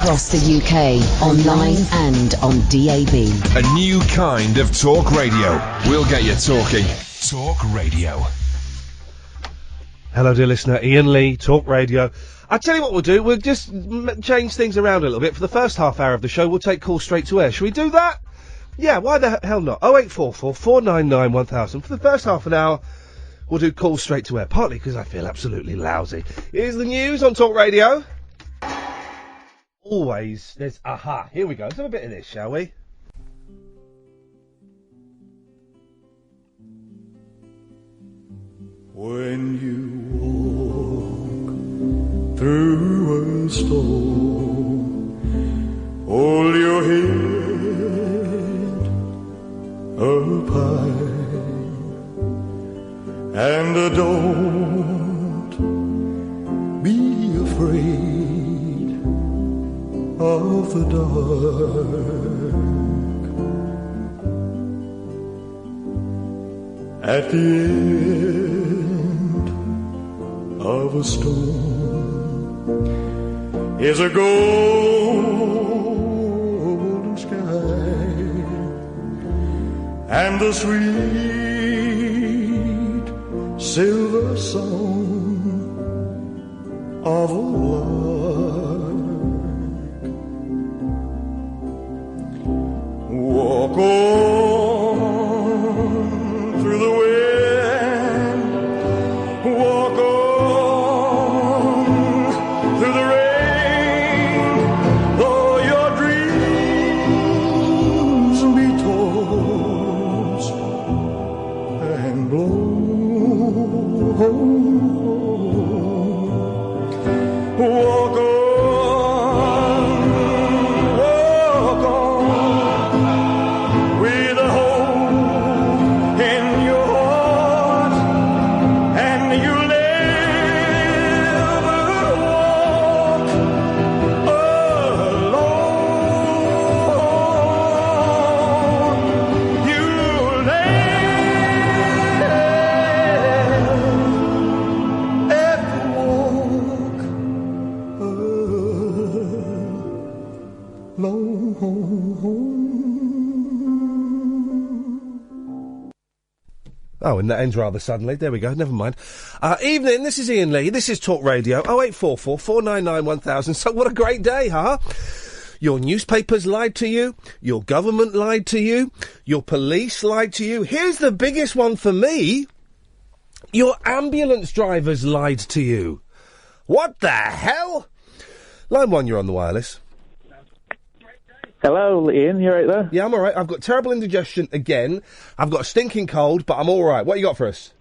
across the UK, online and on DAB. A new kind of talk radio. We'll get you talking. Talk radio. Hello, dear listener. Iain Lee, Talk Radio. I'll tell you what we'll do. We'll just change things around a little bit. For the first half hour of the show, we'll take calls straight to air. Shall we do that? Yeah, why the hell not? 0844 499 1000. For the first half an hour, we'll do calls straight to air. Partly because I feel absolutely lousy. Here's the news on Talk Radio. Always, there's... Aha, here we go. Let's have a bit of this, shall we? When you walk through a storm, hold your head up high, and don't be afraid of the dark. At the end of a storm is a golden sky and the sweet silver song of a lark. Walk on through the wind, walk on through the rain, though your dreams be tossed and blown. Walk on with a hope in your heart, and you'll never walk alone. You'll never walk alone. Oh, and that ends rather suddenly. There we go. Never mind. Evening, this is Iain Lee. This is Talk Radio. 0844 499 1000. So what a great day, huh? Your newspapers lied to you. Your government lied to you. Your police lied to you. Here's the biggest one for me. Your ambulance drivers lied to you. What the hell? Line 1, you're on the wireless. Hello, Ian, you right there? Yeah, I'm alright. I've got terrible indigestion again. I've got a stinking cold, but I'm alright. What you got for us?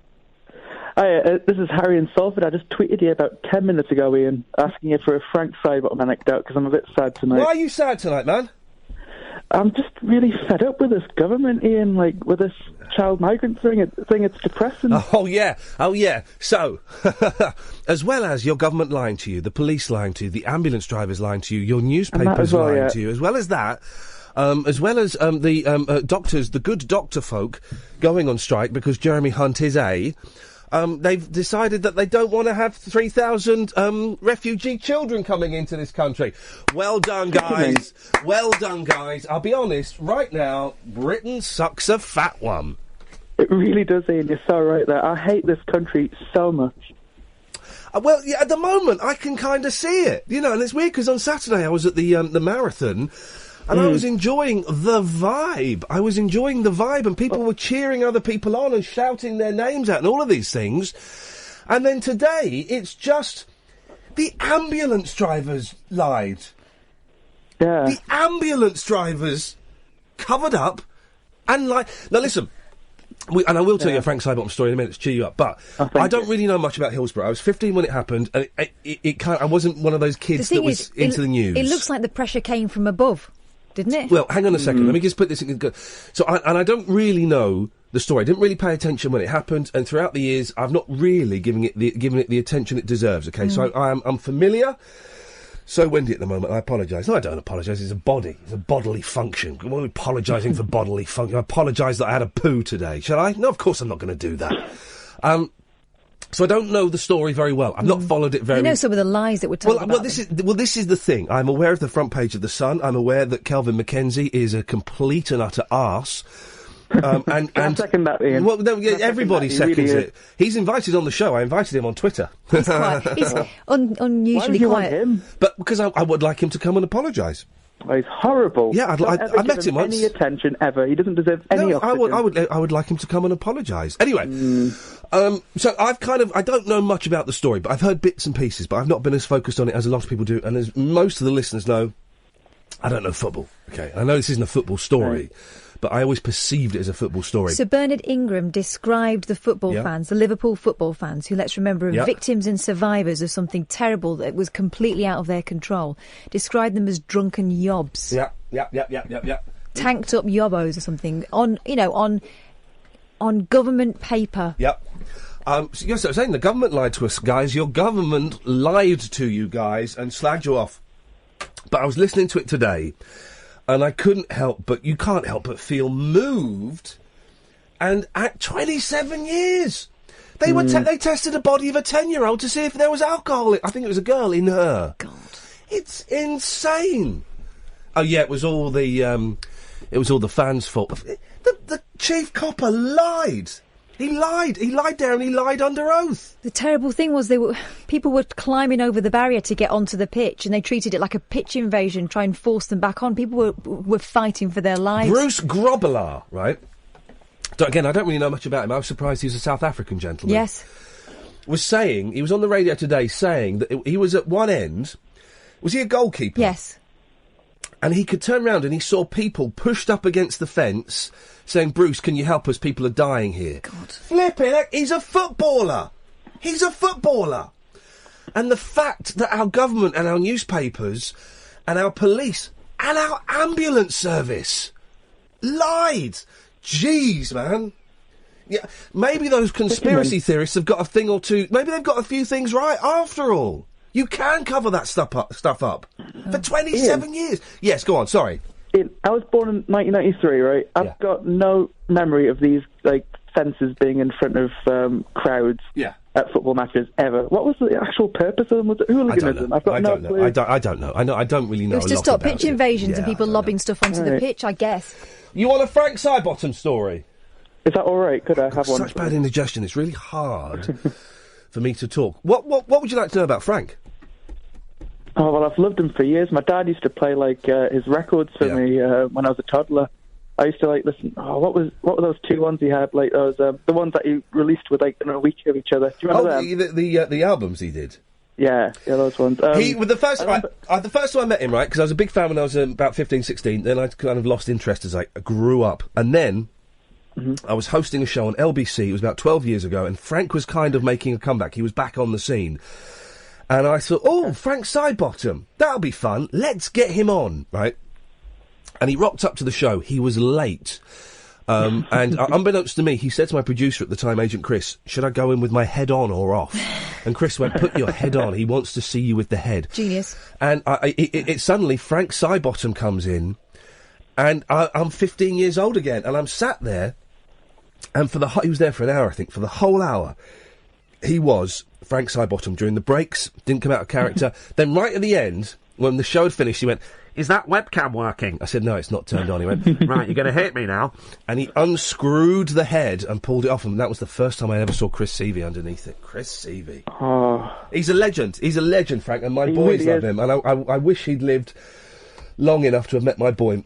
Hi, this is Harry in Salford. I just tweeted you about 10 minutes ago, Ian, asking you for a Frank Sidebottom anecdote because I'm a bit sad tonight. Why are you sad tonight, man? I'm just really fed up with this government, Ian, like, with this child migrant thing. It's depressing. Oh, yeah. So, as well as your government lying to you, the police lying to you, the ambulance drivers lying to you, your newspapers lying to you, as well as that, the doctors, the good doctor folk, going on strike because Jeremy Hunt is they've decided that they don't want to have 3,000 refugee children coming into this country. Well done, guys. Well done, guys. I'll be honest, right now, Britain sucks a fat one. It really does, Ian. You're so right there. I hate this country so much. Well, yeah, at the moment, I can kind of see it. You know, and it's weird because on Saturday I was at the marathon, and I was enjoying the vibe. And people were cheering other people on and shouting their names out and all of these things. And then today, it's just the ambulance drivers lied. Yeah. The ambulance drivers covered up and lied. Now, listen. And I will tell you a Frank Sidebottom story in a minute to cheer you up, but I don't really know much about Hillsborough. I was 15 when it happened, and I wasn't one of those kids that was into the news. It looks like the pressure came from above, didn't it? Well, hang on a second. Let me just put this in. So, I don't really know the story. I didn't really pay attention when it happened, and throughout the years, I've not really given it the attention it deserves. Okay, so I'm familiar. So windy at the moment, I apologise. No, I don't apologise, it's a bodily function. I'm not apologising for bodily function. I apologise that I had a poo today, shall I? No, of course I'm not going to do that. So I don't know the story very well. I've not followed it very... You know some of the lies that were told about this is the thing. I'm aware of the front page of The Sun. I'm aware that Kelvin McKenzie is a complete and utter arse. And second that, Ian. Well, no, everybody seconds it. He's invited on the show. I invited him on Twitter. He's unusually Why quiet. would you want him? But because I would like him to come and apologise. Oh, he's horrible. Yeah, I met him once. Any attention ever? He doesn't deserve any oxygen. I would like him to come and apologise. Anyway, so I don't know much about the story, but I've heard bits and pieces. But I've not been as focused on it as a lot of people do, and as most of the listeners know, I don't know football. Okay, I know this isn't a football story. But I always perceived it as a football story. So Bernard Ingram described the football fans, the Liverpool football fans, who, let's remember, are victims and survivors of something terrible that was completely out of their control. Described them as drunken yobs. Yeah. Tanked up yobbos or something on government paper. Yep. So yes, I was saying the government lied to us, guys. Your government lied to you guys and slagged you off. But I was listening to it today. And I couldn't help but, you can't help but feel moved. And at 27 years, they tested a body of a 10-year-old to see if there was alcohol. I think it was a girl in her. God, it's insane. Oh yeah, it was all the fans' fault. The chief copper lied. He lied there and he lied under oath. The terrible thing was people were climbing over the barrier to get onto the pitch, and they treated it like a pitch invasion, try and force them back on. People were fighting for their lives. Bruce Grobbelaar, right? Again, I don't really know much about him. I was surprised he was a South African gentleman. Yes. Was saying, he was on the radio today saying that he was at one end. Was he a goalkeeper? Yes. And he could turn round and he saw people pushed up against the fence saying, Bruce, can you help us? People are dying here. God. Flipping heck, he's a footballer. He's a footballer. And the fact that our government and our newspapers and our police and our ambulance service lied. Jeez, man. Yeah, maybe those conspiracy theorists have got a thing or two. Maybe they've got a few things right after all. You can cover that stuff up for 27 years. Yes, go on, sorry. I was born in 1993, right? I've got no memory of these fences being in front of crowds at football matches ever. What was the actual purpose of them? Was it hooliganism? I've got no clue. I don't know. I don't really know. It was to stop pitch invasions and people lobbing stuff onto the pitch, I guess. You want a Frank Sidebottom story? Is that all right? Could I have one? Such bad indigestion. It's really hard for me to talk. What would you like to know about Frank? Oh, well, I've loved him for years. My dad used to play, his records for me when I was a toddler. I used to, listen, what were those two ones he had? Those, the ones that he released with, in a week of each other. Do you remember them? The albums he did? Yeah, those ones. The first time I met him, right, because I was a big fan when I was about 15, 16, then I kind of lost interest as I grew up. And then I was hosting a show on LBC, it was about 12 years ago, and Frank was kind of making a comeback. He was back on the scene. And I thought, Frank Sidebottom, that'll be fun. Let's get him on, right? And he rocked up to the show. He was late. And unbeknownst to me, he said to my producer at the time, Agent Chris, should I go in with my head on or off? And Chris went, put your head on. He wants to see you with the head. Genius. And it suddenly, Frank Sidebottom comes in, and I'm 15 years old again, and I'm sat there, and he was there for an hour, I think, for the whole hour. He was Frank Sidebottom during the breaks, didn't come out of character. Then right at the end, when the show had finished, he went, is that webcam working? I said, no, it's not turned on. He went, right, you're going to hit me now. And he unscrewed the head and pulled it off, and that was the first time I ever saw Chris Seavey underneath it. Chris Seavey. Oh. He's a legend. He's a legend, Frank, and my boys really love him. And I wish he'd lived long enough to have met my boys,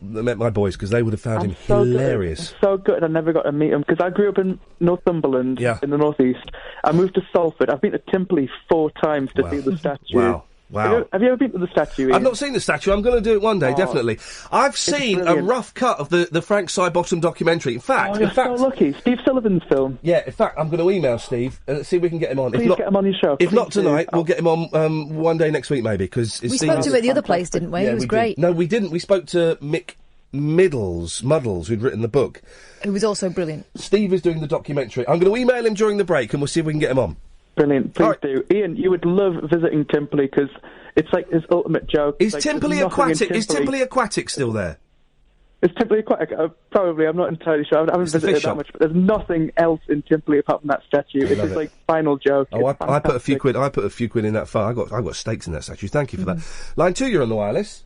because they would have found him hilarious. I'm so good I never got to meet him, because I grew up in Northumberland, in the northeast. I moved to Salford. I've been to Timperley 4 times to see the statue. Wow. Have you ever been to the statue, Ian? I've not seen the statue. I'm going to do it one day, definitely. I've seen a rough cut of the Frank Sidebottom documentary. In fact... you're so lucky. Steve Sullivan's film. Yeah, in fact, I'm going to email Steve and see if we can get him on. Please get him on your show. If not tonight, we'll get him on one day next week, maybe, because... We spoke to him at the other place, didn't we? Yeah, it was great. No, we didn't. We spoke to Mick Muddles, who'd written the book. Who was also brilliant. Steve is doing the documentary. I'm going to email him during the break, and we'll see if we can get him on. Brilliant. Please do. Ian, you would love visiting Timperley, because it's like his ultimate joke. Is Timperley Aquatic? Is Timperley Aquatic still there? Is Timperley quite? Probably, I'm not entirely sure. I haven't visited it that much, but there's nothing else in Timperley apart from that statue. It's just like final joke. Oh, I put a few quid. I put a few quid in that far. I got stakes in that statue. Thank you for that. Line 2, you're on the wireless.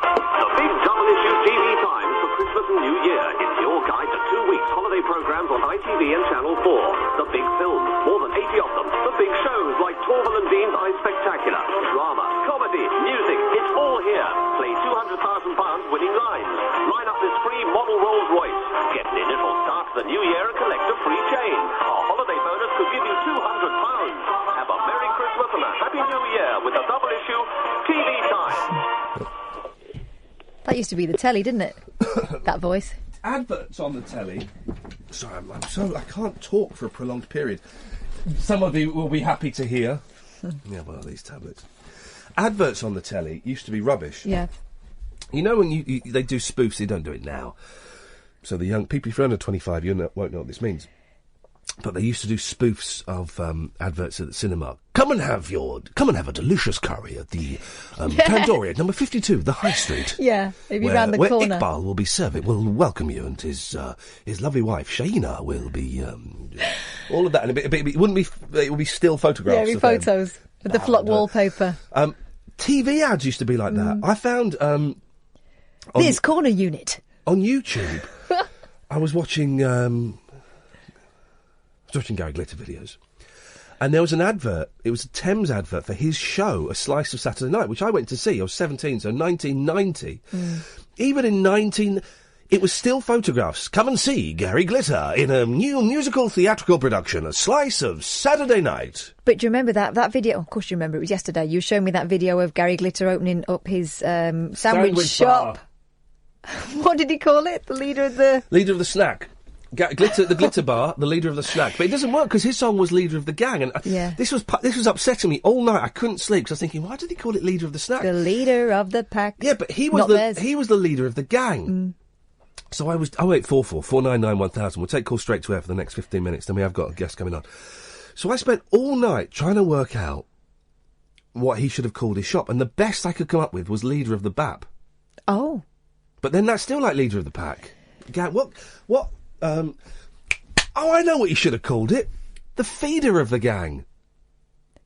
The big double-issue TV Times for Christmas and New Year. It's your guide to 2 weeks holiday programs on ITV and Channel 4. The big films, more than 80 of them. The big shows like Torval and Dean's Eye Spectacular. Drama, comedy, music, it's all here. Play £200,000 winning lines. Line up this free model Rolls Royce. Get an initial start to the new year and collect a free chain. Our holiday bonus could give you £200. Have a Merry Christmas and a Happy New Year with the double-issue TV Times. That used to be the telly, didn't it? That voice. Adverts on the telly. Sorry, I can't talk for a prolonged period. Some of you will be happy to hear. Yeah, well, these tablets. Adverts on the telly used to be rubbish. Yeah. You know when they do spoofs, they don't do it now. So the young people, if you're under 25, won't know what this means. But they used to do spoofs of adverts at the cinema. Come and have a delicious curry at the Tandoori at number 52, the High Street. Yeah, maybe round the corner. Where Iqbal will be serving, will welcome you, and his lovely wife Shaina will be all of that. And it wouldn't be. It would be still photographs. Yeah, it'd be photos with the flock wallpaper. TV ads used to be like that. I found this corner unit on YouTube. I was watching Gary Glitter videos, and there was an advert. It was a Thames advert for his show, A Slice of Saturday Night, which I went to see. I was 17, so 1990. Even in it was still photographs. Come and see Gary Glitter in a new musical theatrical production, A Slice of Saturday Night. But do you remember that video? Of course you remember, it was yesterday. You showed me that video of Gary Glitter opening up his sandwich shop. What did he call it? The leader of the snack. The glitter bar, the leader of the snack. But it doesn't work because his song was Leader of the Gang, and this was upsetting me all night. I couldn't sleep because I was thinking, why did he call it Leader of the Snack? The leader of the pack. Yeah, but he was the leader of the gang. So I was 0844 499 1000. We'll take calls straight to air for the next 15 minutes. Then we have got a guest coming on. So I spent all night trying to work out what he should have called his shop, and the best I could come up with was Leader of the BAP. Oh. But then that's still like Leader of the Pack. What? I know what he should have called it. The Feeder of the Gang.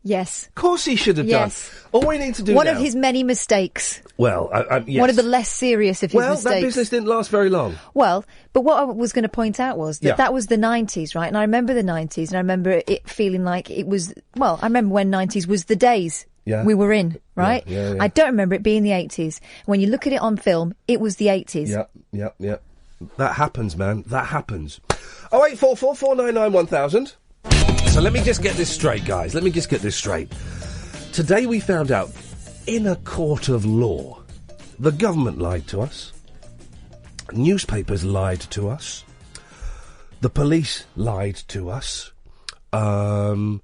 Yes. Of course he should have done. All we need to do One of his many mistakes. Well, yes. One of the less serious of his mistakes. Well, that business didn't last very long. Well, but what I was going to point out was that was the 90s, right? And I remember the 90s, and I remember it feeling like it was... Well, I remember when 90s was the days we were in, right? Yeah. I don't remember it being the 80s. When you look at it on film, it was the 80s. Yeah. That happens, man. That happens. 0844 499 1000. So let me just get this straight, guys. Let me just get this straight. Today we found out, in a court of law, the government lied to us. Newspapers lied to us. The police lied to us. And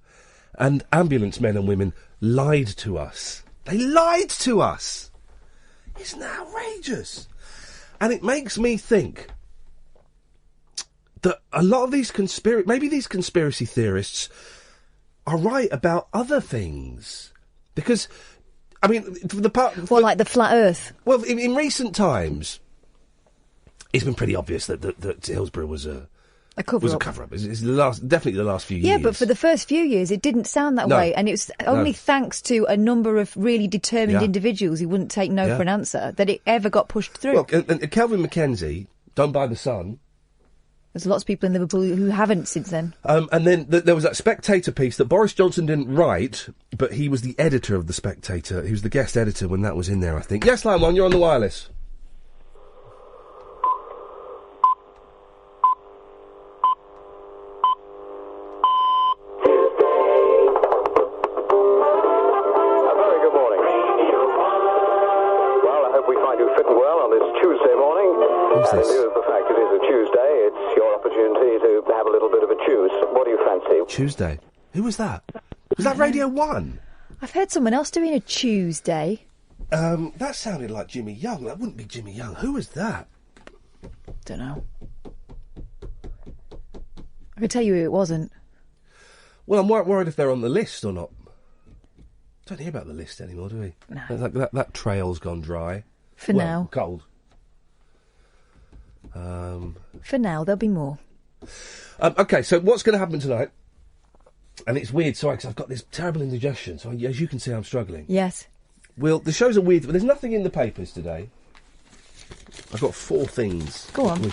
ambulance men and women lied to us. They lied to us. Isn't that outrageous? And it makes me think that a lot of these maybe these conspiracy theorists are right about other things. Because, I mean, like the flat Earth. Well, in recent times, it's been pretty obvious that Hillsborough was a cover-up. It's definitely the last few years. Yeah, but for the first few years, it didn't sound that way. And it was only thanks to a number of really determined individuals who wouldn't take no for an answer that it ever got pushed through. Look, and Kelvin Mackenzie, Don't Buy the Sun. There's lots of people in Liverpool who haven't since then. And then there was that Spectator piece that Boris Johnson didn't write, but he was the editor of the Spectator. He was the guest editor when that was in there, I think. Yes, Line 1, you're on the wireless. In view of the fact it is a Tuesday, it's your opportunity to have a little bit of a choose. What do you fancy? Tuesday? Who was that? Was that Radio 1? I've heard someone else doing a Tuesday. That sounded like Jimmy Young. That wouldn't be Jimmy Young. Who was that? Don't know. I can tell you who it wasn't. Well, I'm worried if they're on the list or not. Don't hear about the list anymore, do we? No. That trail's gone dry. For now. Cold. For now, there'll be more. OK, so what's going to happen tonight? And it's weird, sorry, because I've got this terrible indigestion, so as you can see, I'm struggling. Yes. The shows are weird, but there's nothing in the papers today. I've got 4 things. Go on.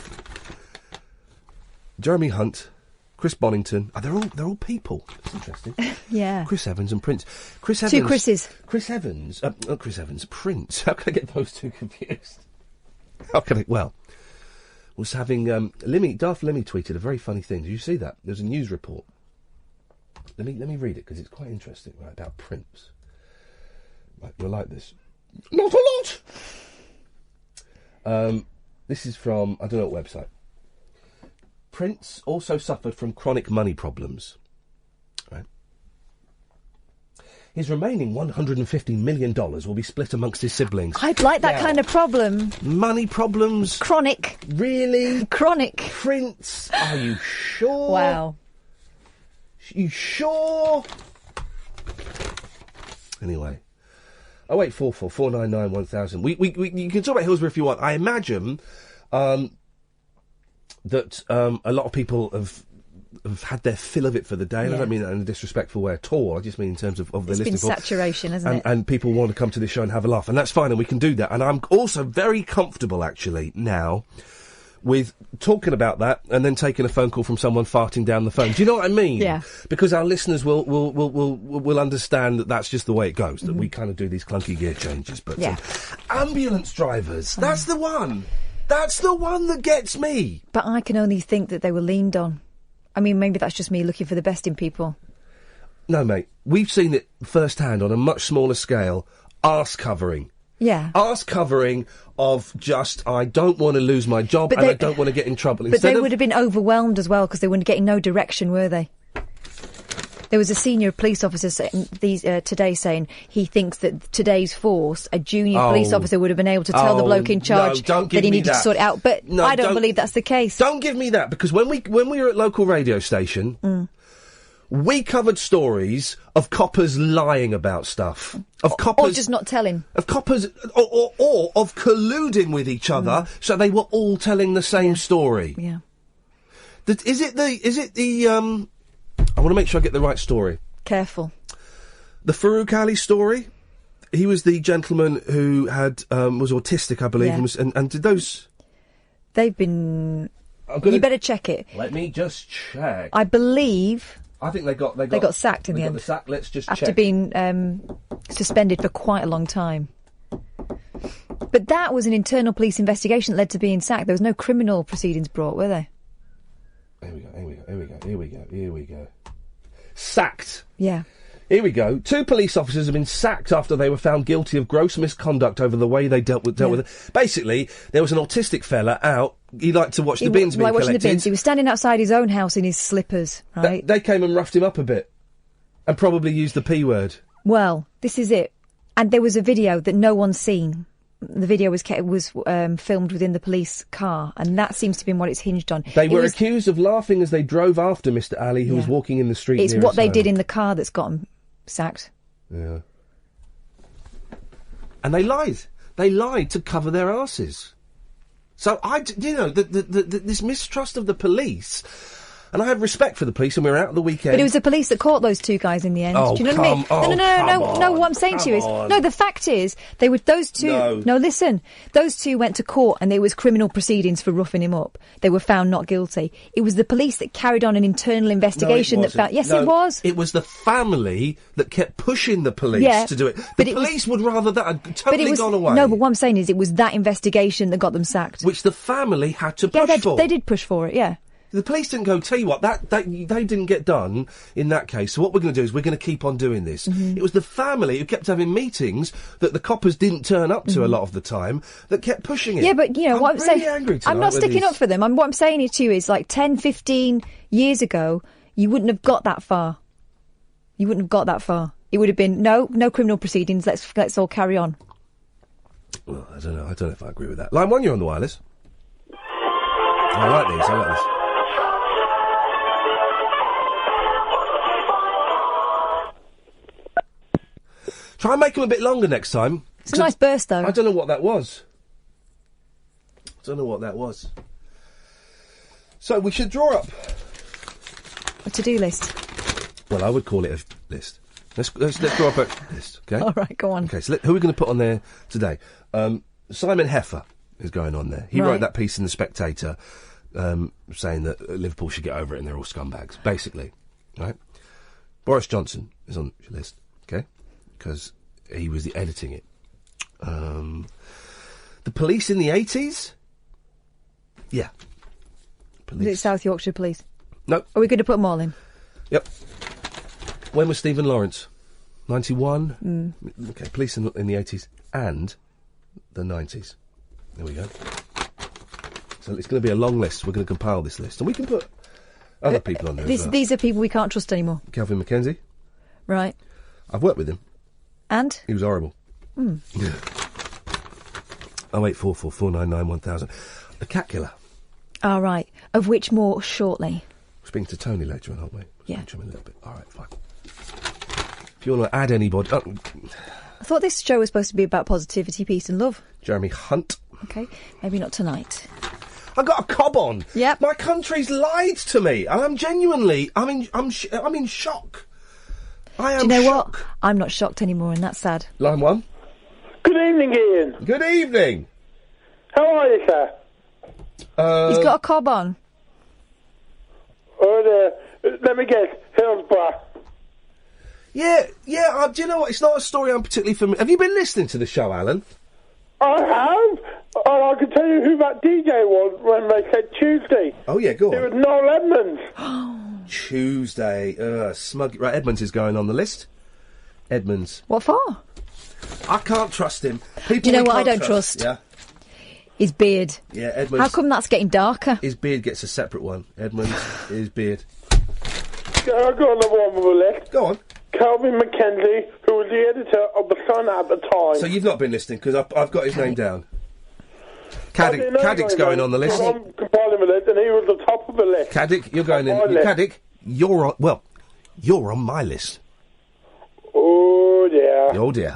Jeremy Hunt, Chris Bonington. They're all people. It's interesting. Yeah. Chris Evans and Prince. Chris Evans. 2 Chris's. Chris Evans. Not Chris Evans. Prince. How can I get those two confused? How can I? Well, was having Daft Lemmy tweeted a very funny thing. Did you see that? There's a news report. Let me read it because it's quite interesting, right? About Prince. Right, you'll like this. Not a lot. This is from I don't know what website. Prince also suffered from chronic money problems. Right. His remaining $150 million will be split amongst his siblings. I'd like that kind of problem. Money problems. Chronic. Really? Chronic. Prince, are you sure? Wow. You sure? Anyway. 0844 499 1000. You can talk about Hillsborough if you want. I imagine that a lot of people have had their fill of it for the day, and I don't mean that in a disrespectful way at all. I just mean in terms of the listening. It's been saturation, hasn't it? And people want to come to this show and have a laugh, and that's fine, and we can do that. And I'm also very comfortable, actually, now with talking about that and then taking a phone call from someone farting down the phone. Do you know what I mean? Yeah. Because our listeners will understand that that's just the way it goes, that we kind of do these clunky gear changes. But ambulance drivers, that's the one. That's the one that gets me. But I can only think that they were leaned on. I mean, maybe that's just me looking for the best in people. No, mate. We've seen it firsthand on a much smaller scale. Arse covering. Yeah. Arse covering of just, I don't want to lose my job and I don't want to get in trouble. But they would have been overwhelmed as well because they weren't getting no direction, were they? There was a senior police officer today saying he thinks that today's force, a junior police officer would have been able to tell the bloke in charge that he needed to sort it out. But I don't believe that's the case. Don't give me that, because when we were at local radio station, we covered stories of coppers lying about stuff. Of coppers, or just not telling. Of coppers, or of colluding with each other, so they were all telling the same story. Yeah. Is it the I want to make sure I get the right story. Careful. The Farouk Ali story? He was the gentleman who was autistic, I believe, and did those... They've been... You better check it. Let me just check. I believe... I think they got sacked in the end. Got the sack. Let's just after check. being suspended for quite a long time. But that was an internal police investigation that led to being sacked. There was no criminal proceedings brought, were there? Here we go. Sacked. Yeah. Here we go. 2 police officers have been sacked after they were found guilty of gross misconduct over the way they dealt with it. Basically, there was an autistic fella out. He liked to watch the bins being collected. Watching the bins. He was standing outside his own house in his slippers, right? They came and roughed him up a bit. And probably used the P word. Well, this is it. And there was a video that no one's seen. The video was filmed within the police car, and that seems to be what it's hinged on. They were accused of laughing as they drove after Mr. Ali, who was walking in the street. It's what they did in the car that's got him sacked. Yeah. And they lied. They lied to cover their arses. So this mistrust of the police. And I have respect for the police, and we were out at the weekend. But it was the police that caught those 2 guys in the end. Oh, do you know what I mean? No. What I'm saying to you is, the fact is, those 2. No, listen. Those 2 went to court, and there was criminal proceedings for roughing him up. They were found not guilty. It was the police that carried on an internal investigation that found. Yes, it was. It was the family that kept pushing the police to do it. The police would rather that had totally gone away. No, but what I'm saying is, it was that investigation that got them sacked, which the family had to push for. They did push for it. Yeah. The police didn't go, tell you what, they didn't get done in that case, so what we're going to do is we're going to keep on doing this. It was the family who kept having meetings that the coppers didn't turn up to a lot of the time that kept pushing it. Yeah, but, what I'm saying... Angry tonight I'm not sticking up for them. What I'm saying to you is, 10, 15 years ago, you wouldn't have got that far. It would have been, no criminal proceedings, let's all carry on. Well, I don't know if I agree with that. Line 1, you're on the wireless. I like this. Try and make them a bit longer next time. It's a nice burst, though. I don't know what that was. So we should draw up a to-do list. Well, I would call it a list. Let's draw up a list, okay? All right, go on. Okay, so who are we going to put on there today? Simon Heffer is going on there. He wrote that piece in The Spectator saying that Liverpool should get over it and they're all scumbags, basically, right? Boris Johnson is on your list, okay? Because he was editing it. The police in the 80s? Yeah. Police. Is it South Yorkshire Police? No. Are we going to put them all in? Yep. When was Stephen Lawrence? 91? Okay, police in the 80s and the 90s. There we go. So it's going to be a long list. We're going to compile this list. And we can put other people on there as well. These are people we can't trust anymore. Calvin Mackenzie. Right. I've worked with him. And? He was horrible. Mm. Yeah. 0844 499 1000. The cat killer. All right. Of which more shortly? We're speaking to Tony later on, aren't we? Yeah. A little bit. All right, fine. If you want to add anybody... I thought this show was supposed to be about positivity, peace and love. Jeremy Hunt. Okay. Maybe not tonight. I got a cob on. Yep. My country's lied to me, and I'm genuinely... I'm in shock. I am Do you know shocked. what? I'm not shocked anymore, and that's sad. Line 1. Good evening, Iain. Good evening. How are you, sir? He's got a cob on. Let me guess, Hillsborough. Yeah, do you know what? It's not a story I'm particularly familiar... Have you been listening to the show, Alan? I have. And I can tell you who that DJ was when they said Tuesday. Oh, yeah, go on. It was Noel Edmonds. Tuesday. Smug... Right, Edmonds is going on the list. Edmonds. What for? I can't trust him. People Do you know we what I can't don't trust? Yeah. His beard. Yeah, Edmonds. How come that's getting darker? His beard gets a separate one. Edmonds, his beard. I've got another one on the list. Go on. Calvin Mackenzie, who was the editor of The Sun at the time. So you've not been listening, because I've got his name down. Caddick's going on the list. I'm compiling the list, and he was the top of the list. Caddick, you're going in. Caddick, you're on my list. Oh, dear. Oh, dear.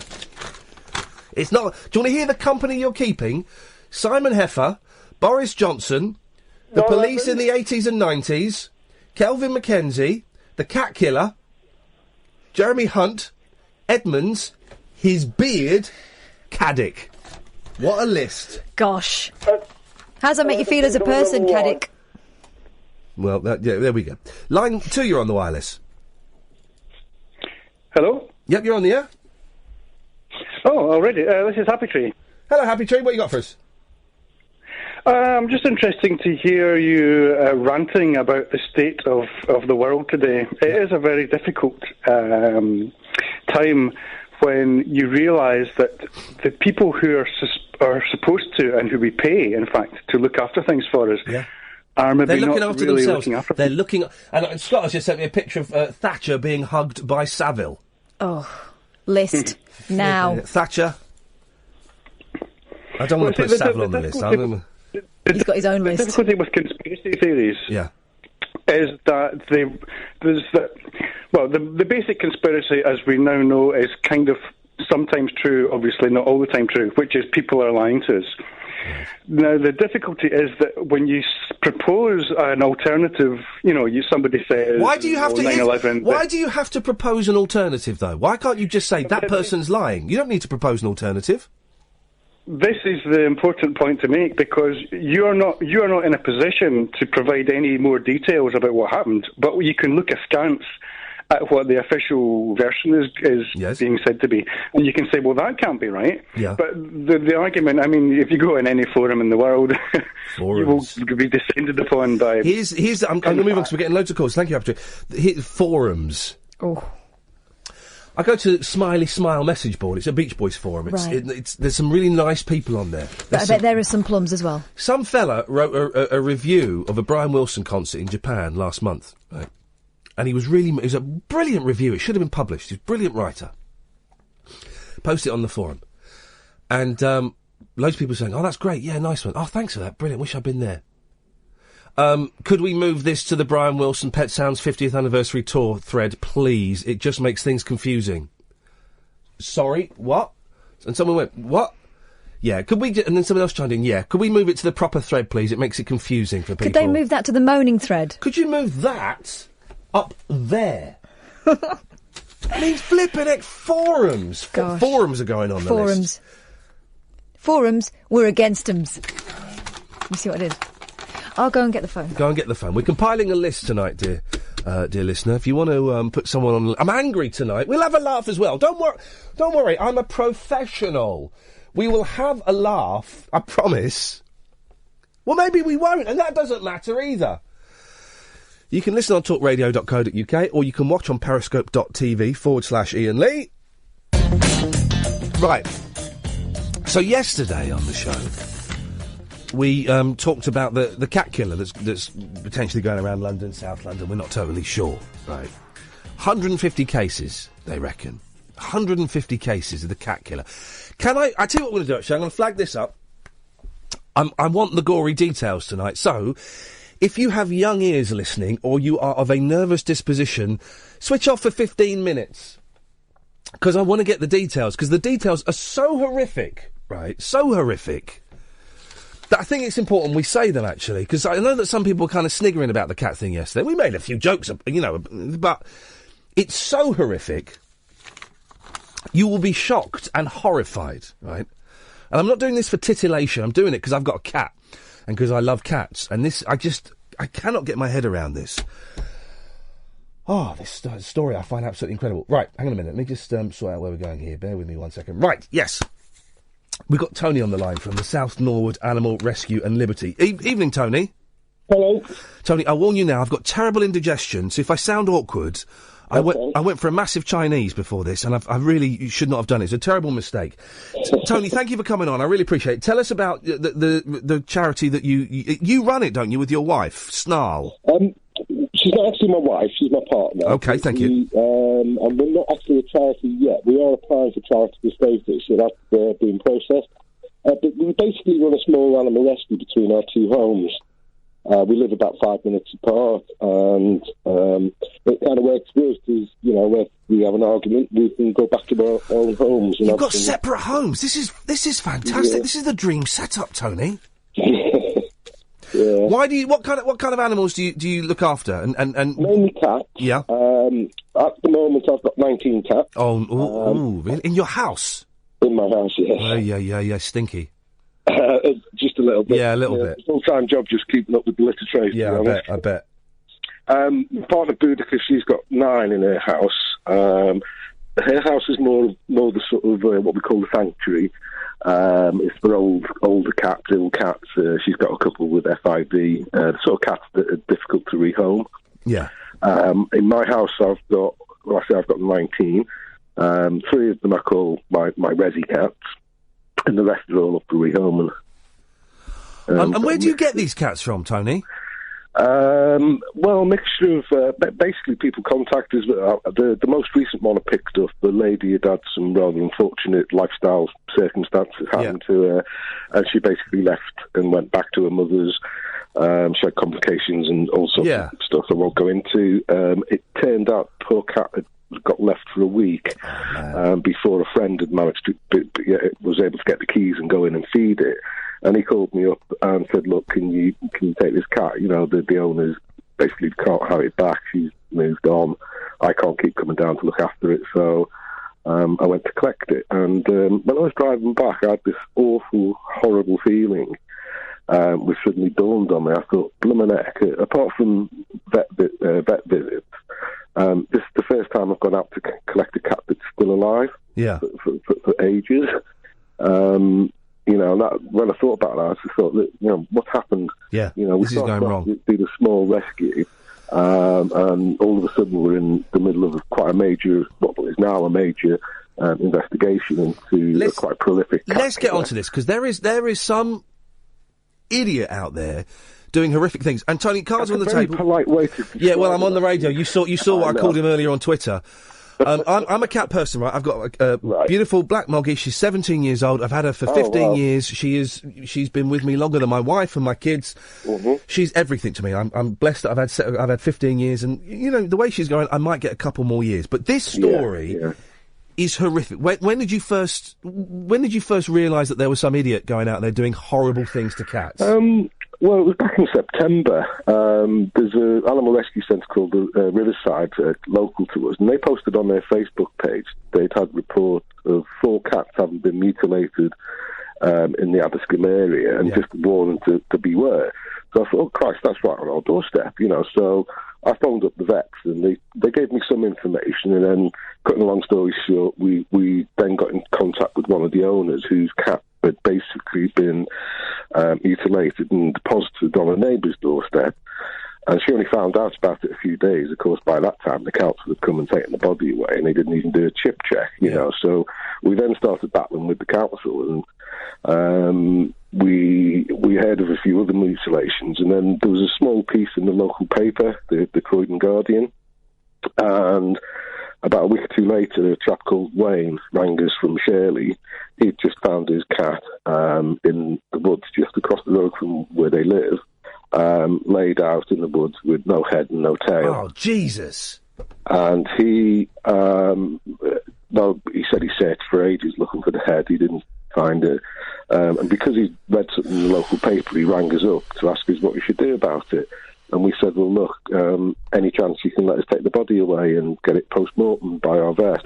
It's not... Do you want to hear the company you're keeping? Simon Heffer, Boris Johnson, the police in the 80s and 90s, Kelvin Mackenzie, the cat killer, Jeremy Hunt, Edmonds, his beard, Caddick. What a list. Gosh. How does that make you feel as a person, Caddick? Well, yeah, there we go. Line 2, you're on the wireless. Hello? Yep, you're on the air. Oh, already. This is Happy Tree. Hello, Happy Tree. What you got for us? Just interesting to hear you ranting about the state of the world today. It is a very difficult time when you realise that the people who are supposed to, and who we pay, in fact, to look after things for us, are maybe They're looking not after really themselves. looking after They're looking... And Scott has just sent me a picture of Thatcher being hugged by Savile. Oh, list now. Thatcher. I don't want to put Savile on the list. He's got his own list. The difficulty with conspiracy theories is that the basic conspiracy, as we now know, is kind of sometimes true, obviously not all the time true, which is people are lying to us. Now, the difficulty is that when you propose an alternative, somebody says... Why do you have to... 9/11, Why do you have to propose an alternative, though? Why can't you just say, that person's lying? You don't need to propose an alternative. This is the important point to make, because you are not in a position to provide any more details about what happened, but you can look askance at what the official version is being said to be, and you can say, well, that can't be right. Yeah. But the argument, I mean, if you go in any forum in the world, you will be descended upon by... I'm going to move on because we're getting loads of calls. Thank you, Happy Tree. Forums. Oh. I go to Smiley Smile message board. It's a Beach Boys forum. There's some really nice people on there. But I bet there are some plums as well. Some fella wrote a review of a Brian Wilson concert in Japan last month, right? And it was a brilliant review. It should have been published. He's a brilliant writer. Post it on the forum. And loads of people saying, oh, that's great. Yeah, nice one. Oh, thanks for that. Brilliant. Wish I'd been there. Could we move this to the Brian Wilson Pet Sounds 50th anniversary tour thread, please? It just makes things confusing. Sorry, what? And someone went, what? Yeah, could we... And then someone else chimed in, yeah. Could we move it to the proper thread, please? It makes it confusing for people. Could they move that to the moaning thread? Could you move that up there? I mean, flipping heck, forums. Forums are going on the list. Forums, we're against them. You see what it is? I'll go and get the phone. Go and get the phone. We're compiling a list tonight, dear listener. If you want to put someone on... I'm angry tonight. We'll have a laugh as well. Don't worry. I'm a professional. We will have a laugh, I promise. Well, maybe we won't, and that doesn't matter either. You can listen on talkradio.co.uk, or you can watch on periscope.tv/Iain Lee. Right. So yesterday on the show, we talked about the cat killer that's potentially going around London, South London. We're not totally sure, right? 150 cases, they reckon. 150 cases of the cat killer. I tell you what I'm going to do, actually. I'm going to flag this up. I want the gory details tonight. So, if you have young ears listening, or you are of a nervous disposition, switch off for 15 minutes. Because I want to get the details, because the details are so horrific, right? So horrific, that I think it's important we say them, actually. Because I know that some people were kind of sniggering about the cat thing yesterday. We made a few jokes, but it's so horrific... You will be shocked and horrified, right? And I'm not doing this for titillation. I'm doing it because I've got a cat and because I love cats. And this, I cannot get my head around this. Oh, this story I find absolutely incredible. Right, hang on a minute. Let me just sort out where we're going here. Bear with me 1 second. Right, yes. We've got Tony on the line from the South Norwood Animal Rescue and Liberty. Evening, Tony. Hello. Tony, I warn you now, I've got terrible indigestion, so if I sound awkward... I went for a massive Chinese before this, and I really should not have done it. It's a terrible mistake. Tony, thank you for coming on. I really appreciate it. Tell us about the charity that you run it, don't you, with your wife, SNARL? She's not actually my wife. She's my partner. Okay, thank you. And we're not actually a charity yet. We are applying for charitable status, so that's being processed. But we basically run a small animal rescue between our two homes. We live about 5 minutes apart, and it kind of works for us because, if we have an argument, we can go back to our own homes. You've got separate homes. This is fantastic. Yeah. This is the dream setup, Tony. Yeah. Why do you? What kind of animals do you look after? And mainly cats. Yeah. At the moment, I've got 19 cats. Oh, really? In your house? In my house, yes. Oh, yeah. Stinky. Just a little bit. Yeah, a little bit. Full-time job, just keeping up with the litter trade. Yeah, I bet. My partner Boudica, she's got 9 in her house. Her house is more the sort of what we call the sanctuary. It's for older cats, ill cats. She's got a couple with FIV, the sort of cats that are difficult to rehome. Yeah. In my house, I've got 19. 3 of them I call my resi cats. And the rest are all up for rehoming. And where do you get these cats from, Tony? Well, a mixture of... basically, people contact us. The most recent one I picked up, the lady had some rather unfortunate lifestyle circumstances happened to her, and she basically left and went back to her mother's. She had complications and all sorts of stuff I won't go into. It turned out the poor cat had got left for a week before a friend had managed to was able to get the keys and go in and feed it. And he called me up and said, "Look, can you take this cat? The owners basically can't have it back. She's moved on. I can't keep coming down to look after it." So I went to collect it. And when I was driving back, I had this awful, horrible feeling. Which suddenly dawned on me. I thought, bloomin' heck, apart from vet visits, this is the first time I've gone out to collect a cat that's still alive. Yeah. For ages. And that, when I thought about that, I just thought that, what's happened? Yeah. We this is going wrong. Did a small rescue, and all of a sudden we're in the middle of quite a major, what is now a major investigation into a quite prolific cat Let's get onto this, because there is some idiot out there doing horrific things. And Tony, cards on the table. Polite way to well, I'm on the radio. You saw what I called him earlier on Twitter. I'm a cat person, right? I've got a beautiful black Moggy. She's 17 years old. I've had her for 15 years. She's been with me longer than my wife and my kids. Mm-hmm. She's everything to me. I'm blessed that I've had 15 years, and the way she's going, I might get a couple more years. But this story is horrific. When did you first realise that there was some idiot going out there doing horrible things to cats? Well, it was back in September. There's an animal rescue centre called Riverside, local to us, and they posted on their Facebook page they'd had report of 4 cats having been mutilated in the Aberystwyth area, and just warned them to beware. So I thought, oh Christ, that's right on our doorstep, you know. So I phoned up the vets, and they gave me some information, and then, cutting a long story short, we then got in contact with one of the owners whose cat had basically been mutilated and deposited on a neighbour's doorstep. And she only found out about it a few days. Of course, by that time, the council had come and taken the body away, and they didn't even do a chip check, you know. So we then started battling with the council, and we heard of a few other mutilations, and then there was a small piece in the local paper, the Croydon Guardian, and about a week or two later, a chap called Wayne rang us from Shirley. He'd just found his cat in the woods just across the road from where they live, laid out in the woods with no head and no tail. Oh, Jesus. And he said he searched for ages looking for the head. He didn't find it. And because he read something in the local paper, he rang us up to ask us what we should do about it. And we said, well, look, any chance you can let us take the body away and get it post-mortem by our vet?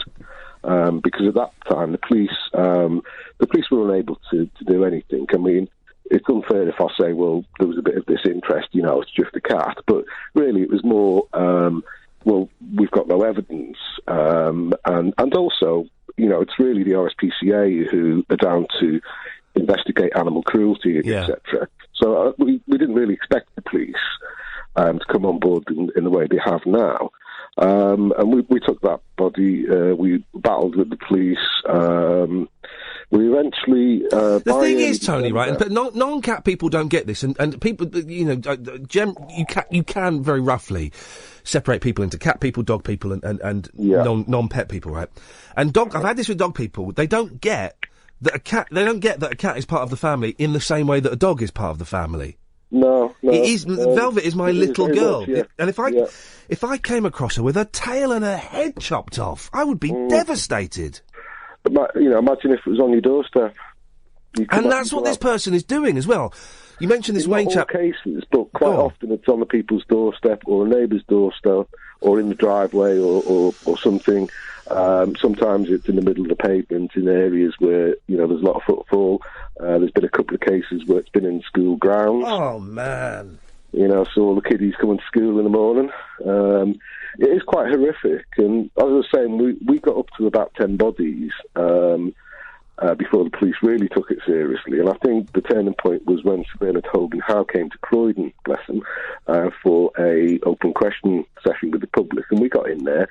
Because at that time, the police were unable to do anything. I mean, it's unfair if I say, well, there was a bit of disinterest, you know, it's just a cat. But really, it was more, well, we've got no evidence. And also, you know, it's really the RSPCA who are down to investigate animal cruelty, etc. So we didn't really expect the police to come on board in the way they have now. And we took that body, we battled with the police, we eventually... the thing is, Tony, right, but non-cat people don't get this, and people, you know, you can very roughly separate people into cat people, dog people, and non-pet people, right? And I've had this with dog people, they don't get that a cat is part of the family in the same way that a dog is part of the family. No. Velvet is my little girl, much, and if I came across her with her tail and her head chopped off, I would be devastated. You know, imagine if it was on your doorstep. And that's what this person is doing as well. You mentioned this Wayne chap. Not all cases, but quite often it's on the people's doorstep or a neighbour's doorstep or in the driveway or something. Sometimes it's in the middle of the pavement in areas where, you know, there's a lot of footfall. There's been a couple of cases where it's been in school grounds. Oh, man. You know, so all the kiddies coming to school in the morning. It is quite horrific. And as I was saying, we got up to about 10 bodies before the police really took it seriously. And I think the turning point was when Sir Bernard Hogan Howe came to Croydon, bless him, for a open question session with the public. And we got in there.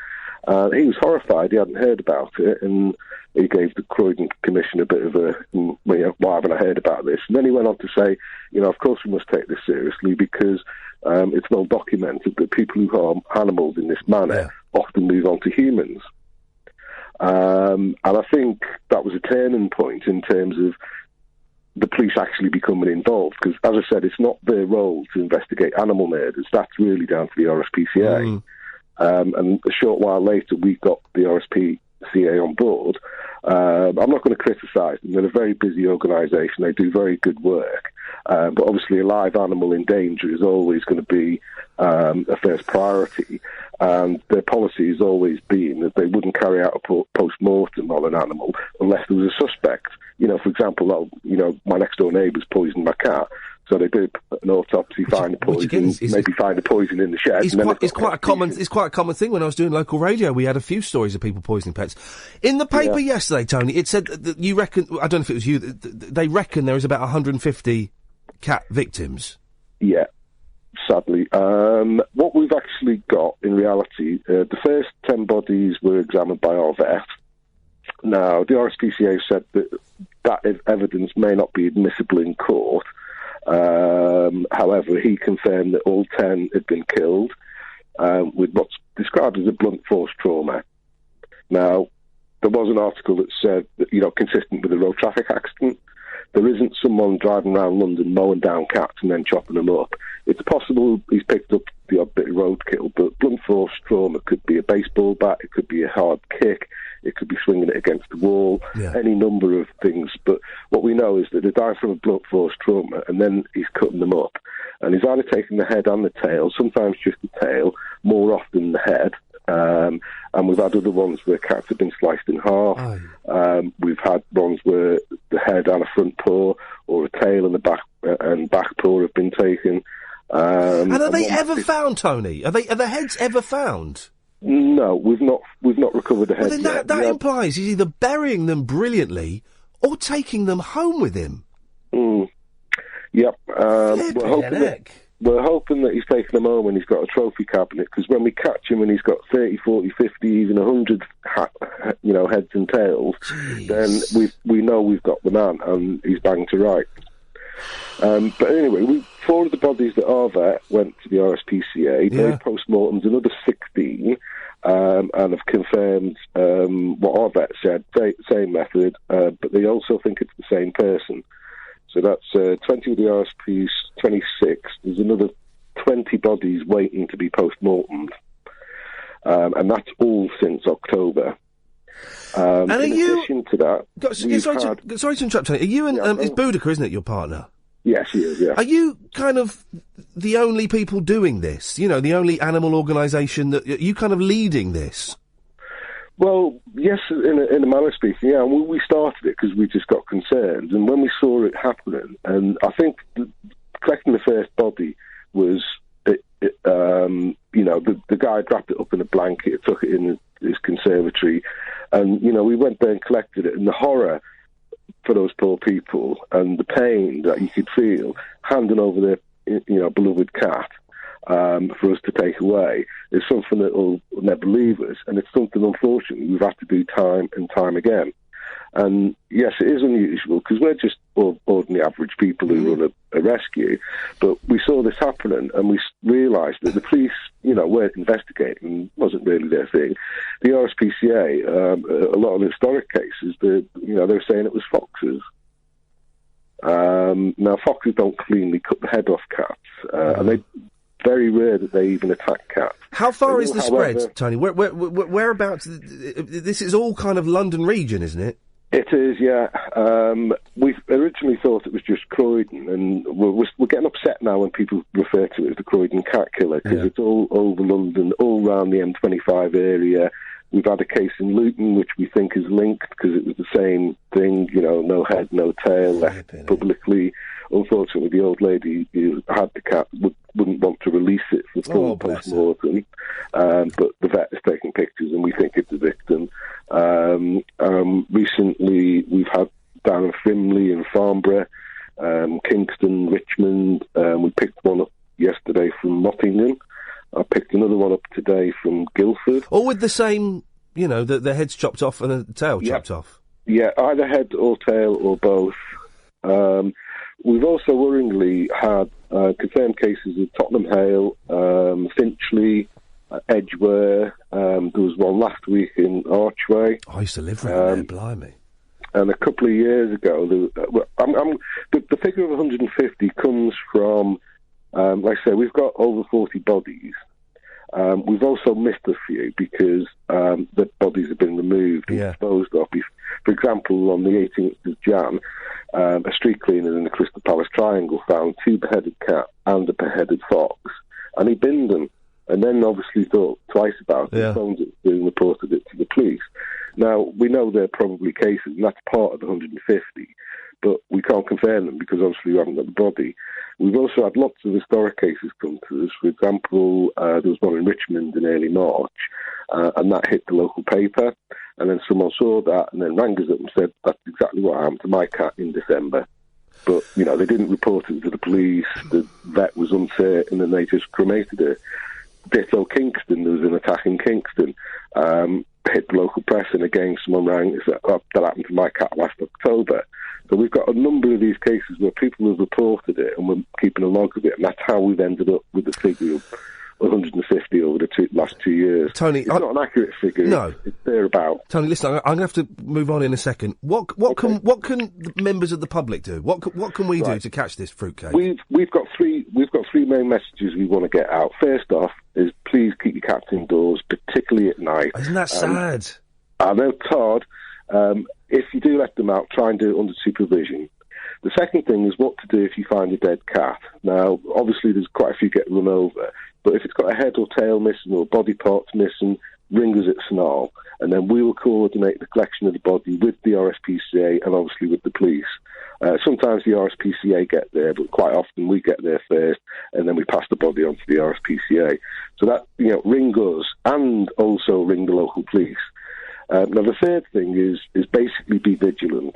He was horrified. He hadn't heard about it, and he gave the Croydon Commission a bit of a, why haven't I heard about this? And then he went on to say, you know, of course we must take this seriously because it's well documented that people who harm animals in this manner often move on to humans. And I think that was a turning point in terms of the police actually becoming involved, because, as I said, it's not their role to investigate animal murders. That's really down to the RSPCA. And a short while later, we got the RSPCA on board. I'm not going to criticise them. They're a very busy organisation. They do very good work. But obviously a live animal in danger is always going to be a first priority. And their policy has always been that they wouldn't carry out a post-mortem on an animal unless there was a suspect. You know, for example, my next-door neighbour's poisoned my cat. So they do an autopsy, find the poison, maybe find the poison in the shed. It's quite a common thing. When I was doing local radio, we had a few stories of people poisoning pets. In the paper yesterday, Tony, it said that you reckon, I don't know if it was you, they reckon there is about 150 cat victims. Yeah, sadly. What we've actually got, in reality, the first 10 bodies were examined by our vet. Now, the RSPCA said that evidence may not be admissible in court. However, he confirmed that all 10 had been killed with what's described as a blunt force trauma. Now, there was an article that said that, consistent with a road traffic accident, there isn't someone driving around London mowing down cats and then chopping them up. It's possible he's picked up the odd bit of roadkill, but blunt force trauma could be a baseball bat, it could be a hard kick, It could be swinging it against the wall, any number of things. But what we know is that they die from a blunt force trauma, and then he's cutting them up. And he's either taking the head and the tail, sometimes just the tail, more often the head. And we've had other ones where cats have been sliced in half. We've had ones where the head and a front paw, or a tail and the back paw have been taken. And are they ever found, Tony? Are the heads ever found? No, we've not recovered the heads. Well, then that implies he's either burying them brilliantly or taking them home with him. Yep. We're hoping that he's taken them home and he's got a trophy cabinet, because when we catch him and he's got 30, 40, 50, even 100 heads and tails, then we know we've got the man and he's banged to right. But anyway, 4 of the bodies that are there went to the RSPCA. They post-mortems another 16 and have confirmed what our vet said, same method, but they also think it's the same person. So that's 20 with the RSPs, 26. There's another 20 bodies waiting to be post-mortemed. And that's all since October. And in addition to that... Sorry to interrupt, Tony. Are you and... it's Boudica, isn't it, your partner? Yes, he is, yeah. Are you kind of the only people doing this? You know, the only animal organisation that... Are you kind of leading this? Well, yes, in a manner of speaking, yeah. We started it because we just got concerned, and when we saw it happening, and I think collecting the first body was, the guy wrapped it up in a blanket, took it in his conservatory, and we went there and collected it, and the horror for those poor people and the pain that you could feel handing over their beloved cat. For us to take away is something that will never leave us, and it's something, unfortunately, we've had to do time and time again. And yes, it is unusual because we're just ordinary average people who run a rescue, but we saw this happening and we realised that the police, weren't investigating, wasn't really their thing. The RSPCA, a lot of the historic cases, they were saying it was foxes. Now, foxes don't cleanly cut the head off cats, and they very rare that they even attack cats. How far is the spread, Tony? Whereabouts? This is all kind of London region, isn't it? It is, yeah. We originally thought it was just Croydon, and we're getting upset now when people refer to it as the Croydon cat killer, because it's all over London, all around the M25 area. We've had a case in Luton, which we think is linked, because it was the same thing, no head, no tail, left publicly. Unfortunately, the old lady who had the cat wouldn't want to release it for full post-mortem, but the vet is taking pictures, and we think it's a victim. Recently, we've had down in Frimley and Farnborough, Kingston, Richmond. We picked one up yesterday from Nottingham. I picked another one up today from Guildford. All with the same, the head's chopped off and the tail chopped off? Yeah, either head or tail or both. We've also worryingly had confirmed cases of Tottenham Hale, Finchley, Edgware. There was one last week in Archway. I used to live around there, blimey. And a couple of years ago, the figure of 150 comes from, like I say, we've got over 40 bodies. We've also missed a few because the bodies have been removed and disposed of. For example, on the 18th of Jan, a street cleaner in the Crystal Palace Triangle found 2 beheaded cats and a beheaded fox, and he binned them, and then obviously thought twice about it, phoned it and reported it to the police. Now, we know they're probably cases, and that's part of the 150, but we can't confirm them because obviously we haven't got the body. We've also had lots of historic cases come to us. For example, there was one in Richmond in early March, and that hit the local paper, and then someone saw that and then rang us up and said, that's exactly what happened to my cat in December. But, they didn't report it to the police, the vet was uncertain, and they just cremated it. Ditto Kingston, there was an attack in Kingston, hit the local press, and again someone rang and said, that happened to my cat last October. So we've got a number of these cases where people have reported it, and we're keeping a log of it, and that's how we've ended up with the figure of 150 over the last 2 years. Tony, it's not an accurate figure. No, it's thereabout. Tony, listen, I'm going to have to move on in a second. What can the members of the public do? What can we do to catch this fruitcake? We've got three main messages we want to get out. First off, is please keep your cats indoors, particularly at night. Isn't that sad? I know, Todd, if you do let them out, try and do it under supervision. The second thing is what to do if you find a dead cat. Now, obviously, there's quite a few get run over, but if it's got a head or tail missing or body parts missing, ring us at SNARL, and then we will coordinate the collection of the body with the RSPCA and obviously with the police. Sometimes the RSPCA get there, but quite often we get there first, and then we pass the body on to the RSPCA. So that, ring us and also ring the local police. Now, the third thing is basically be vigilant.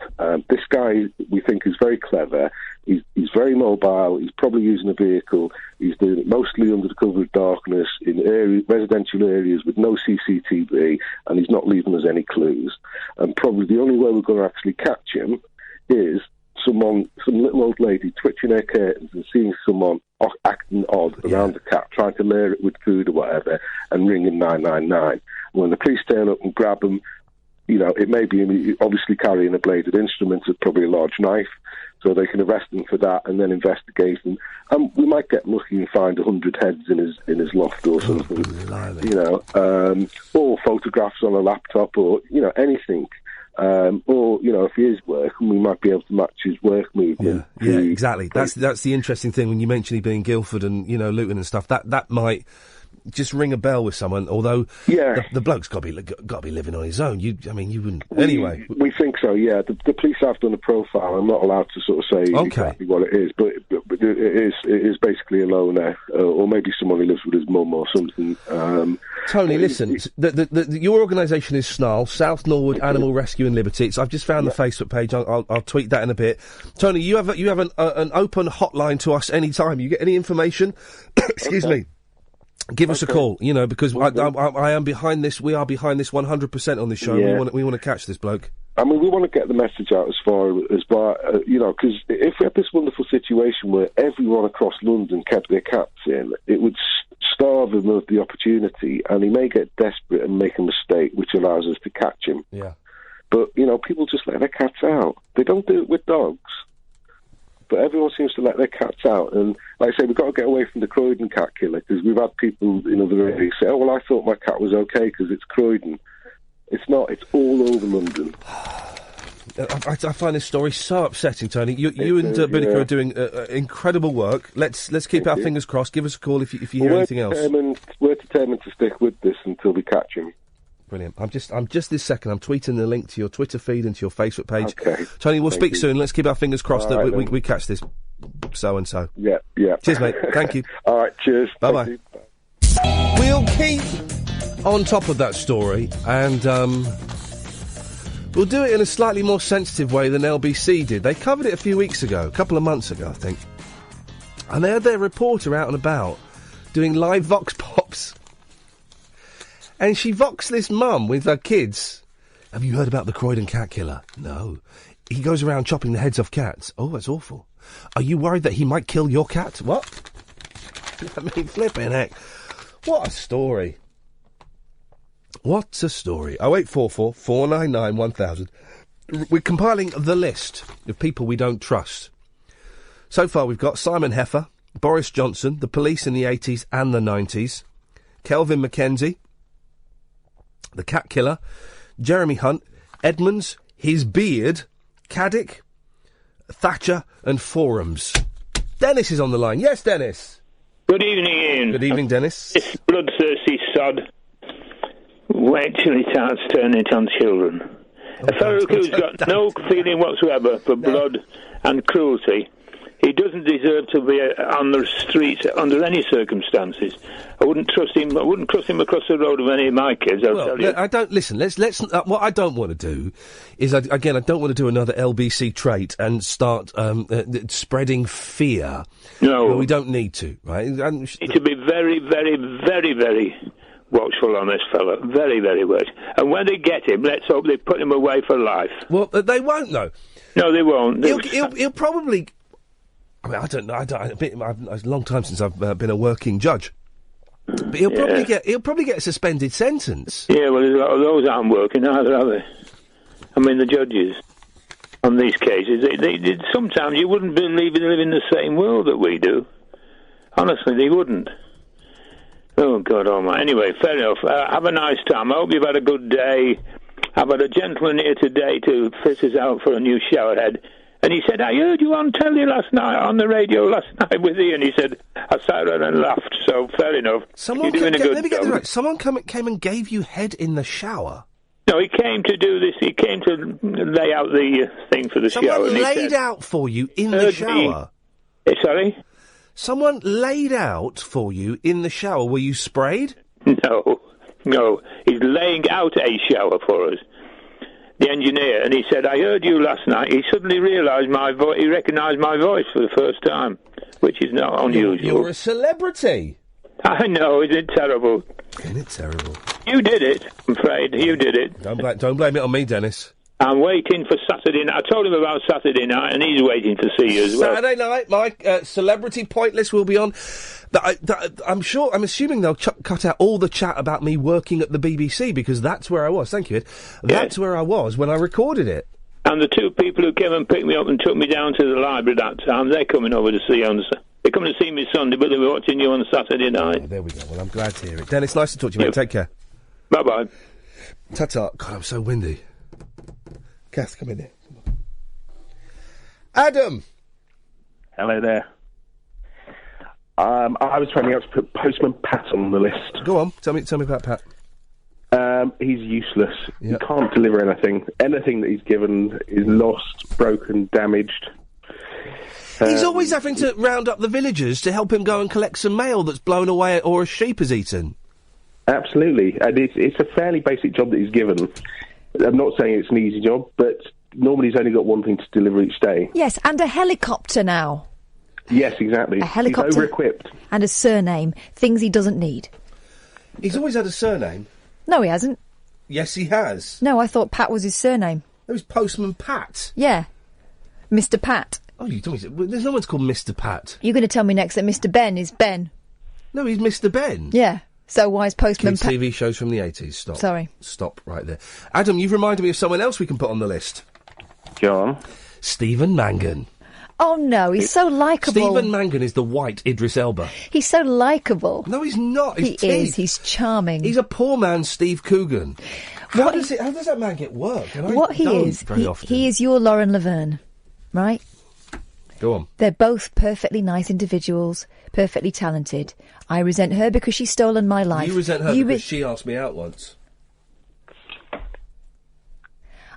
This guy, we think, is very clever. He's very mobile. He's probably using a vehicle. He's doing it mostly under the cover of darkness in residential areas with no CCTV, and he's not leaving us any clues. And probably the only way we're going to actually catch him is some little old lady twitching her curtains and seeing someone acting odd around the cat, trying to lure it with food or whatever, and ringing 999. When the police turn up and grab them, it may be him obviously carrying a bladed instrument, probably a large knife, so they can arrest him for that and then investigate him. And we might get lucky and find 100 heads in his loft or something, or photographs on a laptop or, anything. Or, if he is working, we might be able to match his work movement. Yeah, exactly. That's the interesting thing when you mention he being Guildford and, Luton and stuff. That might just ring a bell with someone, although the bloke's got to be living on his own. You wouldn't... Anyway. We think so, yeah. The police have done a profile. I'm not allowed to sort of say exactly what it is, but it is basically a loner, or maybe someone who lives with his mum or something. Tony, listen, your organisation is SNARL, South Norwood Animal Rescue and Liberty. So I've just found the Facebook page. I'll tweet that in a bit. Tony, you have an open hotline to us any time. You get any information? Excuse me. Give us a call, because I am behind this. We are behind this 100% on this show. Yeah. We want to catch this bloke. I mean, we want to get the message out as far, because if we have this wonderful situation where everyone across London kept their cats in, it would starve him of the opportunity, and he may get desperate and make a mistake, which allows us to catch him. Yeah. But, people just let their cats out. They don't do it with dogs. But everyone seems to let their cats out. And like I say, we've got to get away from the Croydon cat killer, because we've had people in other areas say, I thought my cat was okay because it's Croydon. It's not. It's all over London. I find this story so upsetting, Tony. You and Binica are doing incredible work. Let's keep our fingers crossed. Give us a call if you hear anything else. We're determined to stick with this until we catch him. Brilliant. I'm just this second. I'm tweeting the link to your Twitter feed and to your Facebook page. Okay. Tony, we'll speak soon. Let's keep our fingers crossed that we catch this so-and-so. Yeah. Cheers, mate. Thank you. All right, cheers. Bye-bye. We'll keep on top of that story, and we'll do it in a slightly more sensitive way than LBC did. They covered it a few weeks ago, a couple of months ago, I think. And they had their reporter out and about doing live vox pops. And she voxed this mum with her kids. Have you heard about the Croydon cat killer? No. He goes around chopping the heads off cats. Oh, that's awful. Are you worried that he might kill your cat? What? I mean, flipping heck. What a story. What a story. 0844 499 1000. We're compiling the list of people we don't trust. So far we've got Simon Heffer, Boris Johnson, the police in the 80s and the 90s, Kelvin Mackenzie, the cat killer, Jeremy Hunt, Edmonds, his beard, Caddick, Thatcher and Forums. Dennis is on the line. Yes, Dennis. Good evening, Ian. Good evening, Dennis. This bloodthirsty sod. Wait till he starts turning it on children. A fellow who's got no feeling whatsoever for blood and cruelty, he doesn't deserve to be on the streets under any circumstances. I wouldn't trust him. I wouldn't cross him across the road with any of my kids. I'll tell you. I don't listen. Let's. What I don't want to do is, I don't want to do another LBC trait and start spreading fear. No, we don't need to. Right? We need to be very, very, very, very watchful on this fella. Very, very watchful. And when they get him, let's hope they put him away for life. Well, they won't, though. No, they won't. He'll probably. I mean, I don't know. It's a long time since I've been a working judge, but he'll probably get a suspended sentence. Yeah, well, there's a lot of those aren't working either, are they? I mean, the judges on these cases, they sometimes you wouldn't believe they live in the same world that we do. Honestly, they wouldn't. Oh God Almighty. Anyway, fair enough. Have a nice time. I hope you've had a good day. I've had a gentleman here today to fit us out for a new shower head. And he said, I heard you on telly last night, on the radio last night with Iain. He said, I sat there and laughed, so fair enough. You're doing a good let me get job. this right. Someone came and gave you head in the shower? No, he came to do this. He came to lay out the thing for the shower. Someone and he laid said, out for you in the shower? Sorry? Someone laid out for you in the shower. Were you sprayed? No. He's laying out a shower for us. The engineer, and he said, I heard you last night. He suddenly realised my voice. He recognised my voice for the first time, which is not unusual. You're a celebrity. I know, isn't it terrible? Isn't it terrible? You did it, I'm afraid. You did it. Don't blame it on me, Dennis. I'm waiting for Saturday night. I told him about Saturday night, and he's waiting to see you as well. Saturday night, my celebrity point list will be on. I'm assuming they'll cut out all the chat about me working at the BBC, because that's where I was. Thank you, Ed. That's where I was when I recorded it. And the two people who came and picked me up and took me down to the library that time, they're coming over to see you on They're coming to see me Sunday, but they were watching you on Saturday night. Oh, there we go. Well, I'm glad to hear it. Dennis, nice to talk to you, mate. Take care. Bye-bye. Ta-ta. God, I'm so windy. Kath, come in here. Adam! Hello there. I was trying out to put Postman Pat on the list. Go on, tell me about Pat. He's useless. He can't deliver anything. Anything that he's given is lost, broken, damaged. He's always having to round up the villagers to help him go and collect some mail that's blown away or a sheep has eaten. Absolutely, and it's a fairly basic job that he's given. I'm not saying it's an easy job, but normally he's only got one thing to deliver each day. Yes, and a helicopter now. Yes, exactly. A helicopter. He's over-equipped. And a surname. Things he doesn't need. He's always had a surname. No, he hasn't. Yes, he has. No, I thought Pat was his surname. It was Postman Pat. Yeah. Mr. Pat. Oh, you told me. There's no one's called Mr. Pat. You're going to tell me next that Mr. Ben is Ben. No, he's Mr. Ben. Yeah. So why is Postman Pat? TV shows from the 80s. Stop. Sorry. Stop right there. Adam, you've reminded me of someone else we can put on the list. Go on. Stephen Mangan. Oh, no, he's so likeable. Stephen Mangan is the white Idris Elba. He's so likeable. No, he's not. He is. He's charming. He's a poor man's Steve Coogan. How does that man get work? And what he is, he is your Lauren Laverne, right? Go on. They're both perfectly nice individuals, perfectly talented. I resent her because she's stolen my life. You resent her because she asked me out once.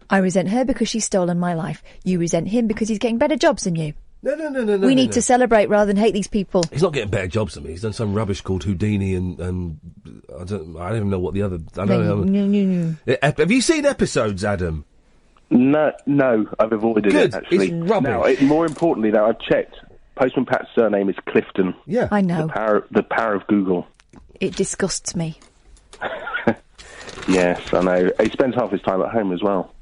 I resent her because she's stolen my life. You resent him because he's getting better jobs than you. No. We need to celebrate rather than hate these people. He's not getting better jobs than me. He's done some rubbish called Houdini and I don't even know what the other... I don't know. Have you seen episodes, Adam? No, I've avoided it, actually. It's rubbish. Now, more importantly, though, I've checked. Postman Pat's surname is Clifton. Yeah. I know. The power of Google. It disgusts me. Yes, I know. He spends half his time at home as well.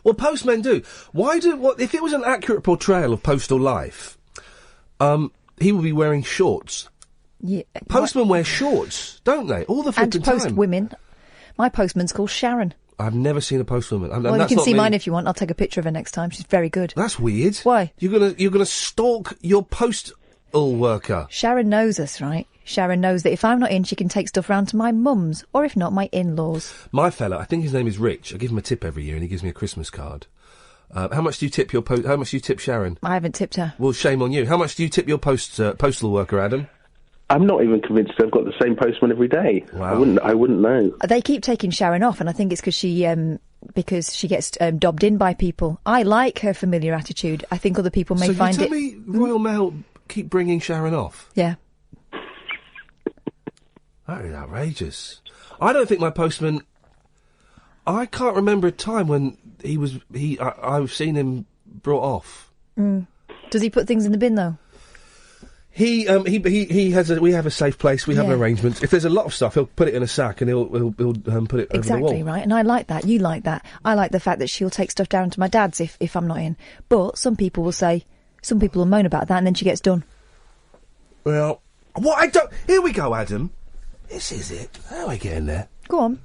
Well, postmen do. If it was an accurate portrayal of postal life, he would be wearing shorts. Yeah. Postmen wear shorts, don't they? All the flipping time. And postwomen. My postman's called Sharon. I've never seen a postwoman. Well, you can see mine if you want. I'll take a picture of her next time. She's very good. That's weird. Why? You're gonna stalk your postal worker. Sharon knows us, right? Sharon knows that if I'm not in, she can take stuff round to my mum's, or if not, my in-laws. My fella, I think his name is Rich. I give him a tip every year, and he gives me a Christmas card. How much do you tip How much do you tip Sharon? I haven't tipped her. Well, shame on you. How much do you tip your postal worker, Adam? I'm not even convinced they've got the same postman every day. Wow. I wouldn't know. They keep taking Sharon off, and I think it's because she gets dobbed in by people. I like her familiar attitude. I think other people may find it... So you tell me Royal Mail keep bringing Sharon off? Yeah. That is outrageous. I don't think my postman... I can't remember a time when I've seen him brought off. Mm. Does he put things in the bin, though? He has we have a safe place. We have an arrangement. If there's a lot of stuff, he'll put it in a sack and he'll put it over the wall. Exactly, right. And I like that. You like that. I like the fact that she'll take stuff down to my dad's if I'm not in. But some people will moan about that, and then she gets done. Well, here we go, Adam. This is it. How are we getting there? Go on.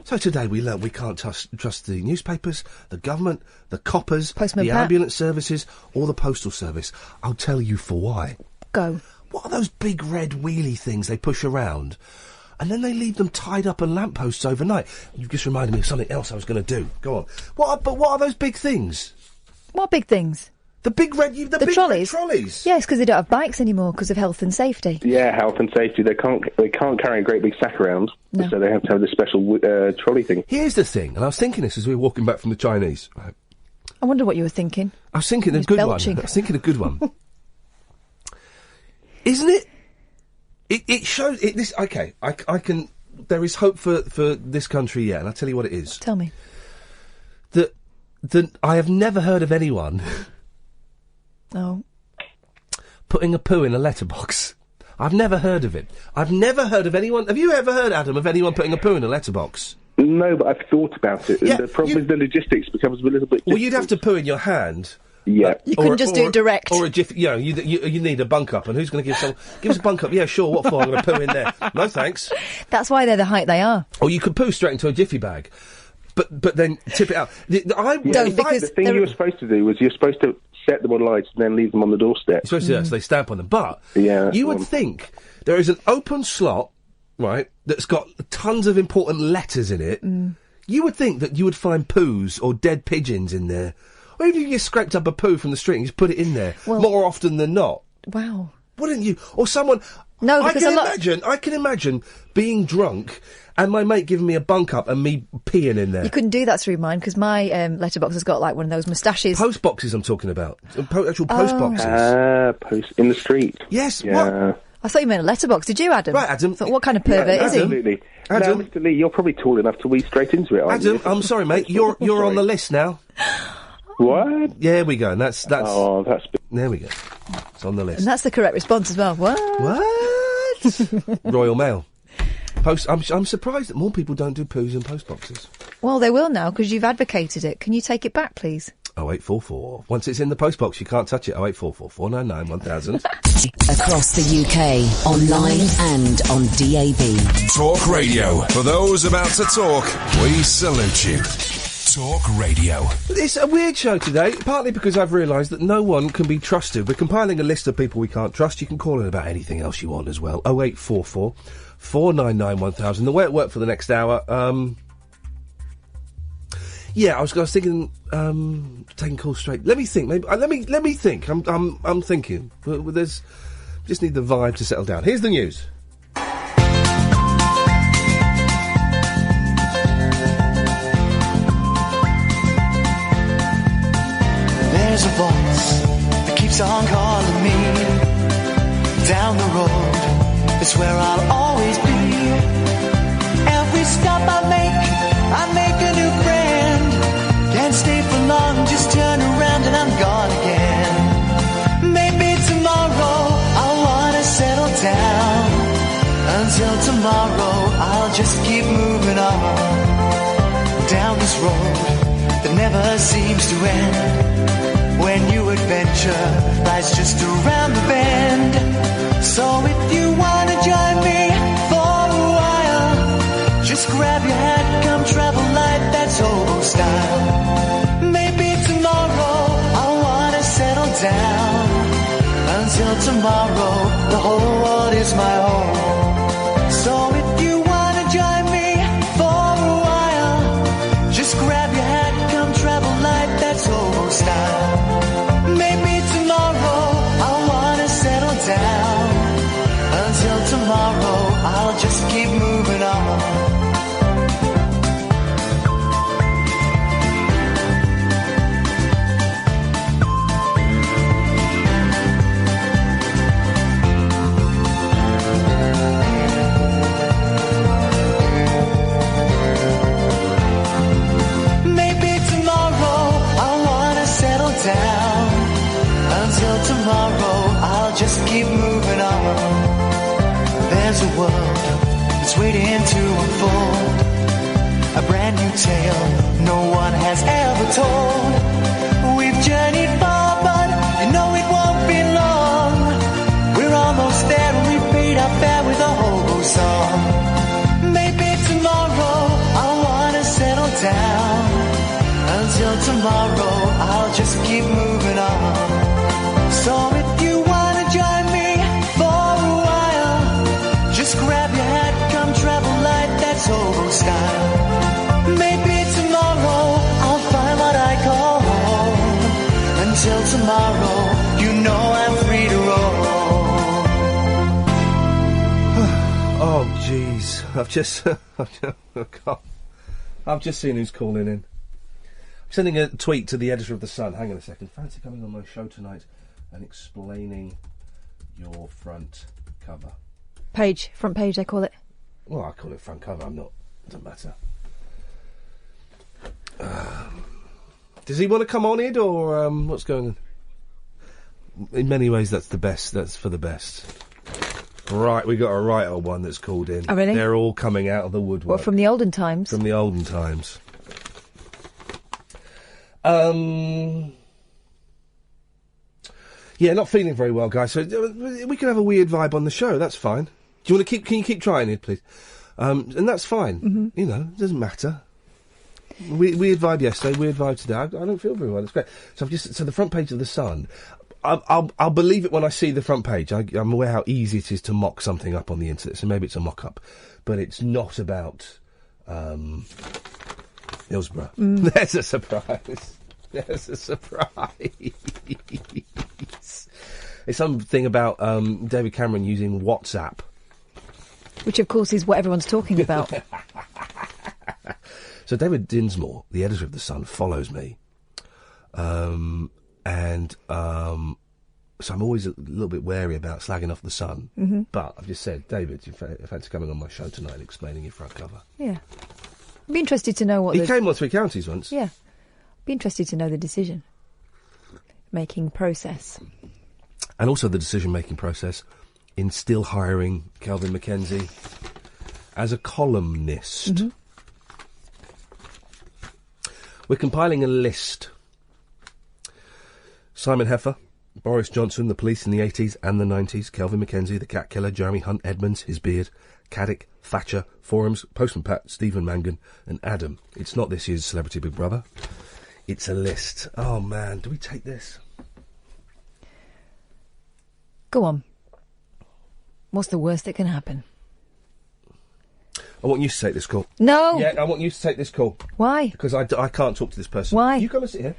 So today we learned we can't trust the newspapers, the government, the coppers, Postman the Pat. ambulance services, or the postal service. I'll tell you for why. Go. What are those big red wheelie things they push around? and then they leave them tied up on lampposts overnight. You just reminded me of something else I was going to do. Go on. What are those big things? What big things? The big red... The big trolleys? Red trolleys. Yes, because they don't have bikes anymore because of health and safety. Yeah, health and safety. They can't carry a great big sack around, so they have to have this special trolley thing. Here's the thing, and I was thinking this as we were walking back from the Chinese. Right. I wonder what you were thinking. I was thinking a good one. I was thinking a good one. Isn't it? It shows... Okay, I can... There is hope for this country yet, and I'll tell you what it is. Tell me. I have never heard of anyone... Oh. Putting a poo in a letterbox. I've never heard of it. I've never heard of anyone... Have you ever heard, Adam, of anyone putting a poo in a letterbox? No, but I've thought about it. Yeah, the problem is the logistics becomes a little bit difficult. Well, you'd have to poo in your hand. Yeah. You couldn't just do it direct. Or a jiffy... You know, you need a bunk up, and who's going to give someone... Give us a bunk up. Yeah, sure, what for? I'm going to poo in there. No, thanks. That's why they're the height they are. Or you could poo straight into a jiffy bag. But then tip it out. The thing you were supposed to do was you're supposed to set them on lights and then leave them on the doorstep. You're supposed to do that so they stamp on them. But you would think there is an open slot, right, that's got tons of important letters in it. You would think that you would find poos or dead pigeons in there. Or even if you scraped up a poo from the street and you just put it in there, more often than not. Wow. Wouldn't you? Or someone... No, because I can imagine being drunk and my mate giving me a bunk up and me peeing in there. You couldn't do that through mine because my letterbox has got like one of those moustaches. Post boxes I'm talking about. Actual post boxes. Post in the street. Yes. Yeah. What? I thought you meant a letterbox. Did you, Adam? Right, Adam. I thought, what kind of pervert is he? Absolutely. Adam. Now, Mr. Lee, you're probably tall enough to weave straight into it, aren't you? Adam, I'm sorry, mate. You're on the list now. What? Yeah, there we go. And that's. Oh, that's. There we go. It's on the list. And that's the correct response as well. What? Royal Mail. I'm surprised that more people don't do poos in post boxes. Well, they will now because you've advocated it. Can you take it back, please? 0844. Once it's in the post box, you can't touch it. 0844 499 1000. Across the UK, online and on DAB. Talk Radio. For those about to talk, we salute you. Talk Radio. It's a weird show today, partly because I've realised that no one can be trusted. We're compiling a list of people we can't trust. You can call in about anything else you want as well. 0844 499 1000. The way it worked for the next hour, I was thinking, taking calls straight. Let me think. Maybe let me think. I'm thinking. There's just need the vibe to settle down. Here's the news. There's a voice that keeps on calling me. Down the road is where I'll always be. Every stop I make a new friend. Can't stay for long, just turn around and I'm gone again. Maybe tomorrow I'll wanna settle down. Until tomorrow I'll just keep moving on. Down this road that never seems to end. When new adventure lies just around the bend. So if you wanna join me for a while, just grab your hat, come travel light, that's hobo style. Maybe tomorrow I'll wanna settle down. Until tomorrow, the whole world is my home. So if you wanna join me for a while, just grab your hat, come travel light, that's hobo style. Maybe tomorrow I'll wanna settle down. Until tomorrow I'll just keep moving on. Maybe tomorrow I'll wanna settle down. Until tomorrow I'll just keep moving on. There's a world that's waiting to unfold. A brand new tale no one has ever told. We've journeyed far but you know it won't be long. We're almost there and we paid our fare with a hobo song. Maybe tomorrow I'll wanna settle down. Until tomorrow I'll just keep moving on. So if you wanna join me for a while, just grab your hat, come try. please. I've just seen who's calling in. I'm sending a tweet to the editor of The Sun. Hang on a second. Fancy coming on my show tonight and explaining your front cover. Front page, they call it. Well, I call it front cover. I'm not. Doesn't matter. Does he want to come on, Id, or what's going on? In many ways, that's the best. That's for the best. Right, we got a right old one that's called in. Oh, really? They're all coming out of the woodwork. What, from the olden times? From the olden times. Yeah, not feeling very well, guys. So we can have a weird vibe on the show. That's fine. Do you want to can you keep trying it, please? And that's fine. Mm-hmm. You know, it doesn't matter. Weird vibe yesterday, weird vibe today. I don't feel very well. It's great. So the front page of The Sun. I'll believe it when I see the front page. I'm aware how easy it is to mock something up on the internet, so maybe it's a mock-up. But it's not about Hillsborough. There's a surprise. There's a surprise. It's something about David Cameron using WhatsApp. Which, of course, is what everyone's talking about. So David Dinsmore, the editor of The Sun, follows me. So I'm always a little bit wary about slagging off The Sun. Mm-hmm. But I've just said, David, you fancy coming on my show tonight and explaining your front cover? Yeah. I'd be interested to know what He came on Three Counties once. Yeah. Be interested to know the decision-making process. And also the decision-making process in still hiring Kelvin Mackenzie as a columnist. Mm-hmm. We're compiling a list. Simon Heffer, Boris Johnson, the police in the 80s and the 90s, Kelvin Mackenzie, the cat killer, Jeremy Hunt Edmonds, his beard, Caddick, Thatcher, Forums, Postman Pat, Stephen Mangan and Adam. It's not this year's Celebrity Big Brother. It's a list. Oh, man, do we take this? Go on. What's the worst that can happen? I want you to take this call. No! Yeah, I want you to take this call. Why? Because I can't talk to this person. Why? You come and sit here.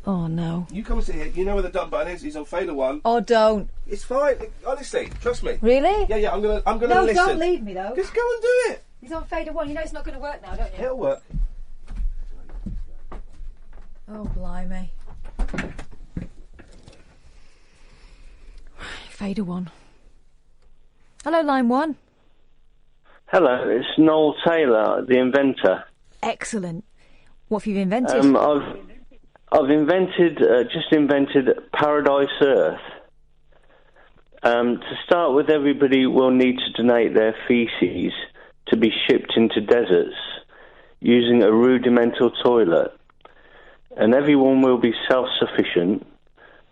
Oh, no. You come and sit here. You know where the dump button is. He's on fader 1. Oh, don't. It's fine. Honestly, trust me. Really? Yeah, I'm gonna no, listen. Don't leave me, though. Just go and do it. He's on fader 1. You know it's not going to work now, don't you? It'll work. Oh, blimey. Fader 1. Hello, line 1. Hello, it's Noel Taylor, the inventor. Excellent. What have you invented? I've just invented Paradise Earth. To start with, everybody will need to donate their faeces to be shipped into deserts using a rudimental toilet. And everyone will be self-sufficient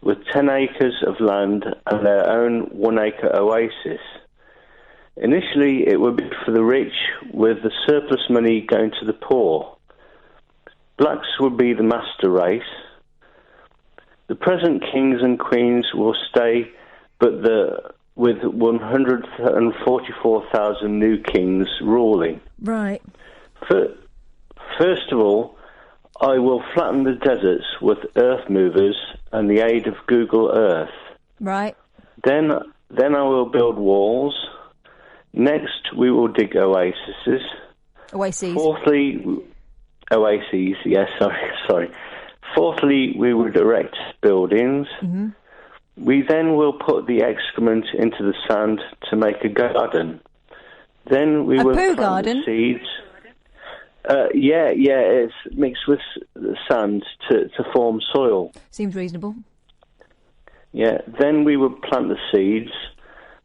with 10 acres of land and their own 1-acre oasis. Initially, it would be for the rich, with the surplus money going to the poor. Blacks would be the master race. The present kings and queens will stay, but with 144,000 new kings ruling. Right. First of all, I will flatten the deserts with earth movers and the aid of Google Earth. Right. Then I will build walls. Next, we will dig oases. Oases. Fourthly, oases. Yes, sorry. Fourthly, we would erect buildings. Mm-hmm. We then will put the excrement into the sand to make a garden. Then we will plant the seeds. Yeah, it's mixed with sand to form soil. Seems reasonable. Yeah, then we would plant the seeds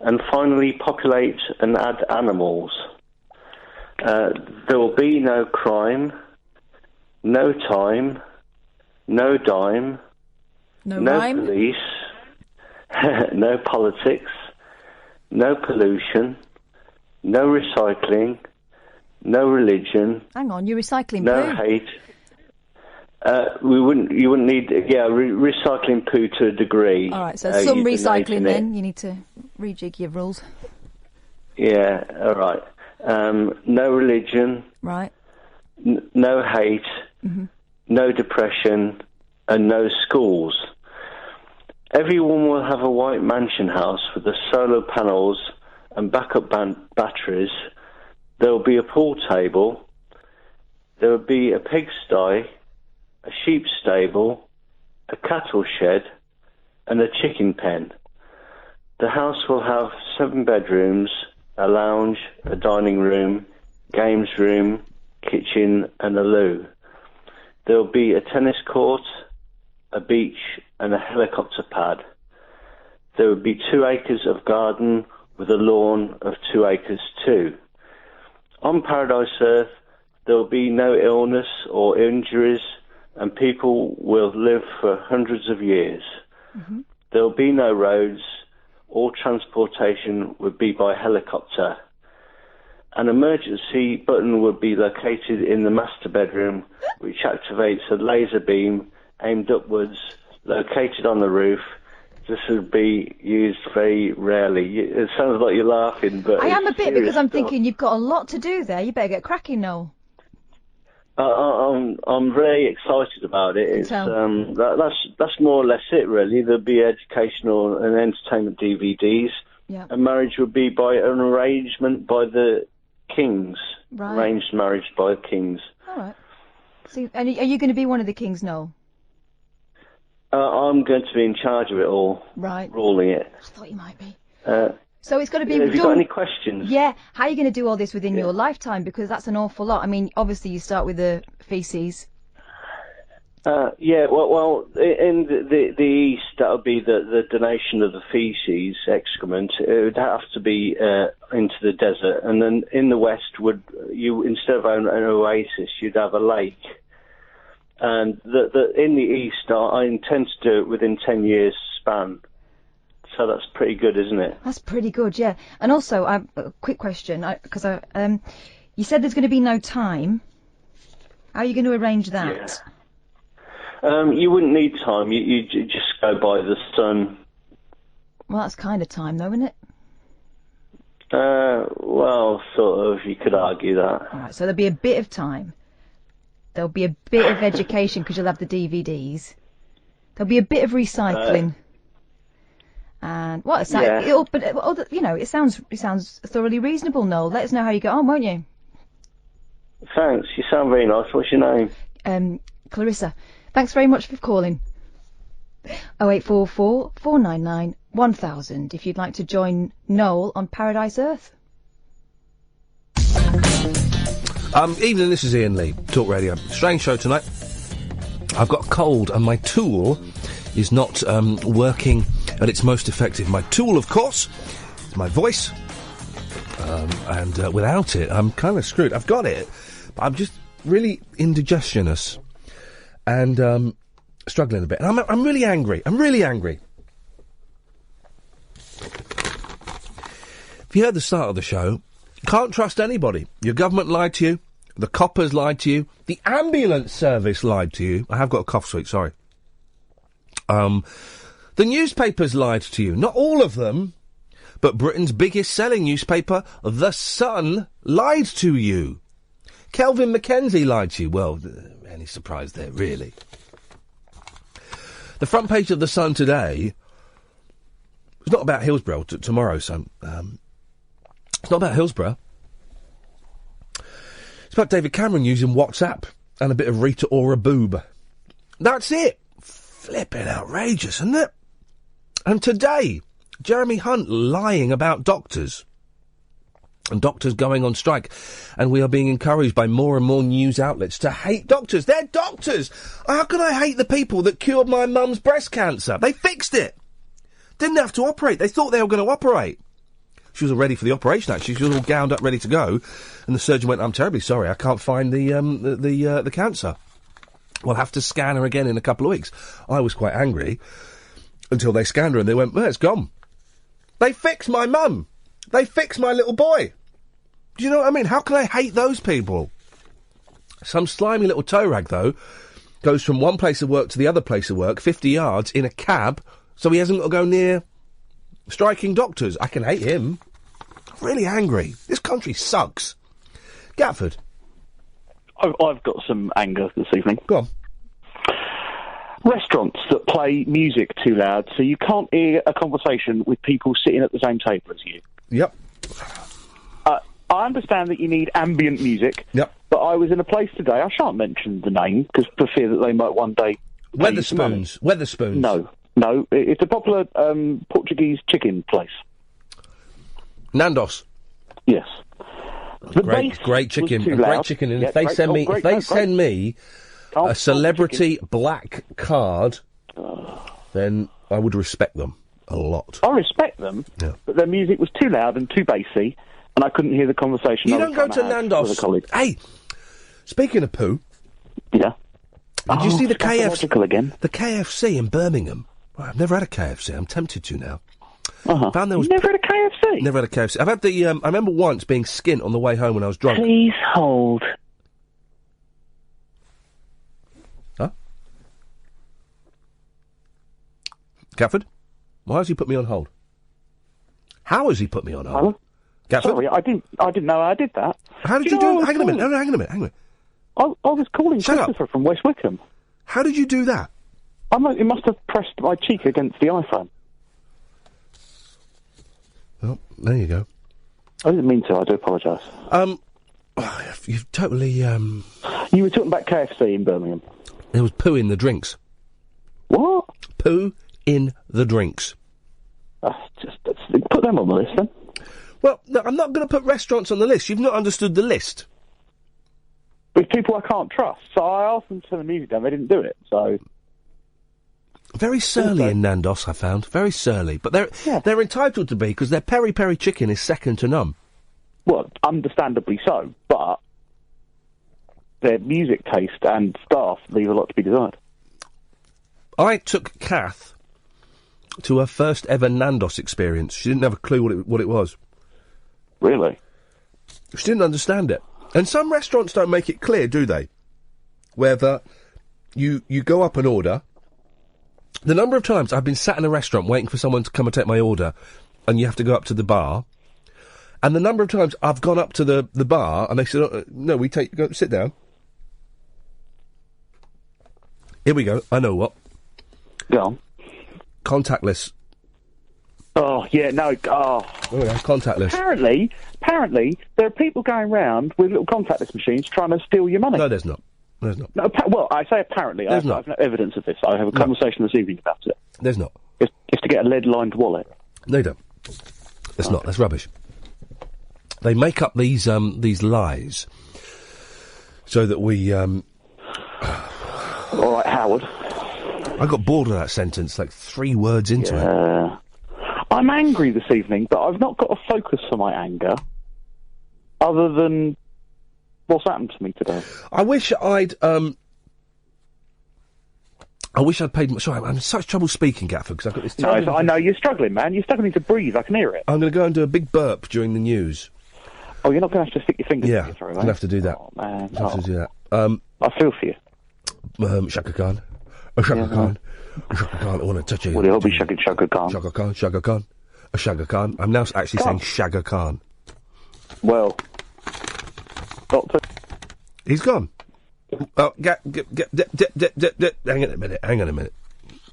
and finally populate and add animals. There will be no crime, no time, no dime, no rhyme, police, no politics, no pollution, no recycling, no religion. Hang on, you're recycling no poo. Hate. You wouldn't need, recycling poo to a degree. All right, so some recycling then. You need to rejig your rules. Yeah, all right. No religion. Right. No hate. Mm-hmm. No depression, and no schools. Everyone will have a white mansion house with the solar panels and backup batteries there will be a pool table, there will be a pigsty, a sheep stable, a cattle shed, and a chicken pen. The house will have 7 bedrooms, a lounge, a dining room, games room, kitchen, and a loo. There will be a tennis court, a beach, and a helicopter pad. There will be 2 acres of garden with a lawn of 2 acres too. On Paradise Earth, there will be no illness or injuries, and people will live for hundreds of years. Mm-hmm. There will be no roads. All transportation would be by helicopter. An emergency button would be located in the master bedroom, which activates a laser beam aimed upwards, located on the roof. This would be used very rarely. It sounds like you're laughing, but I am a it's bit, serious because I'm stuff. thinking you've got a lot to do there. You better get cracking, Noel. I'm very excited about it. It's that's more or less it, really. There'll be educational and entertainment DVDs. Yeah. A marriage would be by an arrangement by the kings. Right. Arranged marriage by the kings. All right. So, and are you going to be one of the kings, Noel? I'm going to be in charge of it all. Right. Ruling it. I thought you might be. So it's got to be Have you done- got any questions? Yeah. How are you going to do all this within your lifetime? Because that's an awful lot. I mean, obviously you start with the faeces. Yeah, well, in the east, that would be the donation of the feces, excrement. It would have to be into the desert, and then in the west, instead of an oasis, you'd have a lake. And in the east, I intend to do it within 10 years span. So that's pretty good, isn't it? That's pretty good, yeah. And also, a quick question, because you said there's going to be no time. How are you going to arrange that? Yeah. You wouldn't need time. You just go by the sun. Well, that's kind of time, though, isn't it? Well, sort of. You could argue that. All right, so there'll be a bit of time. There'll be a bit of education because you'll have the DVDs. There'll be a bit of recycling. And what it sounds, it sounds thoroughly reasonable, Noel. Let us know how you get on, won't you? Thanks. You sound very nice. What's your name? Clarissa. Thanks very much for calling. 0844 499 1000 if you'd like to join Noel on Paradise Earth. Evening, this is Iain Lee, Talk Radio. Strange show tonight. I've got a cold and my tool is not working at its most effective. My tool, of course, is my voice. And without it, I'm kind of screwed. I've got it, but I'm just really indigestionous and struggling a bit. And I'm really angry. I'm really angry. If you heard the start of the show, can't trust anybody. Your government lied to you. The coppers lied to you. The ambulance service lied to you. I have got a cough, sweet, sorry. The newspapers lied to you. Not all of them, but Britain's biggest selling newspaper, The Sun, lied to you. Kelvin Mackenzie lied to you. Well, any surprise there, really? The front page of The Sun today is not about Hillsborough tomorrow, son. It's not about Hillsborough. It's about David Cameron using WhatsApp and a bit of Rita Ora boob. That's it. Flipping outrageous, isn't it? And today, Jeremy Hunt lying about doctors. And doctors going on strike. And we are being encouraged by more and more news outlets to hate doctors. They're doctors! How can I hate the people that cured my mum's breast cancer? They fixed it! Didn't have to operate. They thought they were going to operate. She was all ready for the operation, actually. She was all gowned up, ready to go. And the surgeon went, I'm terribly sorry, I can't find the cancer. We'll have to scan her again in a couple of weeks. I was quite angry until they scanned her and they went, well, it's gone. They fixed my mum. They fixed my little boy. Do you know what I mean? How can I hate those people? Some slimy little toe rag, though, goes from one place of work to the other place of work, 50 yards, in a cab, so he hasn't got to go near striking doctors. I can hate him. I'm really angry. This country sucks. Gatford. I've got some anger this evening. Go on. Restaurants that play music too loud so you can't hear a conversation with people sitting at the same table as you. Yep. I understand that you need ambient music. Yep. But I was in a place today, I shan't mention the name, because for fear that they might one day... Weatherspoons. Weatherspoons. No, it's a popular Portuguese chicken place. Nandos. Yes. The Great chicken. was too Great loud. chicken. And Yeah, if they great. send Oh, me, great, if they no, send me Can't- a celebrity black card, then I would respect them a lot. I respect them, but their music was too loud and too bassy, and I couldn't hear the conversation. You I don't was go trying to have Nandos. with a colleague. Hey, speaking of poo. Yeah. Did you see the scatological again? The KFC in Birmingham. Well, I've never had a KFC. I'm tempted to now. Found there was Never had a KFC? Never had a KFC. I've had the. I remember once being skint on the way home when I was drunk. Please hold. Huh? Gafford? Why has he put me on hold? How has he put me on hold? Hello? Gafford? Sorry, I didn't know I did that. How did you do it? Hang on a minute. No, hang on a minute. I was calling Christopher from West Wickham. How did you do that? It must have pressed my cheek against the iPhone. Well, there you go. I didn't mean to. I do apologise. You've totally. You were talking about KFC in Birmingham. There was poo in the drinks. What? Poo in the drinks. Put them on the list then. Well, no, I'm not going to put restaurants on the list. You've not understood the list. With people I can't trust. So I asked them to turn the music down. They didn't do it. So. Very surly in Nandos, I found. Very surly. But they're entitled to be, because their peri-peri chicken is second to none. Well, understandably so, but their music taste and staff leave a lot to be desired. I took Kath to her first ever Nandos experience. She didn't have a clue what it was. Really? She didn't understand it. And some restaurants don't make it clear, do they? Whether you go up and order. The number of times I've been sat in a restaurant waiting for someone to come and take my order, and you have to go up to the bar, and the number of times I've gone up to the bar, and they said, no, go sit down. Here we go, I know what. Go on. Contactless. Oh, yeah, no, contactless. Apparently, there are people going round with little contactless machines trying to steal your money. No, there's not. There's not. No, well, I say apparently. I have no evidence of this. I have a conversation this evening about it. There's not. It's to get a lead-lined wallet. No, you don't. It's not. That's rubbish. They make up these lies so that we... All right, Howard. I got bored of that sentence, like 3 words into it. I'm angry this evening, but I've not got a focus for my anger other than what's happened to me today. I wish I'd paid... Sorry, I'm in such trouble speaking, Gafford, because I've got this... No, I know, you're struggling, man. You're struggling to breathe. I can hear it. I'm going to go and do a big burp during the news. Oh, you're not going to have to stick your fingers in your throat, I'm going to have to do that. Oh, man. I'll have to do that. I feel for you. Shaka Khan. Shaka Khan. Shaka Khan, I want to touch you. Well, it'll be Shaka Khan. Shaka Khan, Shaka Khan. Shaka Khan. I'm now actually saying Shaka Khan. Well, Doctor... He's gone. Oh, hang on a minute.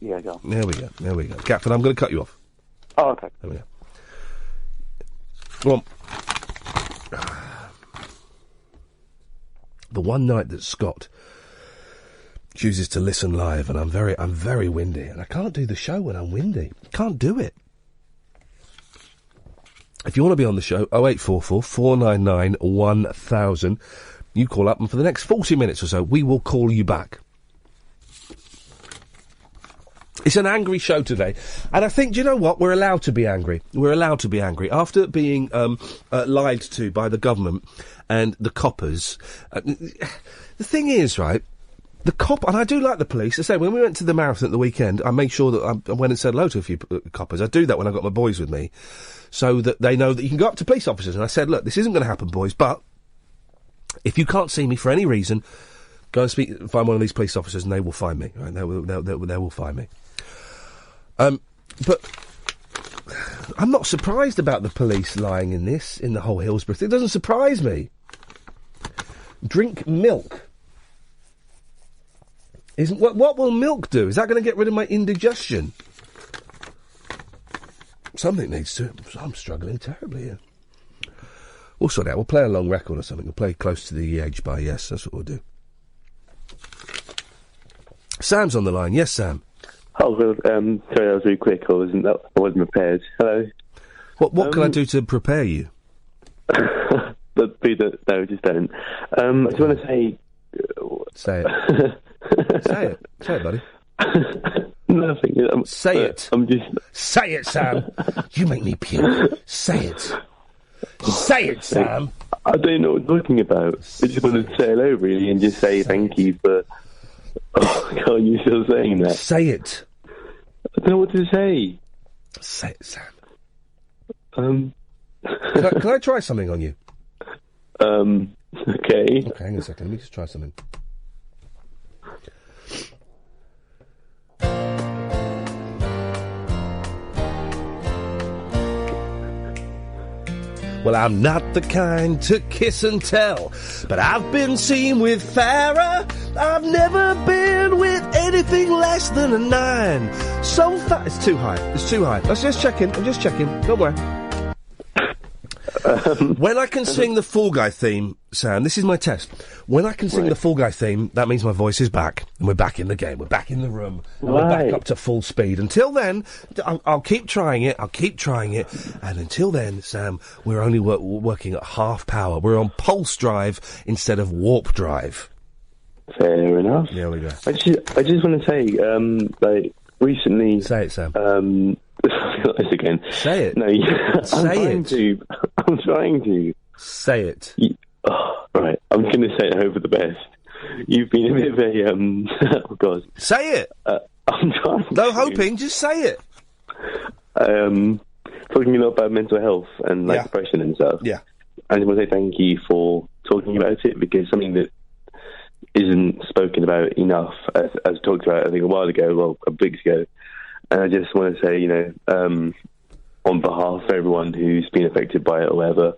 Yeah, go on. There we go. Gafford, I'm going to cut you off. Oh, okay. There we go. Go on. The one night that Scott chooses to listen live, and I'm very windy, and I can't do the show when I'm windy. Can't do it. If you want to be on the show, 0844 499 1000. You call up, and for the next 40 minutes or so, we will call you back. It's an angry show today, and I think, do you know what? We're allowed to be angry. We're allowed to be angry. After being lied to by the government and the coppers, the thing is, right, the cop, and I do like the police. I say, when we went to the marathon at the weekend, I made sure that I went and said hello to a few coppers. I do that when I've got my boys with me, so that they know that you can go up to police officers. And I said, look, this isn't going to happen, boys, but if you can't see me for any reason, go and find one of these police officers, and they will find me. Right? They will find me. But I'm not surprised about the police lying in the whole Hillsborough thing. It doesn't surprise me. Drink milk. What will milk do? Is that going to get rid of my indigestion? Something needs to. I'm struggling terribly here. We'll sort it out. We'll play a long record or something. We'll play Close to the Edge by Yes. That's what we'll do. Sam's on the line. Yes, Sam. Oh, well, sorry, that was really quick. I wasn't prepared. Hello. What can I do to prepare you? But please don't. No, just don't. I just want to say... Say it. Say it. Say it, buddy. Nothing. Say it. I'm just... Say it, Sam. You make me puke. Say it. Say it, Sam. I don't know what I'm talking about. I just wanted to say hello, really, and just say thank you for... Oh, God, you're still saying that. Say it. I don't know what to say. Say it, Sam. Can I try something on you? Okay. Okay, hang on a second. Let me just try something. Well, I'm not the kind to kiss and tell, but I've been seen with fairer. I've never been with anything less than a 9. So far, it's too high. It's too high. I'm just checking. Don't worry. When I can sing the Fall Guy theme, Sam, this is my test. When I can sing the Fall Guy theme, that means my voice is back, and we're back in the game. We're back in the room, and we're back up to full speed. Until then, I'll keep trying it. And until then, Sam, we're only working at half power. We're on pulse drive instead of warp drive. Fair enough. There we go. I just want to say, recently... Say it, Sam. This again. Say it. No, I'm trying to. Say it. Right, I'm going to say it, hope for the best. You've been a bit of a, oh God. Say it! I'm trying No hoping, just say it. Talking a lot about mental health and, depression and stuff. Yeah. I just want to say thank you for talking about it, because something that isn't spoken about enough, as talked about, I think, a while ago, well, a couple weeks ago. And I just want to say, on behalf of everyone who's been affected by it or whatever,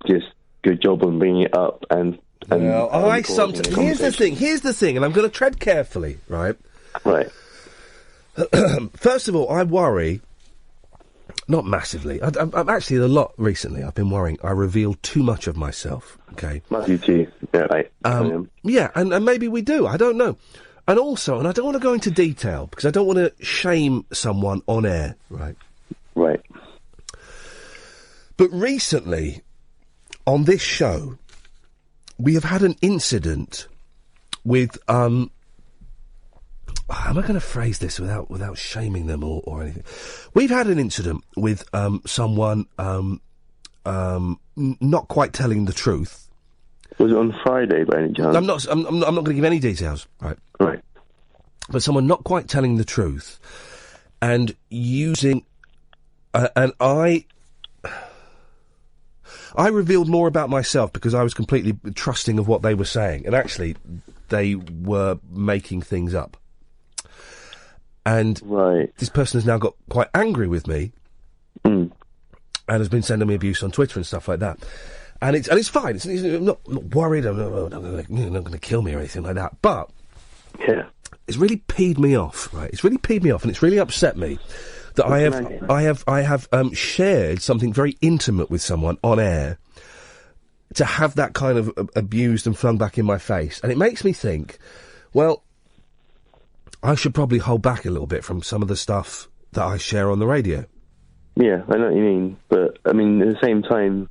just good job on bringing it up. And here's the thing, and I'm going to tread carefully, right? Right. First of all, I worry, not massively. I'm actually a lot recently. I've been worrying. I reveal too much of myself. Okay. Must you too. Yeah, right. Yeah, and maybe we do. I don't know. And also, and I don't want to go into detail, because I don't want to shame someone on air, right? Right. But recently, on this show, we have had an incident with, how am I going to phrase this without shaming them or anything? We've had an incident with, someone, not quite telling the truth. Was it on Friday by any chance? I'm not going to give any details, right? Right. But someone not quite telling the truth and using, and I revealed more about myself because I was completely trusting of what they were saying, and actually they were making things up. And this person has now got quite angry with me, and has been sending me abuse on Twitter and stuff like that. And it's fine. I'm not worried. I'm not going to kill me or anything like that. But it's really peed me off, right? It's really peed me off, and it's really upset me that I have shared something very intimate with someone on air, to have that kind of abused and flung back in my face. And it makes me think, well, I should probably hold back a little bit from some of the stuff that I share on the radio. Yeah, I know what you mean. But, I mean, at the same time,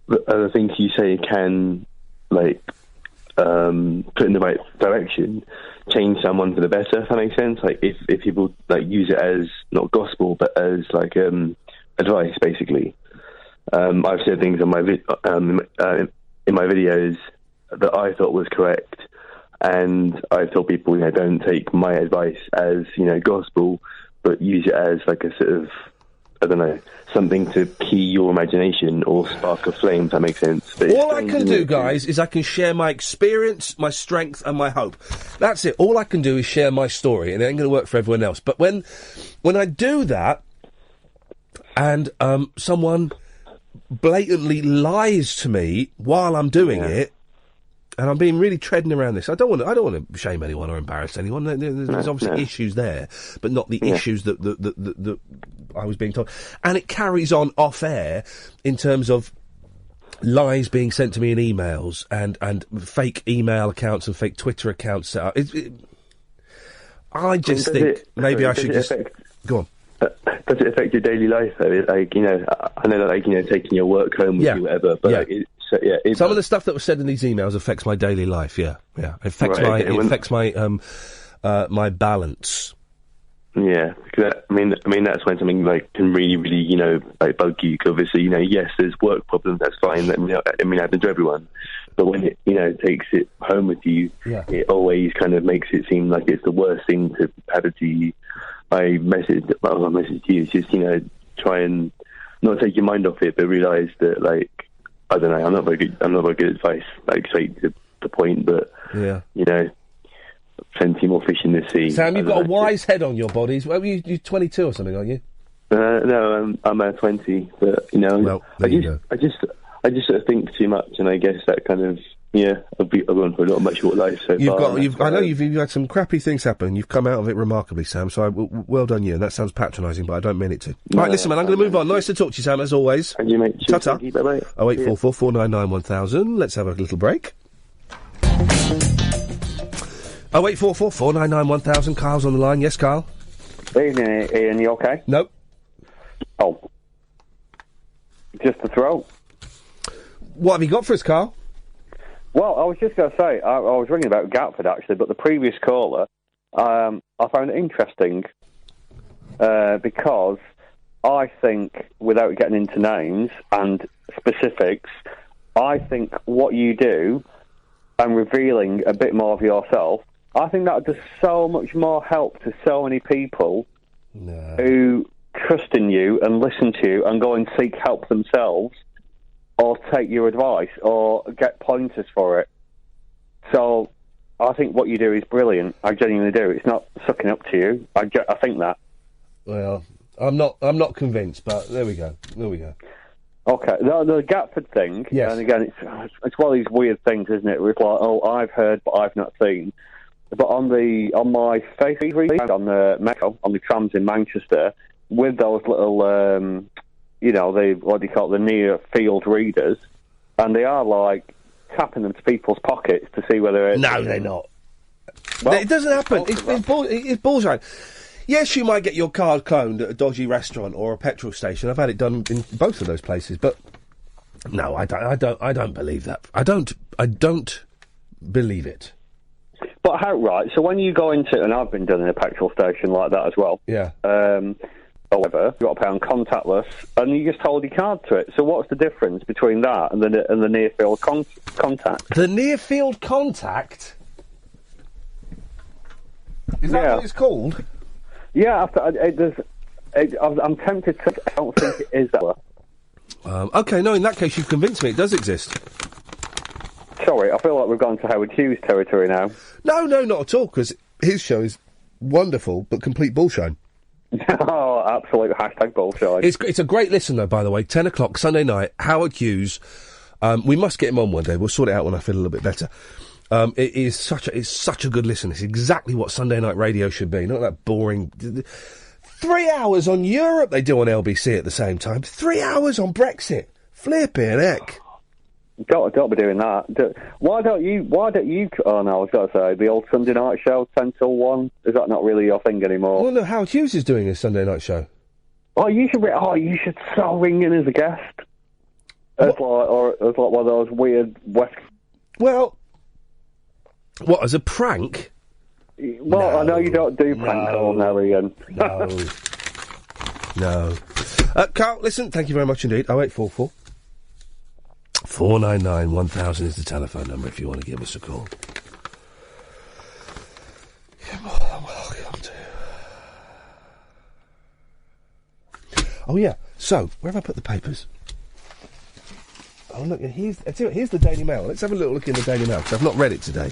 the things you say can, put in the right direction, change someone for the better, if that makes sense. Like, if people, use it as, not gospel, but as, advice, basically. I've said things on my in my videos that I thought was correct, and I told people, don't take my advice as, gospel, but use it as, a sort of, I don't know, something to key your imagination or spark a flame, if that makes sense. But all I can do, guys, is I can share my experience, my strength, and my hope. That's it. All I can do is share my story, and it ain't going to work for everyone else. But when I do that, and someone blatantly lies to me while I'm doing it, and I'm being really treading around this. I don't want to shame anyone or embarrass anyone. There's obviously issues there, but not the issues that I was being told. And it carries on off air in terms of lies being sent to me in emails and fake email accounts and fake Twitter accounts set up. I just think maybe I should just... Go on. Does it affect your daily life, though? Like, you know, I know that, like, you know, taking your work home with you, whatever, but like, some of the stuff that was said in these emails affects my daily life, It affects my balance. Yeah, because I mean that's when something like can really, really, you know, like bug you. 'Cause obviously, you know, yes, there's work problems. That's fine. I mean, it happens to everyone. But when it, you know, takes it home with you, it always kind of makes it seem like it's the worst thing to happen to you. My message to you is just, you know, try and not take your mind off it, but realise that, like, I don't know, I'm not very good advice, like straight to the point, but you know. Plenty more fish in the sea. Sam, you've got a wise head on your bodies. Well, you're 22 or something, aren't you? No, I'm 20. But you know, I just sort of think too much, and I guess that kind of I've gone for a lot of my short life so far. I know you've had some crappy things happen. You've come out of it remarkably, Sam. So well done you. And that sounds patronising, but I don't mean it to. Right, listen, man, I'm going to move on. Nice to talk to you, Sam, as always. And you, mate. Ta-ta. Bye-bye. 0844 499 1000. Let's have a little break. 0844 499 1000. Carl's on the line. Yes, Carl? Evening, Ian. You okay? Nope. Oh. Just to throw. What have you got for us, Carl? Well, I was just going to say, I was ringing about Gatford, actually, but the previous caller, I found it interesting because I think, without getting into names and specifics, I think what you do and revealing a bit more of yourself, I think that does so much more help to so many people who trust in you and listen to you and go and seek help themselves or take your advice or get pointers for it. So I think what you do is brilliant. I genuinely do. It's not sucking up to you. I think that. Well, I'm not convinced, but there we go. Okay, the Gatford thing, and again, it's one of these weird things, isn't it? Where it's like, oh, I've heard, but I've not seen. But on my Facebook, on the Metro, on the trams in Manchester, with those little, you know, what do you call it, the near field readers, and they are like tapping them to people's pockets to see whether it's... No, they're not. Well, it doesn't happen. It's bullshit. Yes, you might get your card cloned at a dodgy restaurant or a petrol station. I've had it done in both of those places, but no, I don't believe that. I don't believe it. But how, right, so when you go into, and I've been done in a petrol station like that as well. Yeah. However, you've got to pay on contactless, and you just hold your card to it. So what's the difference between that and the near field contact? The near field contact? Is that what it's called? Yeah, I'm tempted to. I don't think it is that way. Okay, no, in that case, you've convinced me. It does exist. Sorry, I feel like we've gone to Howard Hughes territory now. No, not at all, because his show is wonderful, but complete bullshine. Oh, absolute hashtag bullshine. It's a great listen, though, by the way. 10 o'clock, Sunday night, Howard Hughes. We must get him on one day. We'll sort it out when I feel a little bit better. It's such a good listen. It's exactly what Sunday night radio should be. Not that boring. 3 hours on Europe they do on LBC at the same time. 3 hours on Brexit. Flipping heck. Don't be doing that. Why don't you? Oh no, I was going to say the old Sunday night show, 10 till 1. Is that not really your thing anymore? Well, no. Howard Hughes is doing a Sunday night show. Oh, you should so ring in as a guest. As like one of those weird West. Well, what, as a prank? Well, no, I know you don't do prank calls now, Ian. No. Carl, listen, thank you very much indeed. 0844 499 1000 is the telephone number if you want to give us a call. You're more than welcome to. Oh, yeah. So, where have I put the papers? Oh, look, here's the Daily Mail. Let's have a little look in the Daily Mail, because I've not read it today.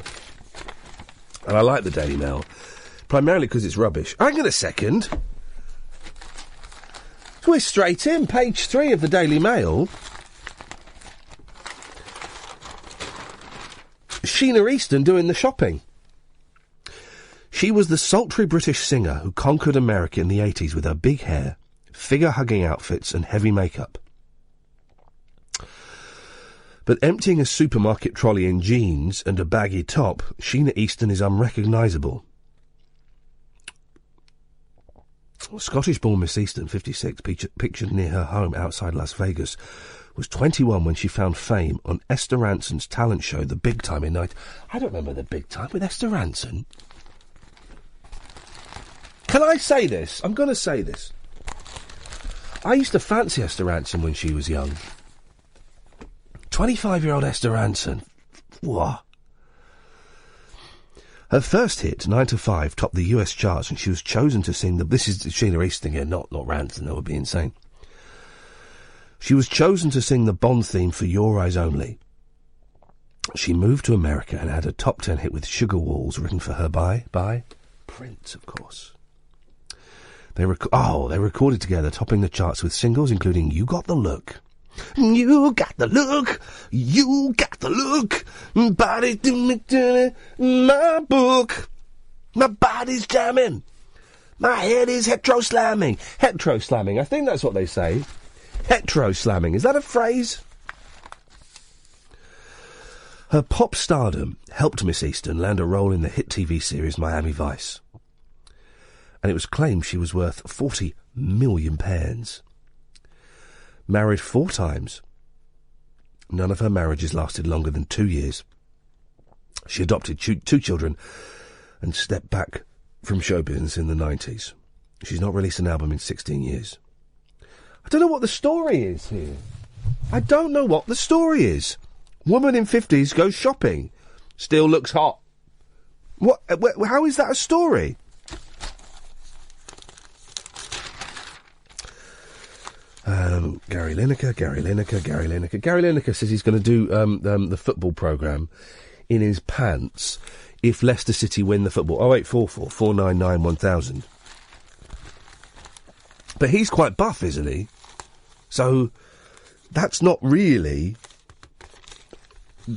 And I like the Daily Mail, primarily because it's rubbish. Hang on a second. We're straight in. Page 3 of the Daily Mail. Sheena Easton doing the shopping. She was the sultry British singer who conquered America in the 80s with her big hair, figure-hugging outfits and heavy makeup. But emptying a supermarket trolley in jeans and a baggy top, Sheena Easton is unrecognisable. Scottish-born Miss Easton, 56, pictured near her home outside Las Vegas, was 21 when she found fame on Esther Ranson's talent show, The Big Time in Night. I don't remember The Big Time with Esther Ranson. Can I say this? I'm going to say this. I used to fancy Esther Ranson when she was young. 25-year-old Esther Ranson. What? Her first hit, 9 to 5, topped the US charts, and she was chosen to sing this is Sheena Easton here, not Ranson, that would be insane. She was chosen to sing the Bond theme for Your Eyes Only. She moved to America and had a top 10 hit with Sugar Walls, written for her by Prince, of course. They recorded together, topping the charts with singles including You Got the Look. You got the look, you got the look, body do my book, my body's jamming, my head is hetero-slamming. Hetero-slamming, I think that's what they say. Hetero-slamming, is that a phrase? Her pop stardom helped Miss Easton land a role in the hit TV series Miami Vice. And it was claimed she was worth £40 million. Married 4 times. None of her marriages lasted longer than 2 years. She adopted 2 children and stepped back from show business in the 90s. She's not released an album in 16 years. I don't know what the story is here. I don't know what the story is. Woman in 50s goes shopping. Still looks hot. What? How is that a story? Gary Lineker. Gary Lineker says he's going to do the football programme in his pants if Leicester City win the football. 0844 499 1000. But he's quite buff, isn't he? So that's not really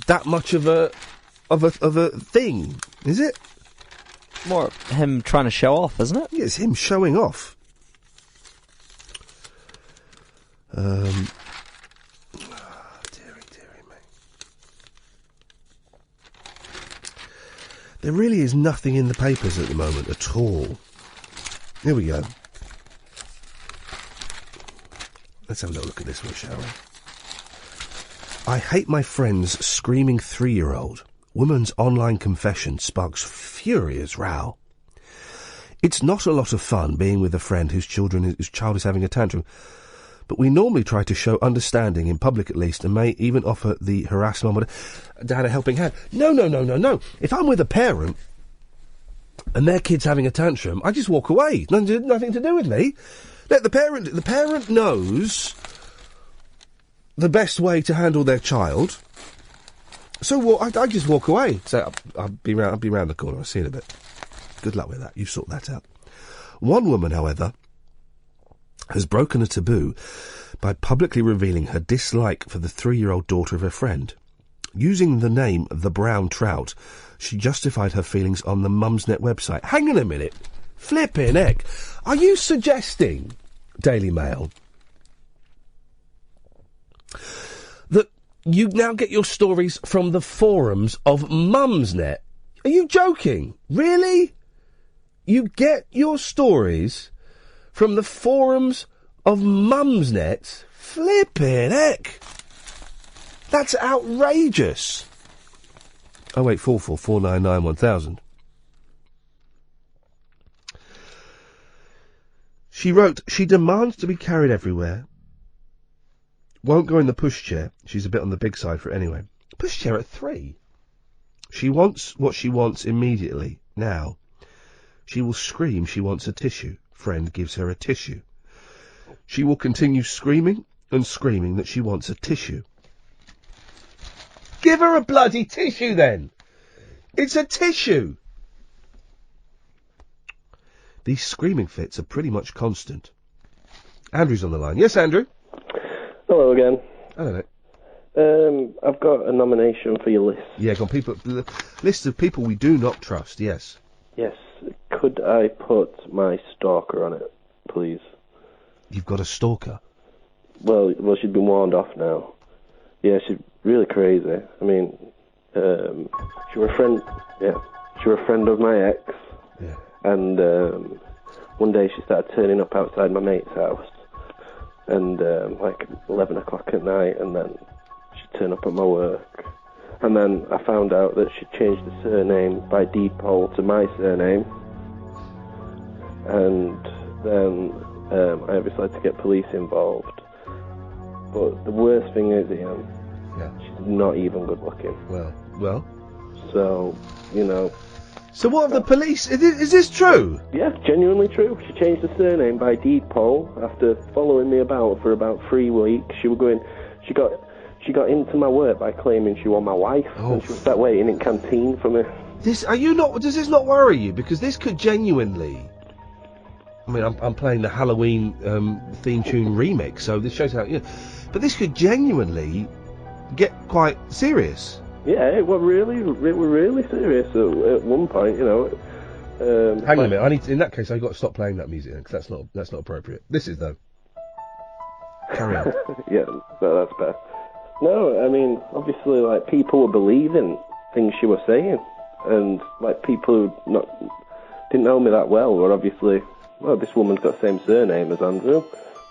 that much of a thing, is it? More him trying to show off, isn't it? Yeah, it's him showing off. Dearie me. There really is nothing in the papers at the moment at all. Here we go. Let's have a little look at this one, shall we? I hate my friend's screaming 3-year-old. Woman's online confession sparks furious row. It's not a lot of fun being with a friend whose child is having a tantrum, but we normally try to show understanding, in public at least, and may even offer the harassed mum a helping hand. No. If I'm with a parent and their kid's having a tantrum, I just walk away. Nothing to do with me. Let the parent knows the best way to handle their child. So I just walk away. So I'll be round the corner. I'll see you in a bit. Good luck with that. You sort that out. One woman, however, has broken a taboo by publicly revealing her dislike for the 3-year-old daughter of her friend. Using the name The Brown Trout, she justified her feelings on the Mumsnet website. Hang on a minute. Flippin' heck. Are you suggesting, Daily Mail, that you now get your stories from the forums of Mumsnet? Are you joking? Really? You get your stories from the forums of Mumsnet? Flippin' heck. That's outrageous. 0844 499 1000. She wrote, she demands to be carried everywhere. Won't go in the pushchair. She's a bit on the big side for it anyway. Pushchair at 3. She wants what she wants immediately, now. She will scream she wants a tissue. Friend gives her a tissue. She will continue screaming and screaming that she wants a tissue. Give her a bloody tissue then! It's a tissue! These screaming fits are pretty much constant. Andrew's on the line. Yes, Andrew? Hello again. Hello, mate. I've got a nomination for your list. Yeah, got the list of people we do not trust, yes. Yes. Could I put my stalker on it, please? You've got a stalker? Well, she's been warned off now. Yeah, she's really crazy. I mean, she was a friend. Yeah, she was a friend of my ex. Yeah. And one day she started turning up outside my mate's house, and like 11 o'clock at night, and then she'd turn up at my work. And then I found out that she changed the surname by default to my surname. And then I obviously had to get police involved. But the worst thing is, Ian, she's not even good looking. Well. So, you know. So what have the police... Is this true? Yeah, genuinely true. She changed the surname by deed poll after following me about for about 3 weeks. She got into my work by claiming she was my wife, and she was sat waiting in canteen for me. Does this not worry you? Because this could genuinely... I mean, I'm playing the Halloween theme tune remix, so this shows how... but this could genuinely get quite serious. Yeah, it was really serious at one point, you know. Hang on a minute. In that case, I've got to stop playing that music because that's not appropriate. This is though. Carry on. Yeah, that's better. No, I mean, obviously, like, people were believing things she was saying, and like people who didn't know me that well were obviously, well, this woman's got the same surname as Andrew,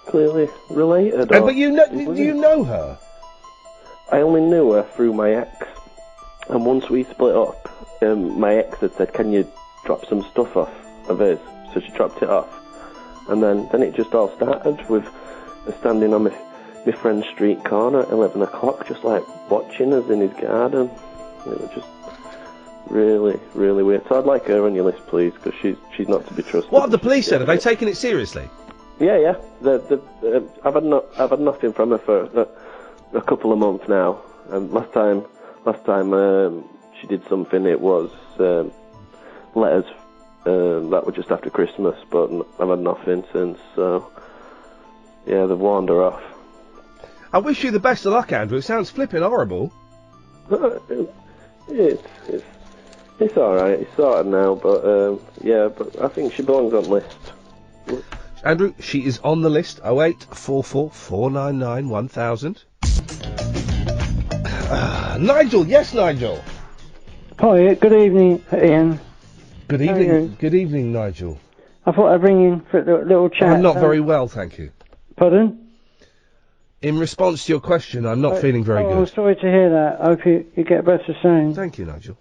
clearly related. But do you know her? I only knew her through my ex, and once we split up, my ex had said, "Can you drop some stuff off of his?" So she dropped it off, and then it just all started with standing on my friend's street corner at 11 o'clock, just like watching us in his garden. It was just really, really weird. So I'd like her on your list, please, because she's not to be trusted. What have the police said? Have they taken it seriously? Yeah. I've had nothing from her for a couple of months now. And last time she did something, it was letters. That was just after Christmas, but I've had nothing since. So yeah, they've warned her off. I wish you the best of luck, Andrew. It sounds flipping horrible. It's alright. It's sorted now, but yeah, but I think she belongs on the list. Andrew, she is on the list. 0844 499 1000. Nigel, yes, Nigel. Hi, good evening, Ian. Good evening. Good evening, Nigel. I thought I'd ring in for a little chat. I'm not very well, thank you. Pardon? In response to your question, I'm not feeling very good. I'm sorry to hear that. I hope you get better soon. Thank you, Nigel.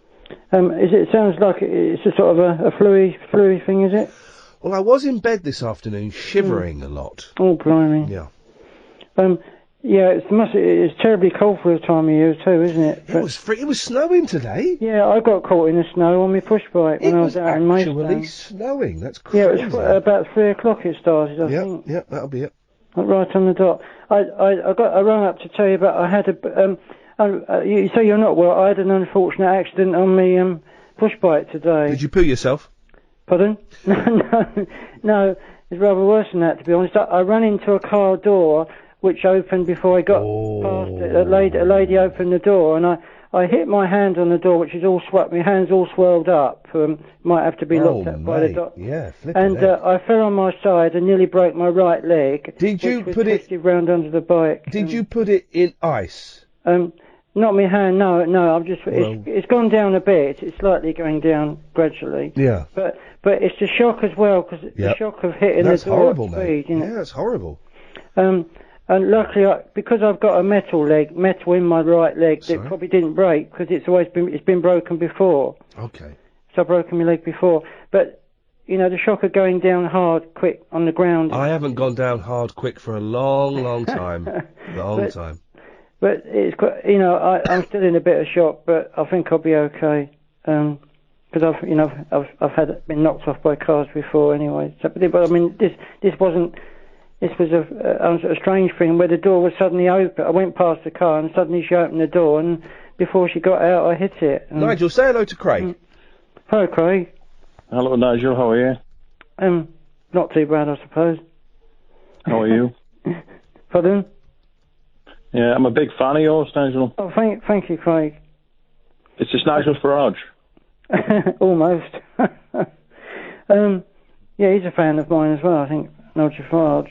It sounds like it's a sort of a flu-y thing, is it? Well, I was in bed this afternoon shivering a lot. Oh, blimey. Yeah. Yeah, it's terribly cold for the time of year too, isn't it? It was snowing today. Yeah, I got caught in the snow on my push bike when I was out in Maidstone. It was actually snowing. That's crazy. Yeah, it was about 3 o'clock it started, I think. Yeah, that'll be it. Right on the dot. I rang up to tell you about I had you say you're not well. I had an unfortunate accident on my push bike today. Did you poo yourself? Pardon? No, it's rather worse than that, to be honest. I ran into a car door which opened before I got past it. A lady opened the door, and I hit my hand on the door, which is all my hand's all swelled up. Might have to be looked at by the doctor. Yeah, flipping And I fell on my side and nearly broke my right leg. Did you put it round under the bike? Did you put it in ice? Not my hand. No. I've just it's gone down a bit. It's slightly going down gradually. Yeah. But it's the shock as well, because the shock of hitting the door. That's horrible, at mate. speed, you know? Yeah, that's horrible. And luckily, because I've got a metal in my right leg, that probably didn't break because it's been broken before. Okay. So I've broken my leg before, but you know the shock of going down hard, quick on the ground. I haven't gone down hard, quick for a long time. Time. But it's quite, I'm still in a bit of shock, but I think I'll be okay. Because I've been knocked off by cars before anyway. So, but I mean, this wasn't. This was a strange thing where the door was suddenly open. I went past the car and suddenly she opened the door, and before she got out, I hit it. Nigel, say hello to Craig. Hello, Craig. Hello, Nigel. How are you? Not too bad, I suppose. How are you? Pardon? Yeah, I'm a big fan of yours, Nigel. Oh, thank you, Craig. It's just Nigel Farage. Almost. Yeah, he's a fan of mine as well, I think. Nigel Farage.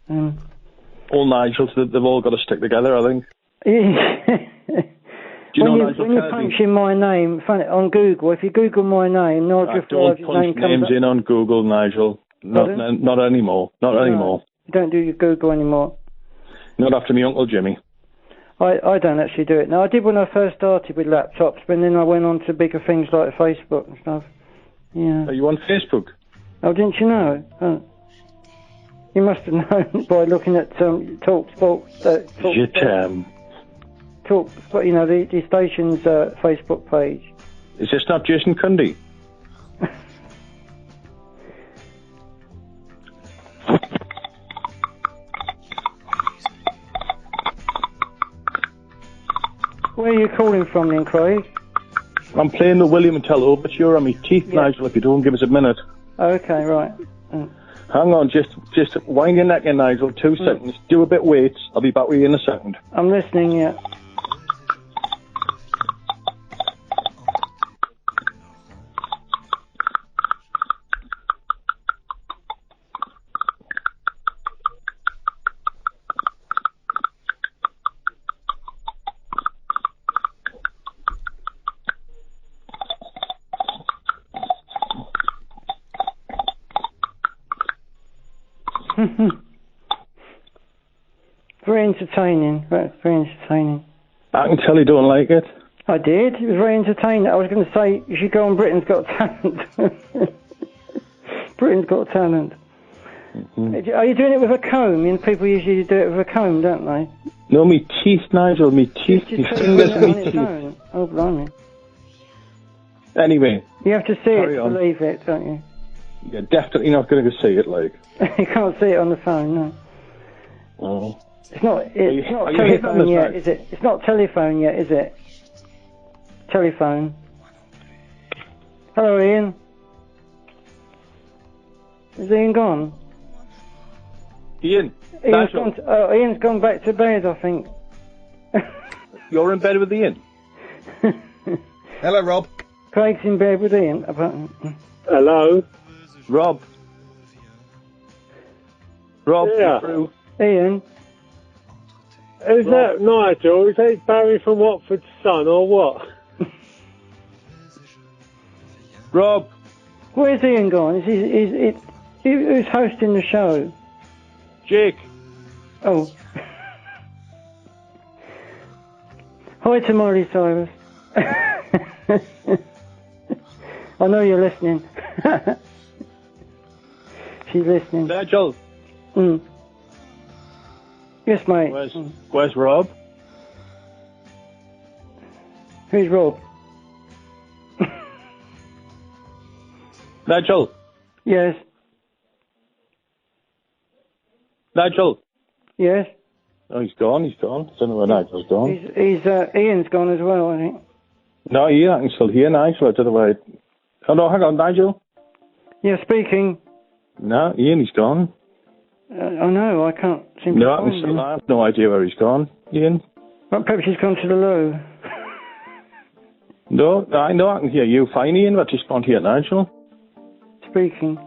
All Nigels, they've all got to stick together, I think. know when Nigel you Kirby? punch in my name on Google, if you Google my name, Nigel Don't Farage's punch name comes names up. in on Google, Nigel. Not anymore. Not anymore. You don't do your Google anymore. Not after me Uncle Jimmy. I don't actually do it now. I did when I first started with laptops, but then I went on to bigger things like Facebook and stuff. Yeah. Are you on Facebook? Oh, didn't you know? Oh. You must have known by looking at Talk Sports. Talk, you know, the station's Facebook page. Is this not Jason Cundy? Where are you calling from then, Craig? I'm playing the William and Tell overture on my teeth, Nigel, if you don't give us a minute. Okay, right. Hang on, just wind your neck in, Nigel. 2 seconds. Do a bit weights. I'll be back with you in a second. I'm listening, yeah. Very entertaining. Very entertaining. I can tell you don't like it. I did. It was very entertaining. I was going to say you should go on Britain's Got Talent. Britain's Got Talent. Mm-hmm. Are you doing it with a comb? You know, people usually do it with a comb, don't they? No, me teeth, Nigel. Me teeth. Me fingers and me teeth. Oh, blimey. Anyway. You have to see it to believe it, don't you? You're definitely not going to see it, like. You can't see it on the phone, no. Oh. It's not telephone yet, is it? It's not telephone yet, is it? Telephone. Hello, Ian. Is Ian gone? Ian's gone back to bed, I think. You're in bed with Ian? Hello, Rob. Craig's in bed with Ian. Hello? Rob. Yeah. Through. Ian. Is that Nigel? Is that Barry from Watford's son or what? Rob. Where's Ian gone? Who's hosting the show? Jake. Oh. Hi to Miley Cyrus. I know you're listening. She's listening. Nigel. Yes, mate. Where's Rob? Who's Rob? Nigel. Yes. Nigel. Yes. Oh, he's gone. Don't know where Nigel's gone. Ian's gone as well, I think. No, Ian, I can still hear Nigel. I don't know why. Oh, no, hang on, Nigel. Yeah, speaking. No, Ian, he's gone. Oh, no, I can't seem to No, find him. I have no idea where he's gone, Ian. Well, perhaps he's gone to the loo. No, I know I can hear you fine, Ian, but I just can't hear Nigel. Speaking.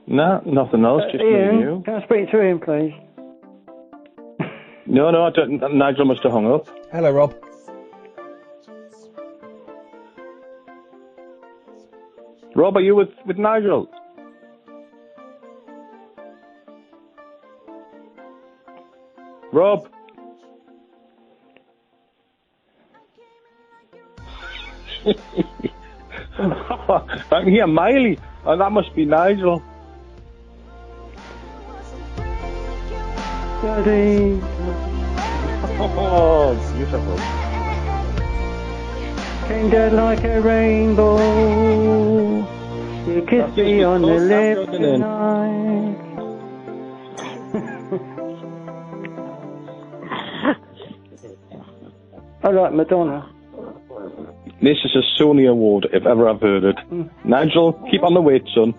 No, nothing else, just me Ian, and you. can I speak to Ian, please? No, I don't. Nigel must have hung up. Hello, Rob. Rob, are you with Nigel? Rob? I can hear Miley. Oh, that must be Nigel. Daddy. Oh, beautiful. Came down like a rainbow. You kissed me on the lips tonight. I like Madonna. This is a Sony award if ever I've heard it. Nigel, keep on the wait, son.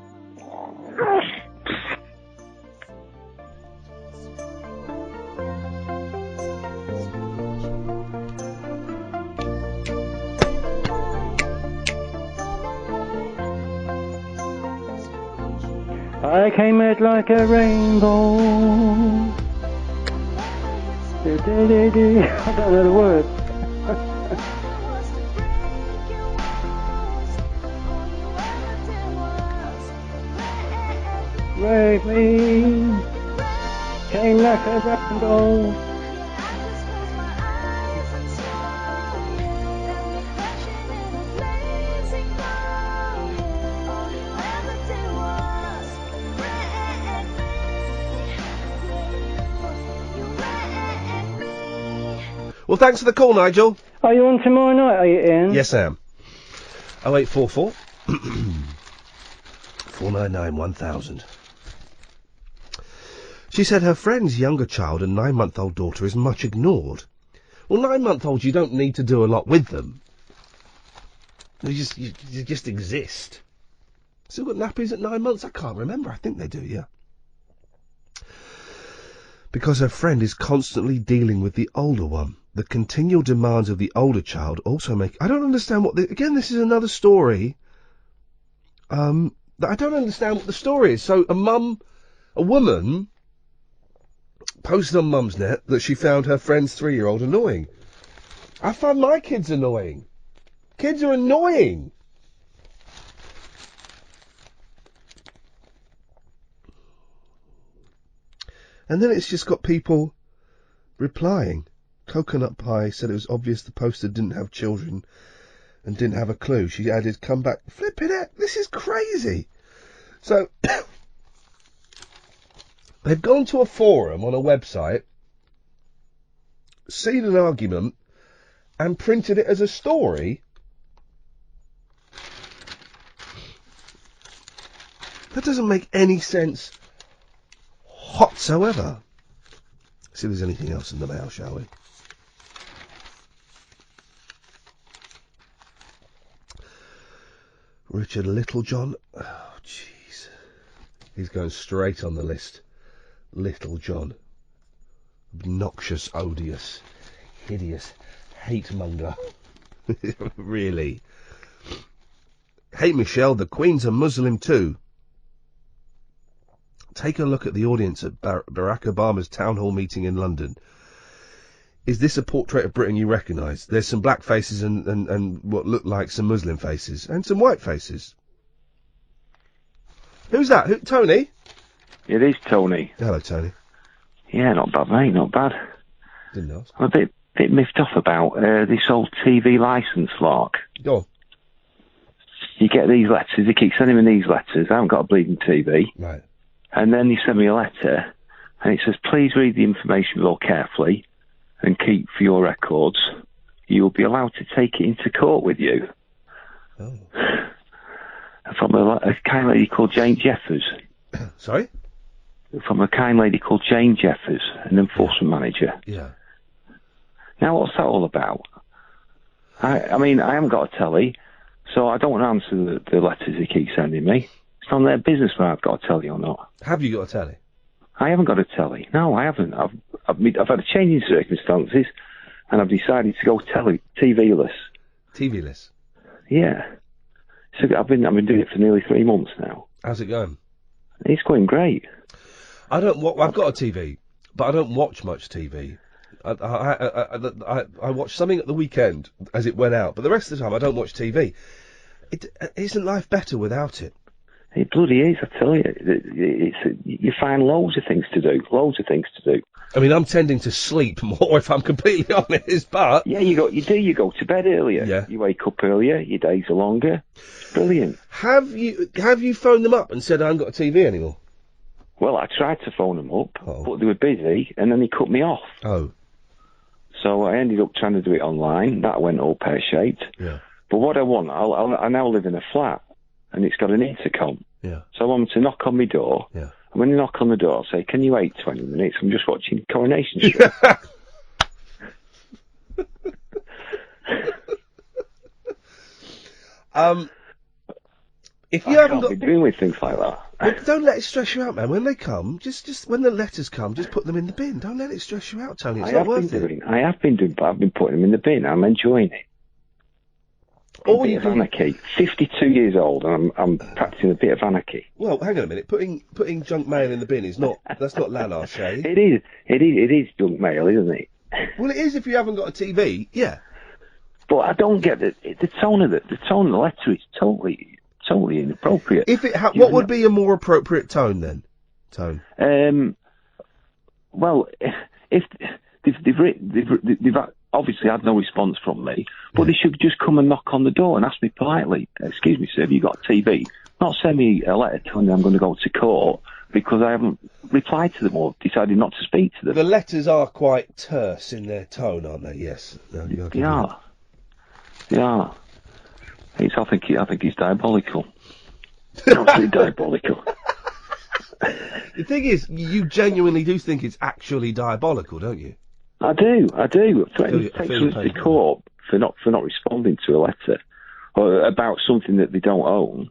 I came out like a rainbow. I don't know the words. Break me, came like a wrecking ball. Well, thanks for the call, Nigel. Are you on tomorrow night, are you, Ian? Yes, I am. 0844 499 1000. She said her friend's younger child and 9-month-old daughter is much ignored. Well, 9-month-olds, you don't need to do a lot with them. You just exist. Still got nappies at 9 months? I can't remember. I think they do, yeah. Because her friend is constantly dealing with the older one. The continual demands of the older child also make... I don't understand what... Again, this is another story. That I don't understand what the story is. So a woman posted on Mumsnet that she found her friend's 3-year-old annoying. I find my kids annoying. Kids are annoying. And then it's just got people replying. Coconut Pie said it was obvious the poster didn't have children and didn't have a clue. She added, come back. Flipping it. This is crazy. So, they've gone to a forum on a website, seen an argument, and printed it as a story. That doesn't make any sense whatsoever. See if there's anything else in the mail, shall we? Richard Littlejohn. Oh, jeez. He's going straight on the list. Littlejohn. Obnoxious, odious, hideous, hate-monger. Really. Hey, Michelle, the Queen's a Muslim too. Take a look at the audience at Barack Obama's town hall meeting in London. Is this a portrait of Britain you recognise? There's some black faces and what look like some Muslim faces. And some white faces. Who's that? Tony? It is Tony. Hello, Tony. Yeah, not bad, mate, not bad. Didn't know. I'm a bit miffed off about this old TV licence lark. Go on. You get these letters, they keep sending me these letters, I haven't got a bleeding TV. Right. And then you send me a letter, and it says, please read the information below carefully and keep for your records. You will be allowed to take it into court with you. Oh. From a kind lady called Jane Jeffers. Sorry? From a kind lady called Jane Jeffers, an enforcement manager. Yeah. Now, what's that all about? I mean, I haven't got a telly, so I don't want to answer the letters they keep sending me. It's on their business whether I've got a telly or not. Have you got a telly? I haven't got a telly. No, I haven't. I've had a change in circumstances, and I've decided to go TV-less. TV-less? Yeah. So I've been doing it for nearly 3 months now. How's it going? It's going great. I've got a TV, but I don't watch much TV. I watch something at the weekend as it went out, but the rest of the time I don't watch TV. Isn't life better without it? It bloody is, I tell you. You find loads of things to do. I mean, I'm tending to sleep more, if I'm completely honest, but... Yeah, you go to bed earlier. Yeah. You wake up earlier, your days are longer. It's brilliant. Have you phoned them up and said I haven't got a TV anymore? Well, I tried to phone them up, but they were busy, and then they cut me off. Oh. So I ended up trying to do it online. That went all pear-shaped. Yeah. But what I want, I now live in a flat, and it's got an intercom. Yeah. So I want them to knock on my door. Yeah. And when they knock on the door, I'll say, can you wait 20 minutes? I'm just watching Coronation Street. If you haven't got... be doing with things like that. Well, don't let it stress you out, man. When they come, just when the letters come, just put them in the bin. Don't let it stress you out, Tony. It's not worth it. I have been doing, but I've been putting them in the bin. I'm enjoying it. all bit you of can- anarchy. 52 years old, and I'm practicing a bit of anarchy. Well, hang on a minute. Putting junk mail in the bin is not. That's not Lanarche. It is junk mail, isn't it? Well, it is if you haven't got a TV. Yeah. But I don't get the tone of the tone of the letter is totally inappropriate. If it what would be a more appropriate tone then? Well, if they've obviously had no response from me, but they should just come and knock on the door and ask me politely, "Excuse me, sir, have you got a TV?" Not send me a letter telling me I'm going to go to court because I haven't replied to them or decided not to speak to them. The letters are quite terse in their tone, aren't they? Yes. They are. I think he's diabolical. Absolutely diabolical. The thing is, you genuinely do think it's actually diabolical, don't you? I do. Threatening to I take feel your someone to pain. court for not responding to a letter or about something that they don't own.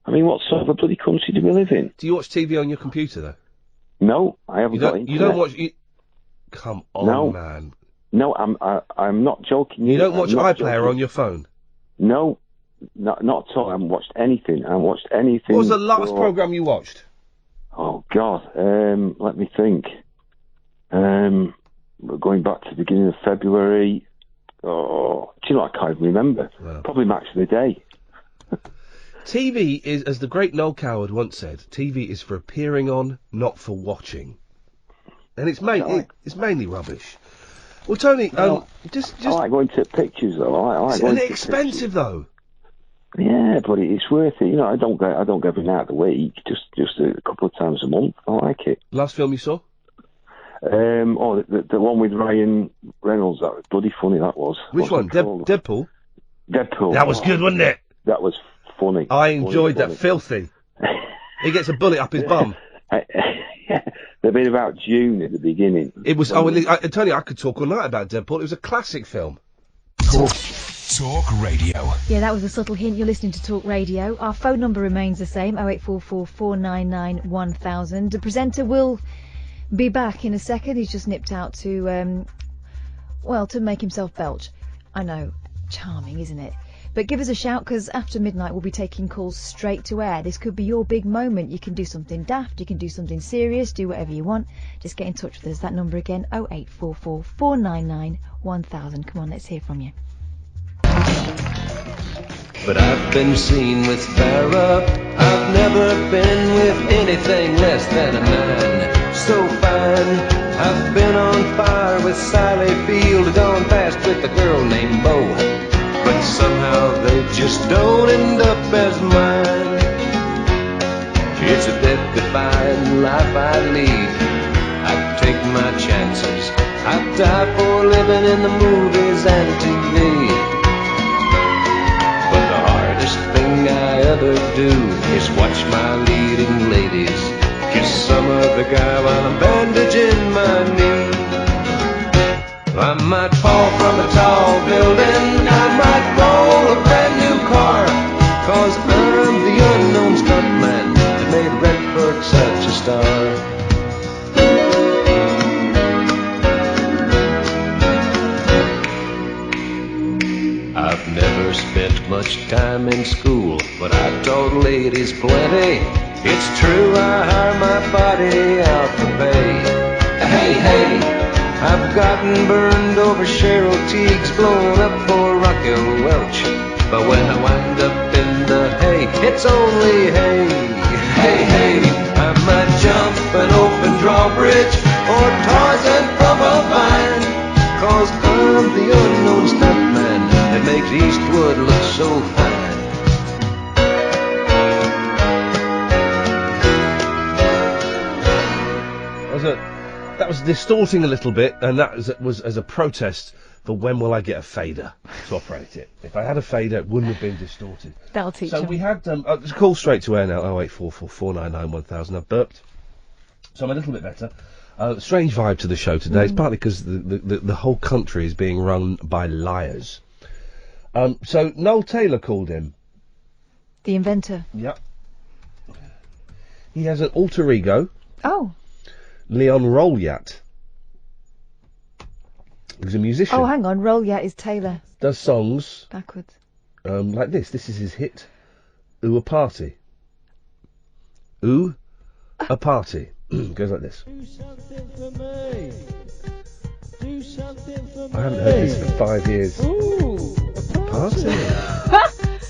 I mean, what sort of a bloody country do we live in? Do you watch TV on your computer though? No, I haven't You got don't. internet. You don't watch. Come on, No. man. No, I'm not joking. You don't watch I'm not iPlayer joking. on your phone. No, not at all. I haven't watched anything. I haven't watched anything. What was the last for- program you watched? Oh God, let me think. We're going back to the beginning of February. Oh, do you know what? I can't even remember. Probably Match of the Day. TV is, as the great Noel Coward once said, TV is for appearing on, not for watching. And it's mainly rubbish. Well, Tony, just I like going to pictures though. I like going they're to expensive though. Yeah, but it's worth it. You know, I don't go every night of the week. Just a couple of times a month. I like it. Last film you saw? The one with Ryan Reynolds. That was bloody funny. That was. Which one? Deadpool. Deadpool. That was good, wasn't it? That was funny. I enjoyed that. Filthy. He gets a bullet up his bum. They've been about June at the beginning. It was. Tony, I could talk all night about Deadpool. It was a classic film. Talk Radio. Yeah, that was a subtle hint. You're listening to Talk Radio. Our phone number remains the same, 0844 499 1000. The presenter will be back in a second. He's just nipped out to make himself belch. I know, charming, isn't it? But give us a shout, because after midnight we'll be taking calls straight to air. This could be your big moment. You can do something daft, you can do something serious, do whatever you want. Just get in touch with us. That number again, 0844 499 1000. Come on, let's hear from you. But I've been seen with Farrah. I've never been with anything less than a 9. So fine. I've been on fire with Sally Field, gone past with a girl named Bo. But somehow they just don't end up as mine. It's a death-defying life I lead. I take my chances. I die for living in the movies and TV. But the hardest thing I ever do is watch my leading ladies kiss some other guy while I'm bandaging my knee. I might fall from a tall building, I might roll a brand new car, 'cause I'm the unknown stuntman that made Redford such a star. I've never spent much time in school, but I taught ladies plenty. It's true, I hire my body out for pay. Hey, I've gotten burned over Cheryl Teague's, blown up for Raquel Welch. But when I wind up in the hay, it's only hay. Hey, I might jump an open drawbridge or Tarzan from a vine, 'cause I'm the unknown stuntman that makes Eastwood look so fine. That was distorting a little bit, and that was as a protest for when will I get a fader to operate it. If I had a fader, it wouldn't have been distorted. That'll teach So him. we had just call straight to air now, 0844 499 1000. I've burped, so I'm a little bit better. Strange vibe to the show today. It's partly because the whole country is being run by liars. So Noel Taylor called him. The inventor. Yep. He has an alter ego. Oh. Leon Rolyat. He's a musician. Oh, hang on. Rolyat is Taylor. Does songs. Backwards. like this. This is his hit. Ooh, a party. Ooh, a party. Goes like this. Do something for me. Do something for me. I haven't heard this for 5 years. Ooh, a party.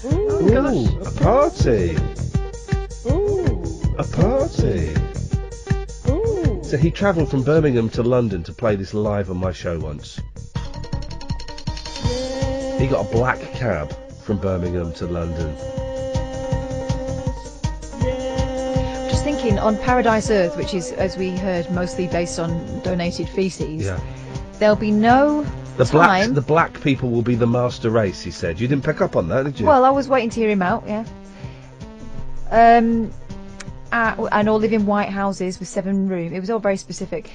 Ooh, a party. Ooh, a party. Ooh. So he travelled from Birmingham to London to play this live on my show once. He got a black cab from Birmingham to London. Just thinking, on Paradise Earth, which is, as we heard, mostly based on donated faeces, Yeah. there'll be no time... The black people will be the master race, he said. You didn't pick up on that, did you? Well, I was waiting to hear him out, yeah. And all live in white houses with 7 rooms. It was all very specific,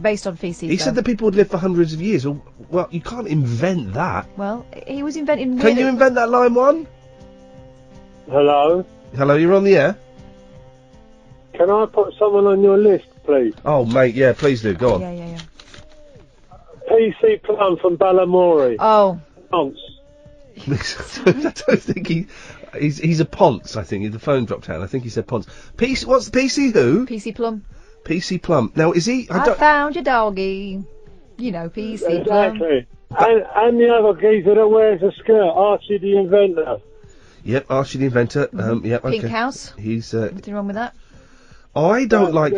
based on faeces. He said that people would live for hundreds of years. Well, you can't invent that. Well, he was inventing... Can you invent that line one? Hello? Hello, you're on the air? Can I put someone on your list, please? Oh, mate, yeah, please do. Go on. Yeah. PC Plum from Balamory. Oh. Ponce. I don't think he's a Ponce, I think. The phone dropped out. I think he said Ponce. What's PC who? PC Plum. PC Plum. Now, is he... I found your doggy. You know, PC Plum. Exactly. And the other geezer that wears a skirt, Archie the Inventor. Yep, Archie the Inventor. Yep, Pink okay. House. He's... Anything wrong with that? I don't like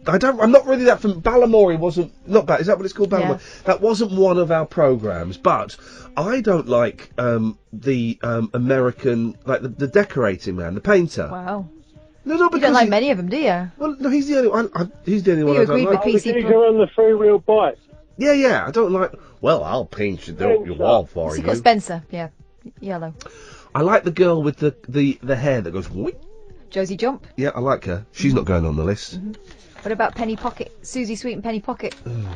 I'm not really that from Balamory wasn't not bad. Is that what it's called, Balamory? Yeah. That wasn't one of our programmes, but I don't like the American, like the decorating man, the painter. Wow. No, you don't like many of them, do you? Well, no, he's the only one. He's the only one I don't agreed like. with PC Plum. on the 3-wheel bike. Yeah. I don't like. Well, I'll paint your wall for He's you. got Spencer. Yeah, yellow. I like the girl with the hair that goes. Whoop. Josie Jump. Yeah, I like her. She's not going on the list. What about Penny Pocket? Susie Sweet and Penny Pocket. Oh,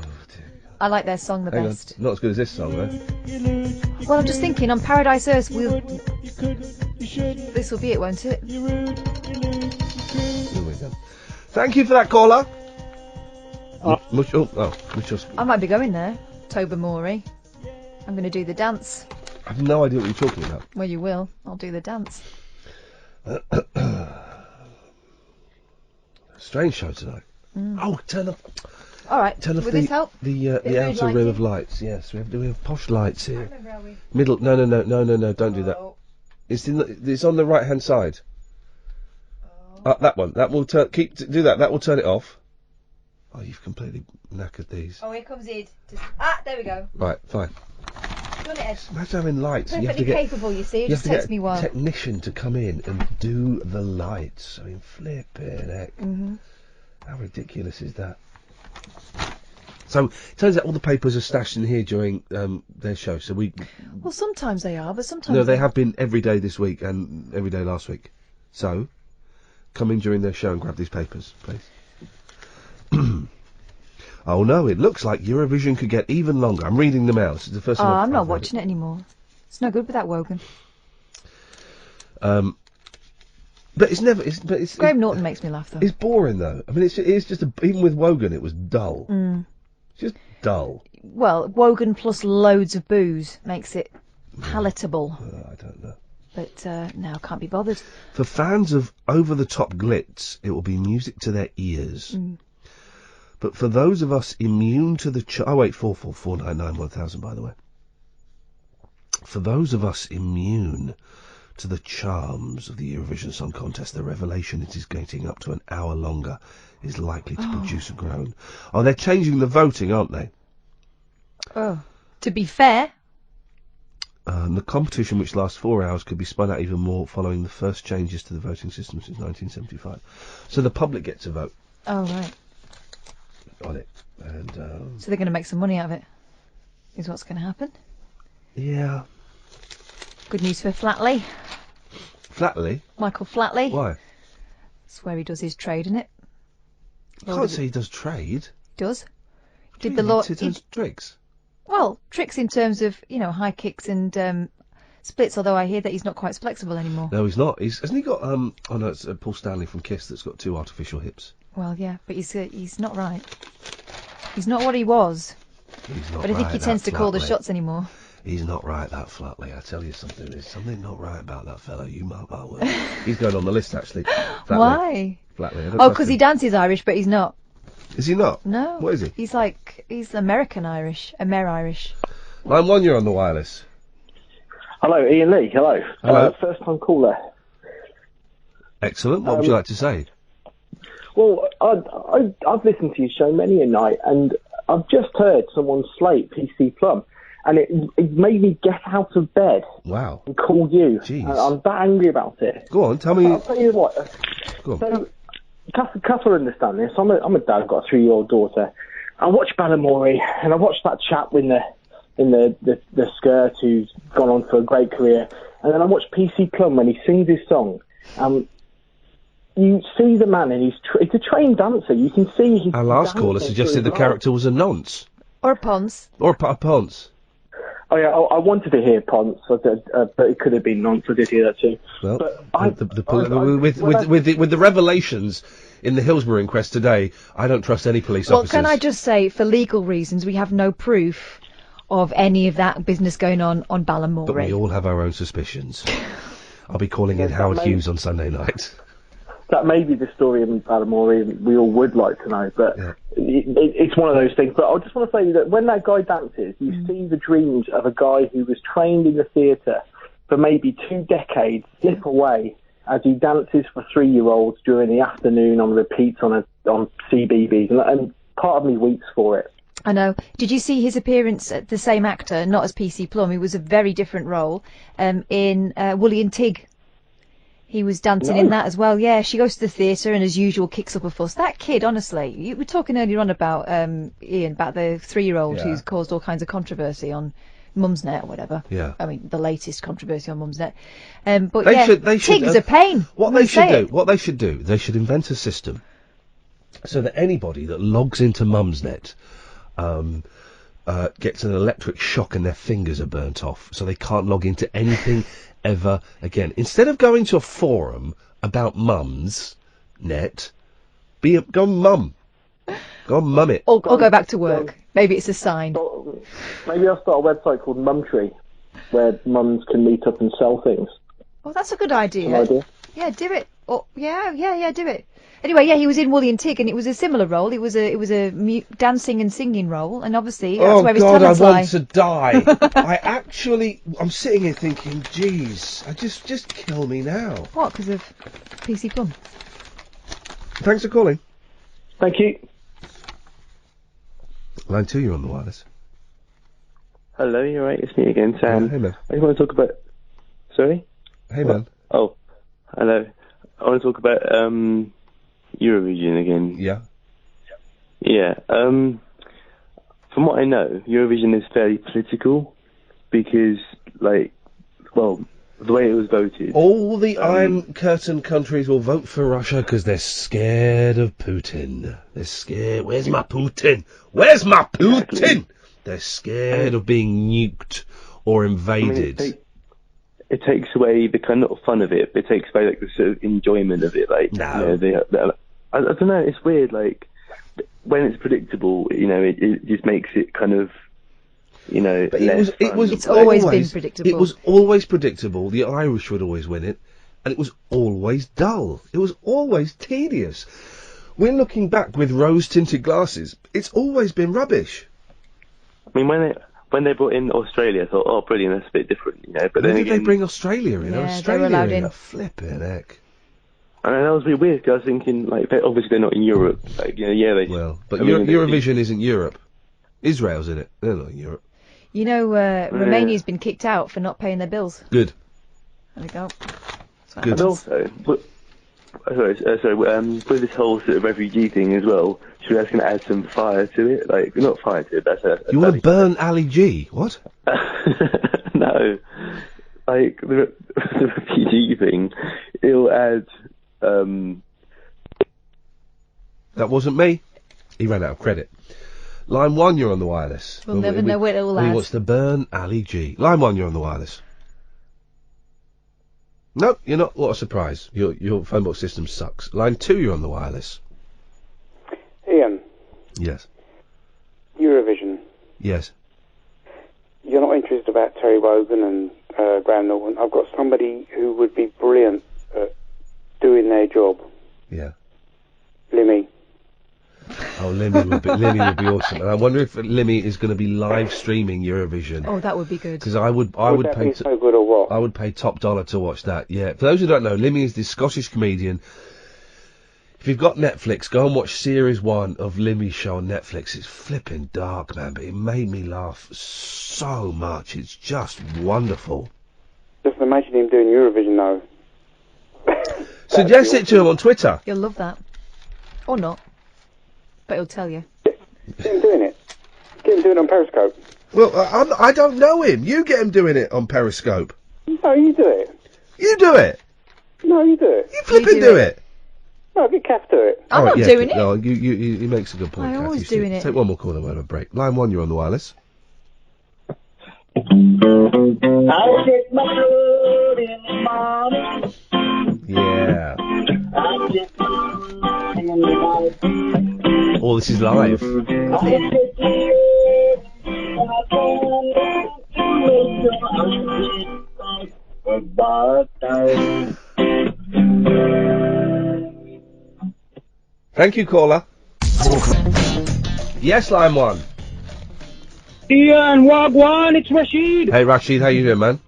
I like their song the Hang best. on. Not as good as this song, though. Well, I'm just thinking, on Paradise Earth, this will be it, won't it? Here we go. Thank you for that, caller. I might be going there, Tobermory. I'm going to do the dance. I have no idea what you're talking about. Well, you will. I'll do the dance. Strange show tonight. Oh, turn off. All right. Turn off Will this help? the outer rim of lights. Yes, we have posh lights here. Are we? Middle. No. Don't do that. It's on the right hand side. That one. That will turn. Do that. That will turn it off. Oh, you've completely knackered these. Oh, here comes Id. There we go. Right, fine. Done it, Ed. Imagine having lights. Perfectly you have to get, capable, you see. It you just have to takes get me a while. a technician to come in and do the lights. I mean, flipping heck. How ridiculous is that? So, it turns out all the papers are stashed in here during their show, so we... Well, sometimes they are, but sometimes... No, they have been every day this week and every day last week. So, come in during their show and grab these papers, please. Oh no, it looks like Eurovision could get even longer. I'm reading them out. This is the first time I'm not watching it anymore. It's no good without Wogan. But it's never... Graham Norton makes me laugh, though. It's boring, though. I mean, it's just... even with Wogan, it was dull. It's just dull. Well, Wogan plus loads of booze makes it palatable. I don't know. But, no, can't be bothered. For fans of over-the-top glitz, it will be music to their ears. But for those of us immune to the... 444991000, by the way. For those of us immune to the charms of the Eurovision Song Contest, the revelation it is getting up to an hour longer is likely to produce a groan. Oh, they're changing the voting, aren't they? Oh. To be fair... the competition, which lasts 4 hours, could be spun out even more following the first changes to the voting system since 1975. So the public gets to vote. Oh, right. On it. And, so they're going to make some money out of it, is what's going to happen. Yeah. Good news for Flatley. Flatley? Michael Flatley. Why? That's where he does his trade, isn't it? You can't say he does trade. Does. He does tricks. Well, tricks in terms of, high kicks and splits, although I hear that he's not quite flexible anymore. No, he's not. Hasn't he got, oh no, it's Paul Stanley from Kiss that's got 2 artificial hips. Well, yeah, but he's not right. He's not what he was. He's not But I think he tends to call the shots anymore. He's not right, that Flatley. I tell you something. There's something not right about that fellow. You mark my word. He's going on the list, actually. Flatley. Why? Flatley. Oh, because he dances Irish, but he's not. Is he not? No. What is he? He's American Irish. Irish. Line 1, you're on the wireless. Hello, Iain Lee. Hello. Hello. First time caller. Excellent. What would you like to say? Well, I've listened to your show many a night, and I've just heard someone slate PC Plum, and it made me get out of bed. Wow. And call you. Jeez. I'm that angry about it. Go on, tell me. I'll tell you what. Go on. So, Cuff will understand this. I'm a dad, I've got a 3-year-old daughter. I watched Balamory, and I watched that chap in the skirt who's gone on for a great career, and then I watched PC Plum when he sings his song. You see the man, and he's a trained dancer. You can see he's. Our last caller suggested the character was a nonce. Or a ponce. Or a ponce. Oh yeah, I wanted to hear ponce, but it could have been nonce. I did hear that too. Well, but with the revelations in the Hillsborough inquest today, I don't trust any police officers. Well, can I just say, for legal reasons, we have no proof of any of that business going on Balamory. But we all have our own suspicions. I'll be calling in Howard Hughes on Sunday night. That may be the story of Balamory, and we all would like to know, but it's one of those things. But I just want to say that when that guy dances, you see the dreams of a guy who was trained in the theatre for maybe 2 decades slip away as he dances for 3-year-olds during the afternoon on repeats on CBeebies, and part of me weeps for it. I know. Did you see his appearance, the same actor, not as PC Plum, he was a very different role, in Woolly and Tig? He was dancing in that as well. Yeah, she goes to the theatre and, as usual, kicks up a fuss. That kid, honestly, you were talking earlier on about, Iain, about the 3-year-old who's caused all kinds of controversy on Mumsnet or whatever. Yeah. I mean, the latest controversy on Mumsnet. But they should, Tig's a pain. What they should do, they should invent a system so that anybody that logs into Mumsnet gets an electric shock and their fingers are burnt off, so they can't log into anything ever again. Instead of going to a forum about Mumsnet, go mum. Go mum it. Or go back to work. Maybe it's a sign. Maybe I'll start a website called Mumtree, where mums can meet up and sell things. Oh, that's a good idea. An idea? Yeah, do it. Oh, yeah, do it. Anyway, yeah, he was in Woolly and Tig, and it was a similar role. It was a dancing and singing role, and obviously that's where his talents lie. I want to die. I'm sitting here thinking, geez, just kill me now. What? Because of PC Plum? Thanks for calling. Thank you. Line 2, you're on the wireless. Hello, you're right. It's me again, Sam. Hey, man. I just want to talk about. Sorry. Hey, man. Oh, hello. I want to talk about Eurovision again. Yeah. Yeah. From what I know, Eurovision is fairly political because, the way it was voted. All the Iron Curtain countries will vote for Russia because they're scared of Putin. They're scared. Where's my Putin? Where's my Putin? Exactly. They're scared of being nuked or invaded. I mean, it takes away the kind of fun of it. It takes away the sort of enjoyment of it. No. I don't know. It's weird. When it's predictable, it just makes it kind of. But it's always been predictable. It was always predictable. The Irish would always win it, and it was always dull. It was always tedious. We're looking back with rose-tinted glasses. It's always been rubbish. I mean, when they brought in Australia, I thought, oh, brilliant, that's a bit different, But When then did they bring Australia in? Yeah, Australia they were allowed in. Flipping heck. And that was really weird, because I was thinking, obviously they're not in Europe. But Eurovision isn't Europe. Israel's in it. They're not in Europe. Romania's been kicked out for not paying their bills. Good. There we go. Good. And also, with this whole sort of refugee thing as well, should we going to add some fire to it? Not fire to it, You want to burn Ali G? What? No. The refugee thing, it'll add, That wasn't me. He ran out of credit. Line 1, you're on the wireless. We'll never know what it will add. He wants to burn Ali G. Line 1, you're on the wireless. No, you're not. What a surprise. Your phone box system sucks. Line 2, you're on the wireless. Iain. Yes. Eurovision. Yes. You're not interested about Terry Wogan and Graham Norton. I've got somebody who would be brilliant at doing their job. Yeah. Limmy. Oh, Limmy would be awesome. And I wonder if Limmy is going to be live streaming Eurovision. Oh, that would be good. Because I would that pay be so good or what? I would pay top dollar to watch that. Yeah. For those who don't know, Limmy is this Scottish comedian. If you've got Netflix, go and watch series 1 of Limmy's show on Netflix. It's flipping dark, man, but it made me laugh so much. It's just wonderful. Just imagine him doing Eurovision though. Suggest it to him on Twitter. You'll love that. Or not. But he'll tell you. Get him doing it. Get him doing it on Periscope. Well, I don't know him. You get him doing it on Periscope. No, you do it. You do it. No, you do it. You flipping do it. No, get Kath do it. I'm not doing it. No, he makes a good point. I'm Kath. always You see. doing it. Take one more call and we'll have a break. Line 1, you're on the wireless. I get my blood in the morning. Yeah. I get my in the night. Oh, this is live. I get Thank you, caller. Yes, line 1. Iain, Wagwan, it's Rashid. Hey, Rashid, how you doing, man?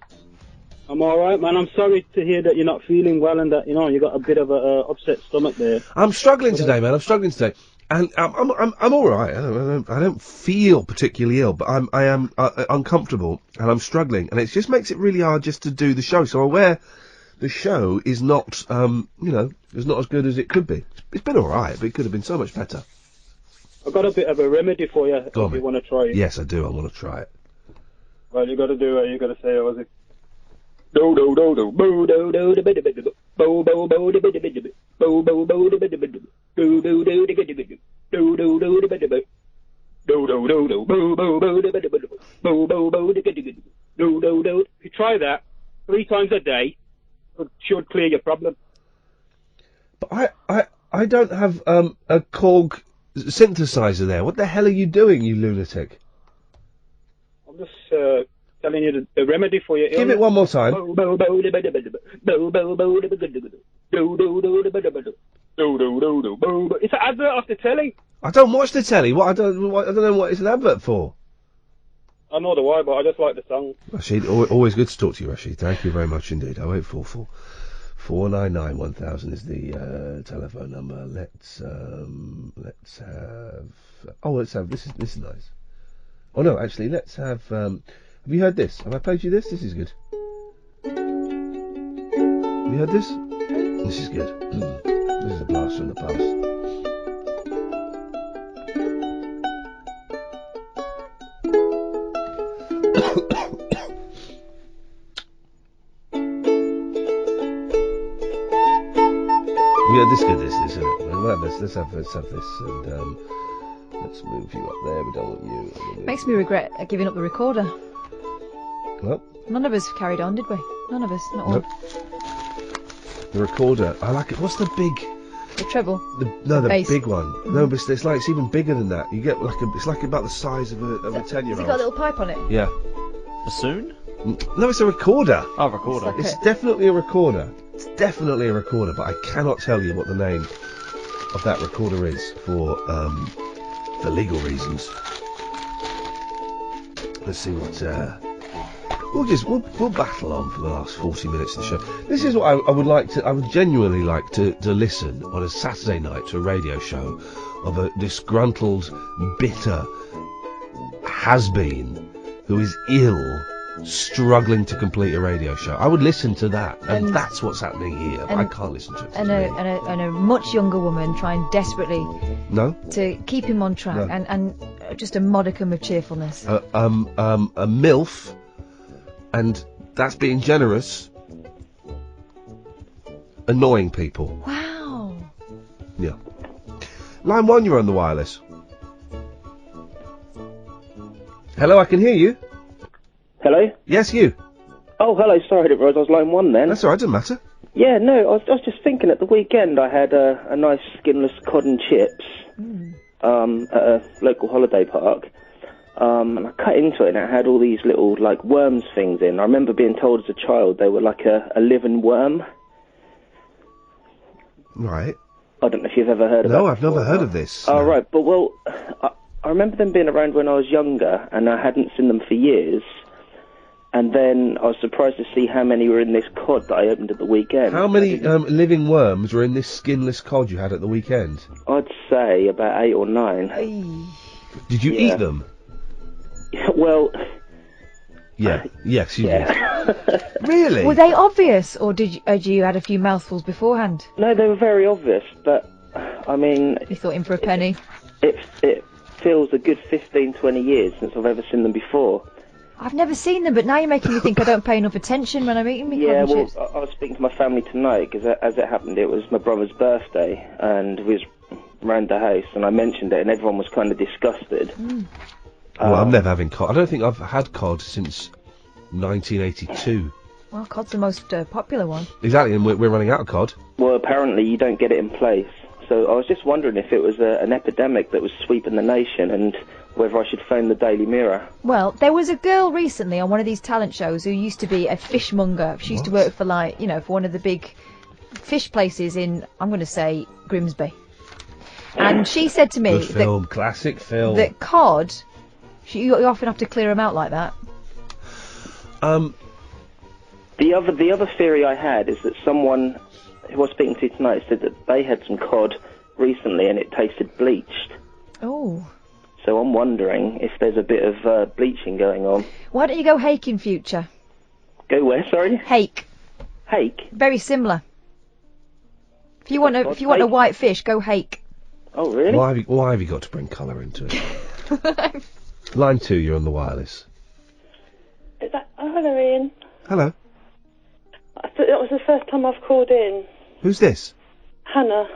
I'm alright, man. I'm sorry to hear that you're not feeling well and that, you got a bit of a upset stomach there. I'm struggling today, man. I'm struggling today. And I'm all right. I don't feel particularly ill, but I am uncomfortable and I'm struggling, and it just makes it really hard just to do the show. So I'm aware the show is not, is not as good as it could be. It's been all right, but it could have been so much better. I've got a bit of a remedy for you if on, you want to try it. Yes, I do. I want to try it. Well, you got to do it. You got to say, was it? Do do do do boo do do do bit bit boo boo boo do bit bit bit boo boo boo do bit bit bit do do do do bit bit do do do do bit bit do do do do boo boo boo do bit bit boo boo boo do bit bit do do do. If you try that 3 times a day, it should clear your problem. But I don't have a Korg synthesizer there. What the hell are you doing, you lunatic? I'm just telling you the remedy for your illness. Give it one more time. It's an advert off the telly. I don't watch the telly. I don't know what it's an advert for. I know the why, but I just like the song. Rashid, always good to talk to you, Rashid. Thank you very much indeed. 0844 499 1000 is the telephone number. Let's have this is nice. Oh no, actually, let's have you heard this? Have I played you this? This is good. Have you heard this? This is good. This is a blast from the past. Yeah, this is good. This isn't it? Let's have this, and let's move you up there. We don't want you. Makes me regret giving up the recorder. Well, none of us carried on, did we? None of us, not all. Nope. The recorder, I like it. What's the big? The treble. The bass. big one. Mm-hmm. No, but it's even bigger than that. You get it's like about the size of a 10-year-old. Has it got a little pipe on it? Yeah. Bassoon? No, it's a recorder. Oh, recorder. It's definitely a recorder. It's definitely a recorder, but I cannot tell you what the name of that recorder is for legal reasons. Let's see what. We'll battle on for the last 40 minutes of the show. This is what I would genuinely like to listen on a Saturday night to a radio show of a disgruntled, bitter has-been who is ill, struggling to complete a radio show. I would listen to that, and that's what's happening here. I can't listen to it. And a much younger woman trying desperately to keep him on track, and just a modicum of cheerfulness. A MILF, and that's being generous, annoying people. Wow. Yeah. Line 1, you're on the wireless. Hello, I can hear you. Hello? Yes, you. Oh, hello, sorry, I didn't realise I was line 1 then. That's alright, doesn't matter. Yeah, no, I was just thinking at the weekend I had a nice skinless cod and chips at a local holiday park. and I cut into it, and it had all these little, like, worms things in. I remember being told as a child they were like a living worm. Right. I don't know if you've ever heard of it. No, I've never heard of this. Oh, right. But, well, I remember them being around when I was younger, and I hadn't seen them for years. And then I was surprised to see how many were in this cod that I opened at the weekend. How many living worms were in this skinless cod you had at the weekend? I'd say about 8 or 9. Did you eat them? Well... Yeah. Yes, you did. Really? Were they obvious, or did you had a few mouthfuls beforehand? No, they were very obvious, but, I mean... You thought in for a penny? It feels a good 15, 20 years since I've ever seen them before. I've never seen them, but now you're making me think I don't pay enough attention when I'm eating my Yeah, cod and well, chips. I was speaking to my family tonight, because as it happened, it was my brother's birthday, and we was round the house, and I mentioned it, and everyone was kind of disgusted. Well, I'm never having cod. I don't think I've had cod since 1982. Well, cod's the most popular one. Exactly, and we're running out of cod. Well, apparently you don't get it in place. So I was just wondering if it was an epidemic that was sweeping the nation, and whether I should phone the Daily Mirror. Well, there was a girl recently on one of these talent shows who used to be a fishmonger. She used to work for, like, you know, for one of the big fish places in, I'm going to say, Grimsby. And she said to me... Good film, classic film. That cod... You often have to clear them out like that. The other theory I had is that someone who I was speaking to tonight said that they had some cod recently and it tasted bleached. Oh. So I'm wondering if there's a bit of bleaching going on. Why don't you go hake in future? Go where, sorry? Hake. Hake? Very similar. If you want a white fish, go hake. Oh, really? Why have you got to bring colour into it? Line 2, you're on the wireless. Is that... Oh, hello, Ian. Hello. I thought that was the first time I've called in. Who's this? Hannah.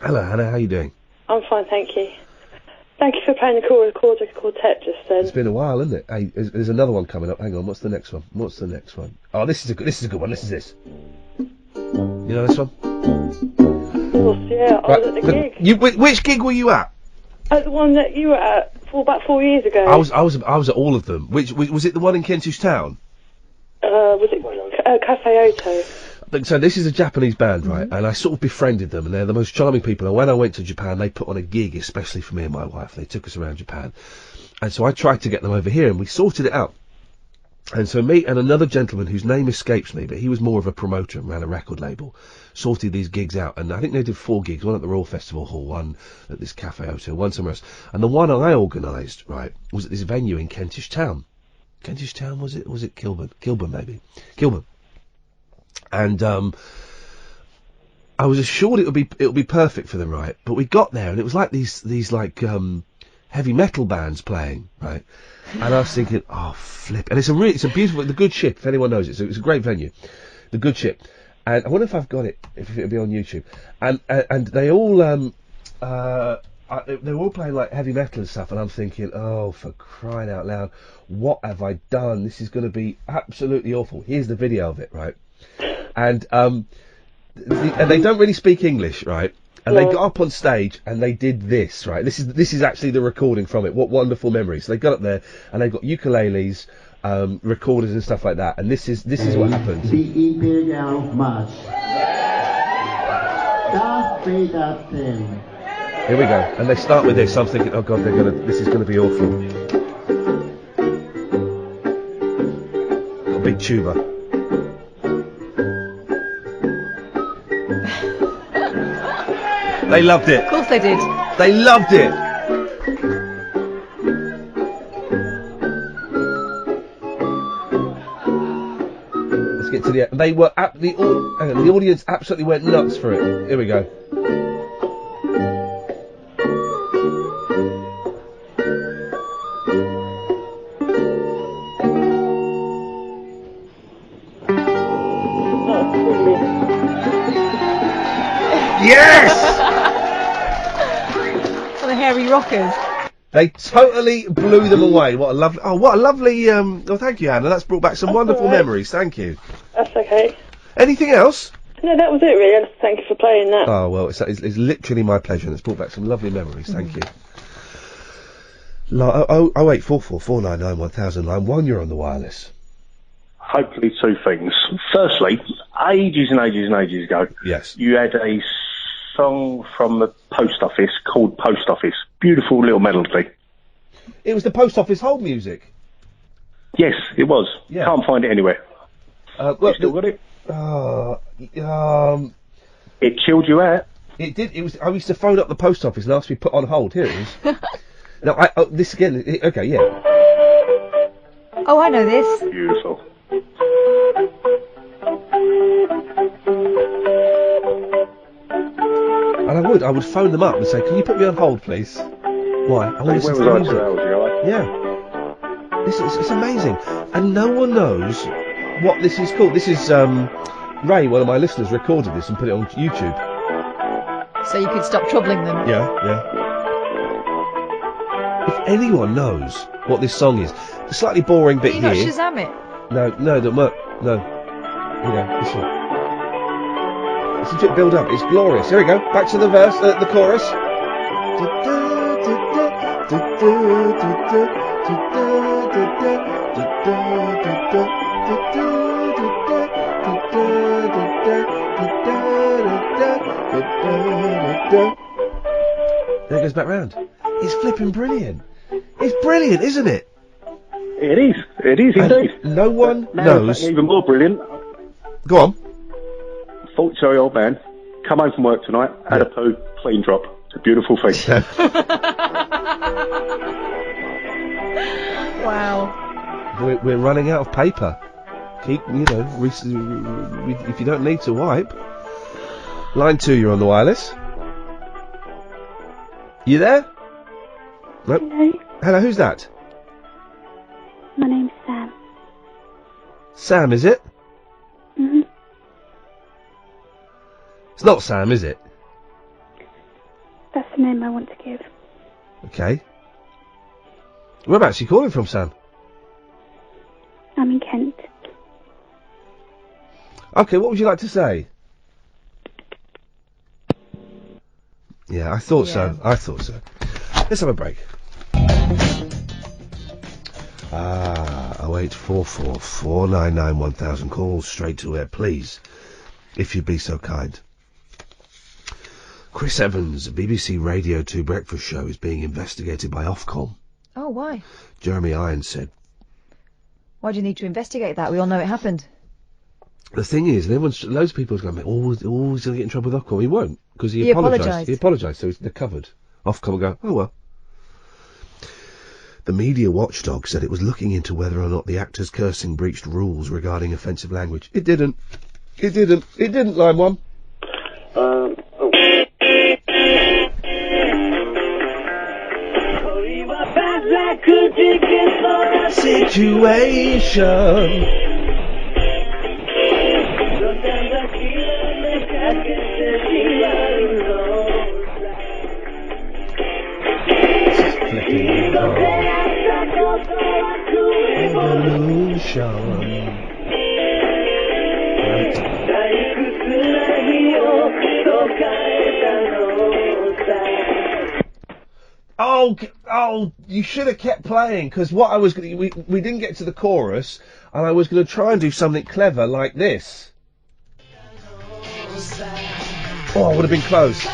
Hello, Hannah, how you doing? I'm fine, thank you. Thank you for playing the quartet just then. It's been a while, isn't it? Hey, there's another one coming up. Hang on, what's the next one? Oh, this is a good one. This is this. You know this one? Of course, yeah. I was at the gig. Which gig were you at? The one that you were at about 4 years ago. I was at all of them. Which was it? The one in Kentish Town? Was it Cafe Oto? So this is a Japanese band, right? And I sort of befriended them, and they're the most charming people. And when I went to Japan, they put on a gig, especially for me and my wife. They took us around Japan, and so I tried to get them over here, and we sorted it out. And so me and another gentleman whose name escapes me, but he was more of a promoter and ran a record label, sorted these gigs out. And I think they did 4 gigs, one at the Royal Festival Hall, one at this Cafe Oto, one somewhere else. And the one I organised, right, was at this venue in Kentish Town. Kentish Town, was it? Was it Kilburn? Kilburn, maybe. Kilburn. And, I was assured it would be perfect for them, right? But we got there and it was like these heavy metal bands playing, right? And I was thinking, oh, flip. And it's a beautiful, The Good Ship, if anyone knows it. So it's a great venue. The Good Ship. And I wonder if I've got it, if it'll be on YouTube. And they all, they were all playing like heavy metal and stuff. And I'm thinking, oh, for crying out loud, what have I done? This is going to be absolutely awful. Here's the video of it, right? And, and they don't really speak English, right? And they got up on stage and they did this, right? This is actually the recording from it. What wonderful memories. So they got up there and they've got ukuleles, recorders and stuff like that. And this is what happened. The Imperial March. Darth Vader theme. Here we go. And they start with this. I'm thinking, oh god, this is gonna be awful. Got a big tuba. They loved it. Of course they did. They loved it. Let's get to the end. They were the audience absolutely went nuts for it. Here we go. Yes! For the hairy rockers. They totally blew them away. What a lovely, thank you, Hannah. That's brought back some wonderful memories. Thank you. That's okay. Anything else? No, that was it really. Thank you for playing that. Oh, well, it's literally my pleasure. And it's brought back some lovely memories. Thank you. Oh, 0844 499 1000. Line 1, you're on the wireless. Hopefully two things. Firstly, ages and ages and ages ago, yes, you had a song from the post office called Post Office. Beautiful little melody. It was the post office hold music. Yes, it was. Yeah. Can't find it anywhere. You still got it? It chilled you out. It did. It was. I used to phone up the post office and ask to be put on hold. Here it is. No, this again. Okay, yeah. Oh, I know this. Beautiful. And I would phone them up and say, "Can you put me on hold, please?" Why? I want to listen to the music. Yeah. It's amazing, and no one knows what this is called. This is Ray, one of my listeners, recorded this and put it on YouTube. So you could stop troubling them. Yeah. If anyone knows what this song is, the slightly boring bit Can you here. not Shazam it? No, don't work. No. Here we go. Listen. Listen to it build up. It's glorious. Here we go. Back to the verse, the chorus. There it goes back round. It's flipping brilliant. It's brilliant, isn't it? It is. It is indeed. No one knows. Even more brilliant. Go on. 40-year-old man, come home from work tonight, had a poo, clean drop. It's a beautiful thing. Wow. We're running out of paper. Keep, if you don't need to wipe. Line 2, you're on the wireless. You there? Nope. Hello. Hello, who's that? My name's Sam. Sam, is it? Mm-hmm. It's not Sam, is it? That's the name I want to give. Okay. Whereabouts are you calling from, Sam? I'm in Kent. Okay, what would you like to say? Yeah, I thought so. Let's have a break. 0844 499 1000. Call straight to air, please, if you'd be so kind. Chris Evans, BBC Radio 2 breakfast show is being investigated by Ofcom. Oh, why? Jeremy Iain said. Why do you need to investigate that? We all know it happened. The thing is, loads of people are going, he's going to get in trouble with Ofcom. He won't, because he apologised. He apologised, so they're covered. Ofcom will go, oh well. The media watchdog said it was looking into whether or not the actor's cursing breached rules regarding offensive language. It didn't. It didn't, line 1. Situation. Oh, you should have kept playing, because what I was going we didn't get to the chorus, and I was going to try and do something clever like this. Oh, I would have been close.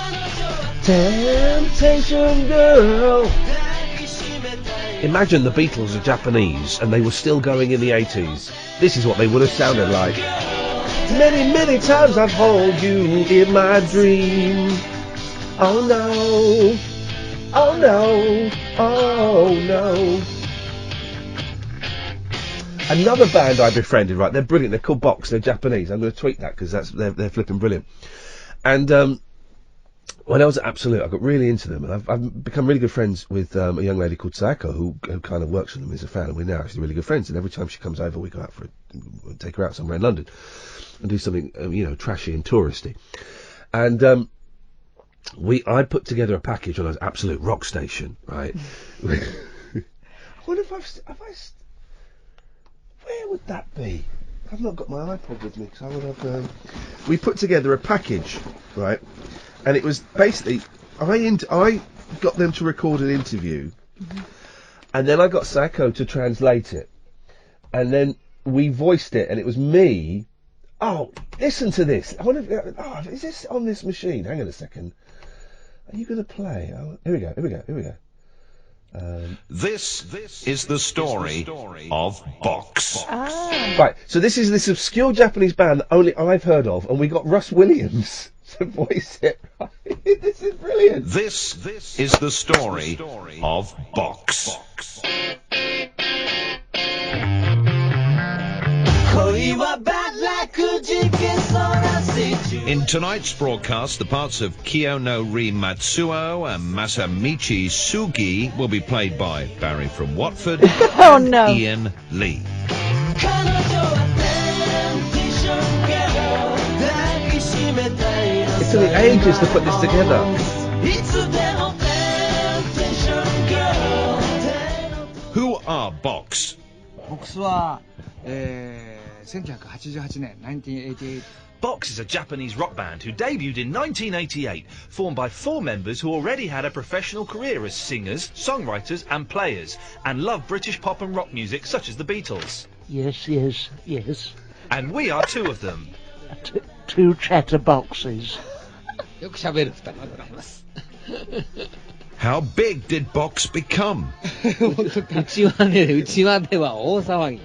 Temptation Girl. Imagine the Beatles are Japanese and they were still going in the 80s. This is what they would have sounded like. Many, many times I've held you in my dream. Oh no. Oh no. Oh no. Another band I befriended, right, they're brilliant, they're called Box, they're Japanese. I'm going to tweet that because they're flipping brilliant. And when I was at Absolute, I got really into them, and I've become really good friends with a young lady called Sayako, who kind of works with them as a fan, and we're now actually really good friends. And every time she comes over, we go out take her out somewhere in London and do something, trashy and touristy. And I put together a package on an Absolute rock station, right? I wonder if where would that be? I've not got my iPod with me, because I would have. We put together a package, right? And it was basically, I got them to record an interview, And then I got Sacco to translate it. And then we voiced it, and it was me. Oh, listen to this. I wonder if, is this on this machine? Hang on a second. Are you going to play? Oh, here we go. This is the story of Box. Right, so this is this obscure Japanese band that only I've heard of, and we got Russ Williams to voice it. Right? This is brilliant. This is the story of Box. In tonight's broadcast, the parts of Kiyono-ri Matsuo and Masamichi Sugi will be played by Barry from Watford Oh, and no. Iain Lee. It took me ages to put this together. Who are Box? 僕は、1988年1988 Box is a Japanese rock band who debuted in 1988, formed by 4 members who already had a professional career as singers, songwriters and players, and loved British pop and rock music such as the Beatles. Yes. And we are 2 of them. Two chatterboxes. よく喋る2人でございます。 How big did Box become? うちわでは大騒ぎ。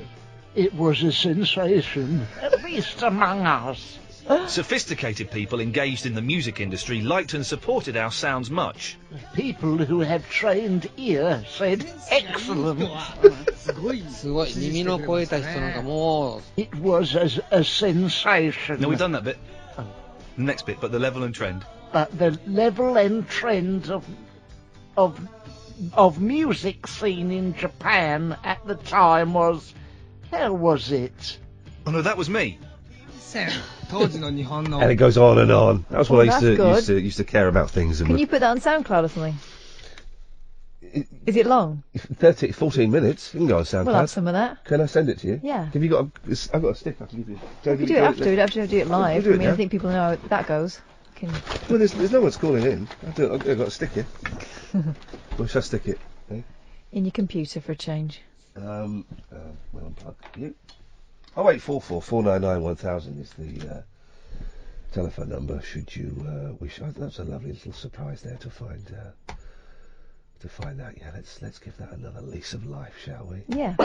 It was a sensation, at least among us. Sophisticated people engaged in the music industry liked and supported our sounds much. People who have trained ear said excellent. すごい耳の肥えた人なんかもう。 It was a sensation. No, we've done that bit. The next bit, but the level and trend. But the level and trend of music scene in Japan at the time was, how was it? Oh no, that was me. And it goes on and on. That's what I used to care about things. Can you put that on SoundCloud or something? Is it long? 14 minutes. You can go on SoundCloud. We'll have some of that. Can I send it to you? Yeah. Have you got? I've got a stick I can give you. We could do it after. We'd have to do it live. Do it I mean, now. I think people know how that goes. Well, there's no one's calling in. I've got a stick here. Where should I stick it? Eh? In your computer for a change. We'll unplug you. 0844 499 1000 is the telephone number. Should you wish? That's a lovely little surprise there to find that. Yeah, let's give that another lease of life, shall we? Yeah.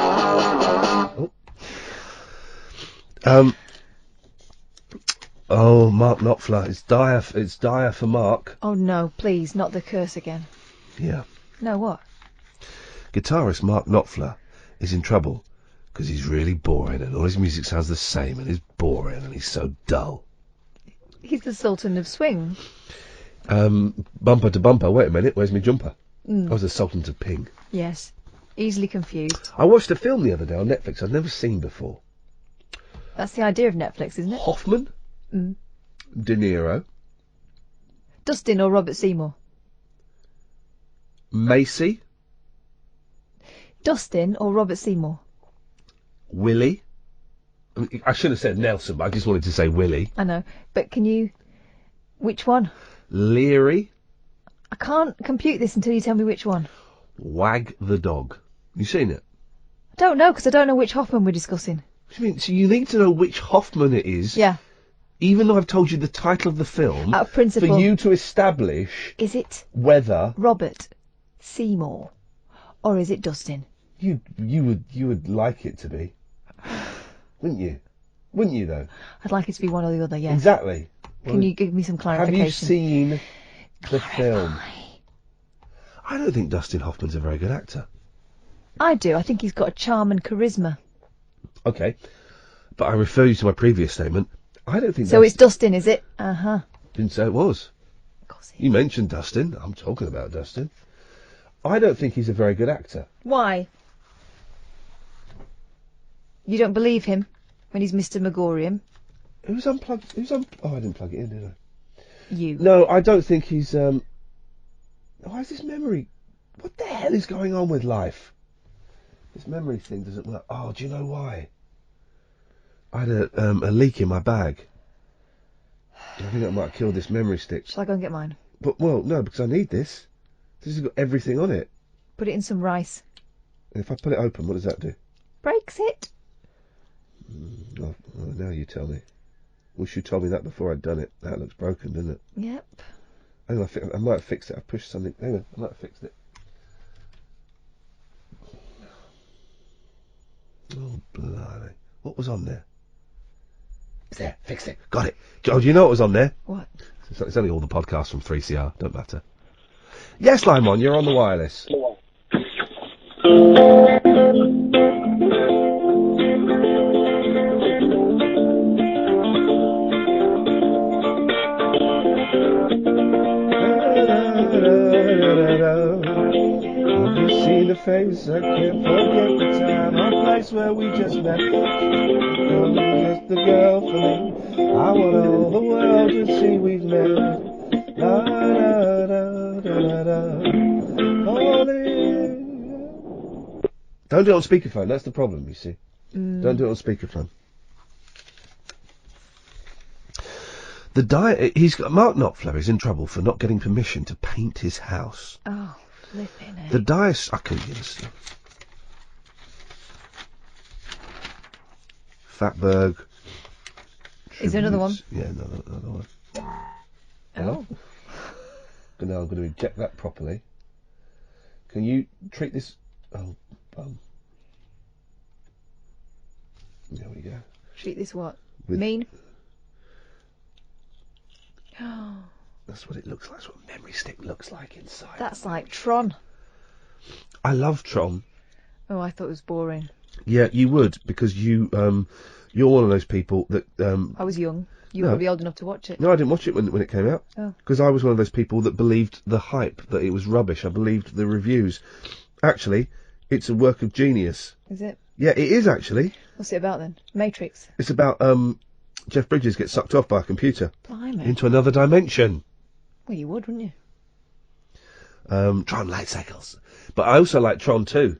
Oh, Mark Knopfler. It's dire for Mark. Oh no, please, not the curse again. Yeah. No, what? Guitarist Mark Knopfler is in trouble because he's really boring and all his music sounds the same and he's boring and he's so dull. He's the Sultan of Swing. Bumper to bumper. Wait a minute, where's my jumper? I Mm. was the Sultan to Ping. Yes. Easily confused. I watched a film the other day on Netflix I'd never seen before. That's the idea of Netflix, isn't it? Hoffman, Mm. De Niro, Dustin or Robert Seymour? Macy, Dustin or Robert Seymour? Willie. I should have said Nelson, but I just wanted to say Willie. I know, but can you... Which one? Leary, I can't compute this until you tell me which one. Wag the Dog. You seen it? I don't know, because I don't know which Hoffman we're discussing. What do you mean? So you need to know which Hoffman it is. Yeah. Even though I've told you the title of the film. Out of principle. For you to establish... Is it... Whether... Robert Seymour? Or is it Dustin? You would like it to be. Wouldn't you? Wouldn't you, though? I'd like it to be one or the other, yes. Exactly. Can you give me some clarification? Have you seen the film? I don't think Dustin Hoffman's a very good actor. I do. I think he's got a charm and charisma. Okay. But I refer you to my previous statement. I don't think So it's Dustin, is it? Uh-huh. Didn't say it was. Of course You mentioned Dustin. I'm talking about Dustin. I don't think he's a very good actor. Why? You don't believe him when he's Mr. Megorium? Who's unplugged? Oh, I didn't plug it in, did I? You. No, I don't think he's, why is this memory... What the hell is going on with life? This memory thing doesn't work. Oh, do you know why? I had a leak in my bag. I think that might have killed this memory stick. Shall I go and get mine? But, well, no, because I need this. This has got everything on it. Put it in some rice. If I put it open, what does that do? Breaks it. Oh, now you tell me. Wish you told me that before I'd done it. That looks broken, doesn't it? Yep. Hang on, I might have fixed it. I pushed something. Hang on, I might have fixed it. Oh, blimey. What was on there? It's there. Fixed it. Got it. Oh, do you know what was on there? What? It's only all the podcasts from 3CR. Don't matter. Yes, line one. You're on the wireless. I've just seen the face, I can't forget the time or place where we just met. You're just the girl for me. I want all the world to see we've met. La da da da da. Don't do it on speakerphone. That's the problem, you see. Don't do it on speakerphone. Mark Knopfler is in trouble for not getting permission to paint his house. Oh, flipping it. The diocese... I couldn't get this. Fatberg. Is there another one? Yeah, another one. Oh. Now I'm going to inject that properly. Can you treat this... Oh, bum. There we go. Treat this what? Mean? That's what it looks like. That's what a memory stick looks like inside. That's like Tron. I love Tron. Oh, I thought it was boring. Yeah, you would, because you're one of those people that... I was young. You were probably old enough to watch it. No, I didn't watch it when it came out. Oh. Because I was one of those people that believed the hype, that it was rubbish. I believed the reviews. Actually, it's a work of genius. Is it? Yeah, it is, actually. What's it about, then? Matrix? It's about, Jeff Bridges gets sucked off by a computer. Blimey. Into another dimension. Well, you would, wouldn't you? Tron Light Cycles. But I also like Tron 2.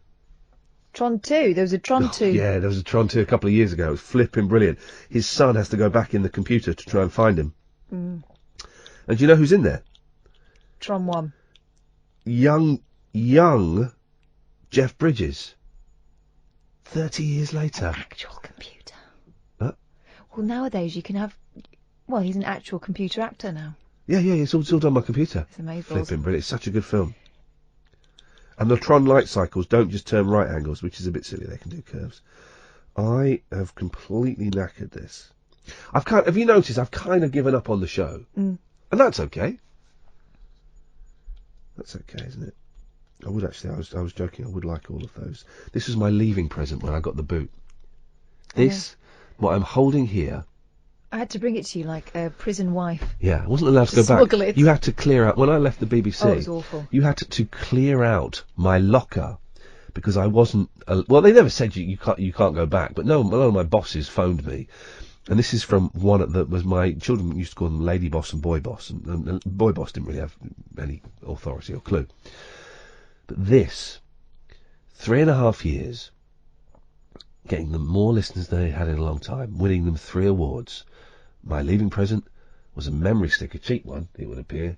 Tron 2? There was a Tron 2? Yeah, there was a Tron 2 a couple of years ago. It was flipping brilliant. His son has to go back in the computer to try and find him. And do you know who's in there? Tron 1. Young Jeff Bridges. 30 years later. An actual computer. Huh? Well, nowadays you can have... Well, he's an actual computer actor now. Yeah, it's all done by computer. It's amazing. Flipping brilliant. It's such a good film. And the Tron light cycles don't just turn right angles, which is a bit silly. They can do curves. I have completely knackered this. Have you noticed I've kind of given up on the show? And that's okay. That's okay, isn't it? I would actually, I was joking, I would like all of those. This was my leaving present when I got the boot. This, what I'm holding here... I had to bring it to you like a prison wife. Yeah, I wasn't allowed to go back. Smuggle it. You had to clear out, when I left the BBC... Oh, it was awful. You had to clear out my locker, because I wasn't... well, they never said you can't go back, but no, one of my bosses phoned me. And this is from one that was my children used to call them Lady Boss and Boy Boss, and Boy Boss didn't really have any authority or clue. But this, 3.5 years, getting them more listeners than they had in a long time, winning them 3 awards. My leaving present was a memory stick, a cheap one, it would appear,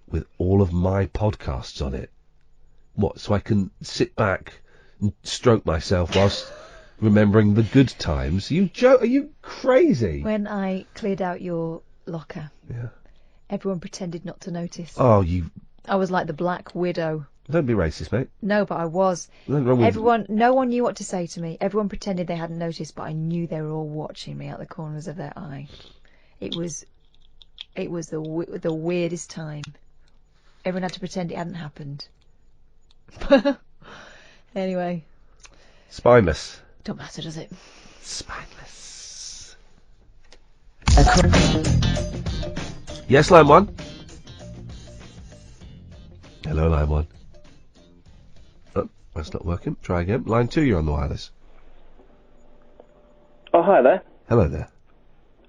with all of my podcasts on it. What, so I can sit back and stroke myself whilst remembering the good times? Are you crazy? When I cleared out your locker, yeah, everyone pretended not to notice. Oh, I was like the Black Widow. Don't be racist, mate. No, but I was. No one knew what to say to me. Everyone pretended they hadn't noticed, but I knew they were all watching me out the corners of their eye. It was the weirdest time. Everyone had to pretend it hadn't happened. Anyway. Spineless. Don't matter, does it? Spineless. Yes, line 1. Hello, line 1. Oh, that's not working. Try again. Line 2, you're on the wireless. Oh, hi there. Hello there.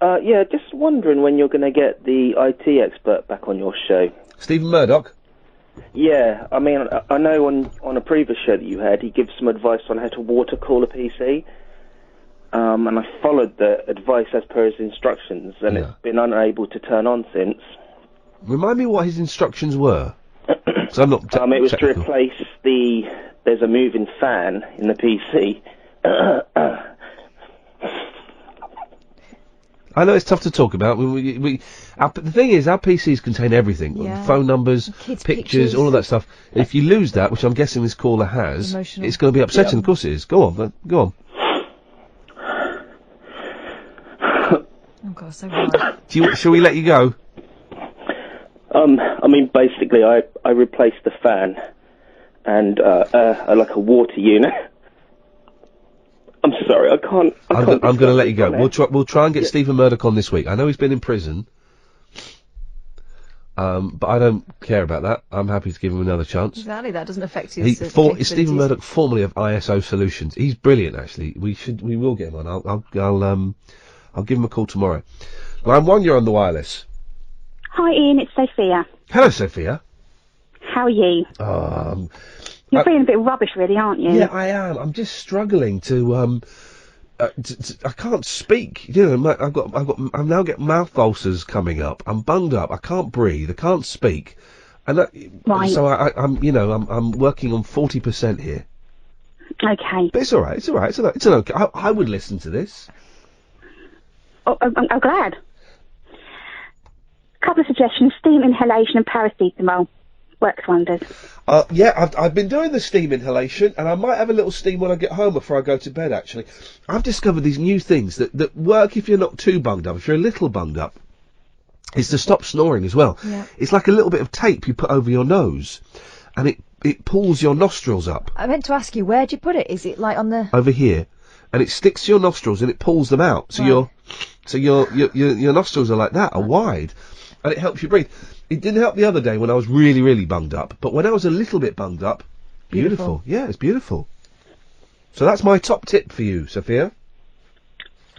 Yeah, just wondering when you're going to get the IT expert back on your show. Stephen Murdoch? Yeah, I mean, I know on a previous show that you had, he gives some advice on how to water cool a PC. And I followed the advice as per his instructions, and it's been unable to turn on since. Remind me what his instructions were. So I'm not it was technical. to replace the there's a moving fan in the PC. I know it's tough to talk about. The thing is, our PCs contain everything. Yeah. Phone numbers, Kids' pictures, all of that stuff. If you lose that, which I'm guessing this caller has, Emotional. it's going to be upsetting. Yeah. Of course it is. Go on. Go on. Oh god, so hard. Shall we let you go? I mean, basically, I replaced the fan and like a water unit. I'm sorry, I can't. I'm going to let you go. on it. We'll try and get Stephen Murdoch on this week. I know he's been in prison, but I don't care about that. I'm happy to give him another chance. Exactly, that doesn't affect his capabilities. Stephen Murdoch, formerly of ISO Solutions. He's brilliant, actually. We will get him on. I'll give him a call tomorrow. Line 1, you're on the wireless. Hi Ian, it's Sophia. Hello, Sophia. How are you? You're feeling a bit rubbish, really, aren't you? Yeah, I am. I'm just struggling to. I can't speak. You know, I'm now getting mouth ulcers coming up. I'm bunged up. I can't breathe. I can't speak. And right. So I'm working on 40% here. Okay. But it's all right. It's all right. It's an okay. I would listen to this. Oh, I'm glad. Couple of suggestions: steam inhalation and paracetamol. Works wonders. Yeah, I've been doing the steam inhalation, and I might have a little steam when I get home before I go to bed, actually. I've discovered these new things that work if you're not too bunged up. If you're a little bunged up, it's to stop snoring as well. Yeah. It's like a little bit of tape you put over your nose, and it pulls your nostrils up. I meant to ask you, where'd you put it? Is it like on the... Over here. And it sticks to your nostrils and it pulls them out. So your nostrils are like that, are wide. And it helps you breathe. It didn't help the other day when I was really, really bunged up. But when I was a little bit bunged up, beautiful. Yeah, it's beautiful. So that's my top tip for you, Sophia.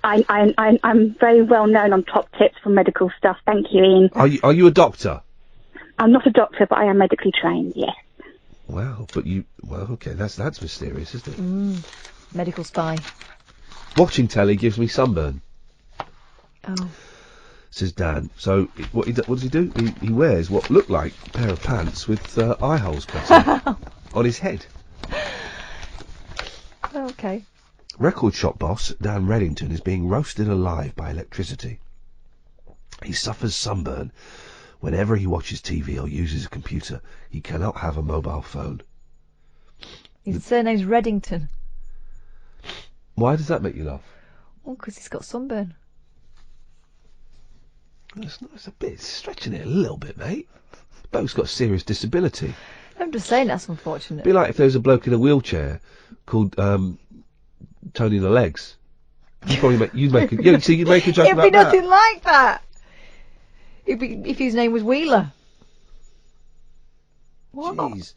I'm very well known on top tips for medical stuff. Thank you, Ian. Are you a doctor? I'm not a doctor, but I am medically trained, yes. Wow, okay, that's mysterious, isn't it? Medical spy. Watching telly gives me sunburn. Oh. Says Dan. So what does he do? He wears what look like a pair of pants with eye holes cut on his head. Okay. Record shop boss Dan Reddington is being roasted alive by electricity. He suffers sunburn whenever he watches TV or uses a computer. He cannot have a mobile phone. His surname's Reddington. Why does that make you laugh? Well, because he's got sunburn. It's a bit stretching it a little bit, mate. The bloke's got a serious disability. I'm just saying that's unfortunate. It'd be like if there was a bloke in a wheelchair called Tony the Legs. You'd make a joke It'd about that. It'd be nothing like that. If his name was Wheeler. What? Jeez.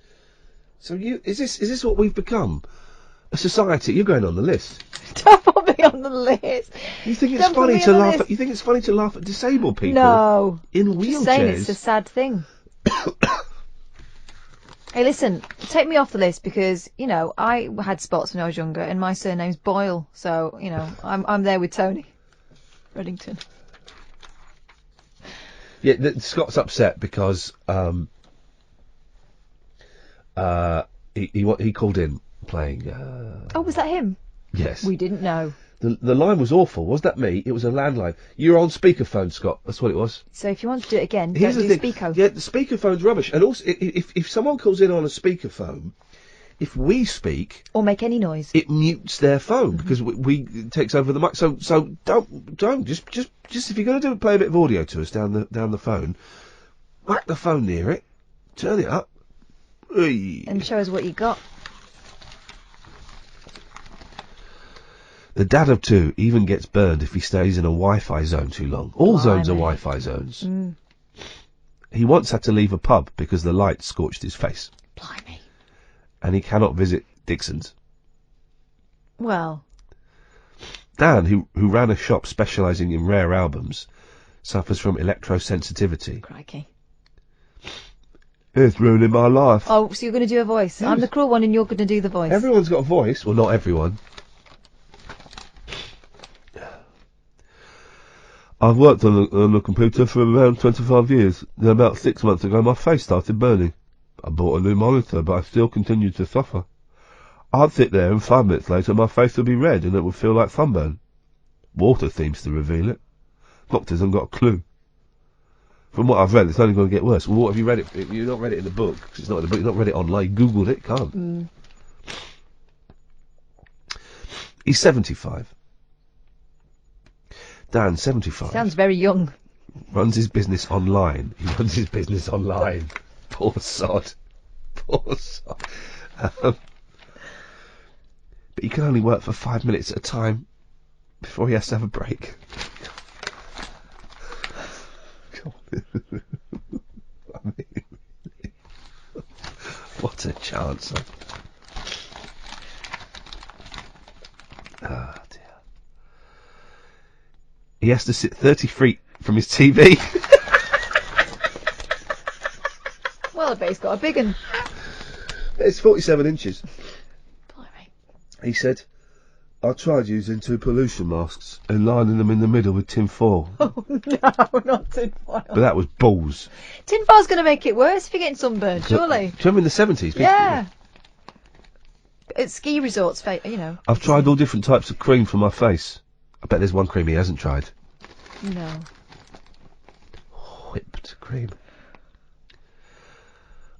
So is this what we've become? A society? You're going on the list. Don't put me on the list. You think it's funny to laugh at? You think it's funny to laugh at disabled people? No. In wheelchairs. Just saying it's a sad thing. Hey, listen, take me off the list because, you know, I had spots when I was younger and my surname's Boyle, so, you know, I'm there with Tony Reddington. Yeah, Scott's upset because he called in playing. Oh, was that him? Yes. We didn't know. The line was awful. Was that me? It was a landline. You were on speakerphone, Scott. That's what it was. So if you want to do it again, Here's don't the do thing. speakerphone. Yeah, the speakerphone's rubbish. And also, if someone calls in on a speakerphone, if we speak or make any noise, it mutes their phone because it takes over the mic. So don't just if you're going to play a bit of audio to us down the phone, whack the phone near it, turn it up, and show us what you got. The dad of two even gets burned if he stays in a Wi-Fi zone too long. All zones are Wi-Fi zones. Mm. He once had to leave a pub because the light scorched his face. Blimey. And he cannot visit Dixon's. Well. Dan, who ran a shop specialising in rare albums, suffers from electrosensitivity. Crikey. It's ruining my life. Oh, so you're going to do a voice. Yes. I'm the cruel one and you're going to do the voice. Everyone's got a voice. Well, not everyone. I've worked on the computer for around 25 years. Then about 6 months ago, my face started burning. I bought a new monitor, but I still continued to suffer. I'd sit there and 5 minutes later my face would be red and it would feel like sunburn. Water seems to reveal it. Doctors haven't got a clue. From what I've read, it's only going to get worse. Well, what have you read it? You've not read it in the book. 'Cause it's not in the book. You've not read it online. You Googled it. Can't. He's 75. Dan, 75. Sounds very young. Runs his business online. He runs his business online. Poor sod. Poor sod. But he can only work for 5 minutes at a time before he has to have a break. I mean, what a chance. Oh dear. He has to sit 30 feet from his TV. Well, I bet he's got a big one. It's 47 inches. He said, I tried using 2 pollution masks and lining them in the middle with tin foil. Oh no, not tin foil. But that was balls. Tin foil's going to make it worse if you're getting sunburned, surely. Do you remember in the 70s? Yeah. At ski resorts, you know. I've tried all different types of cream for my face. I bet there's one cream he hasn't tried. No. Whipped cream.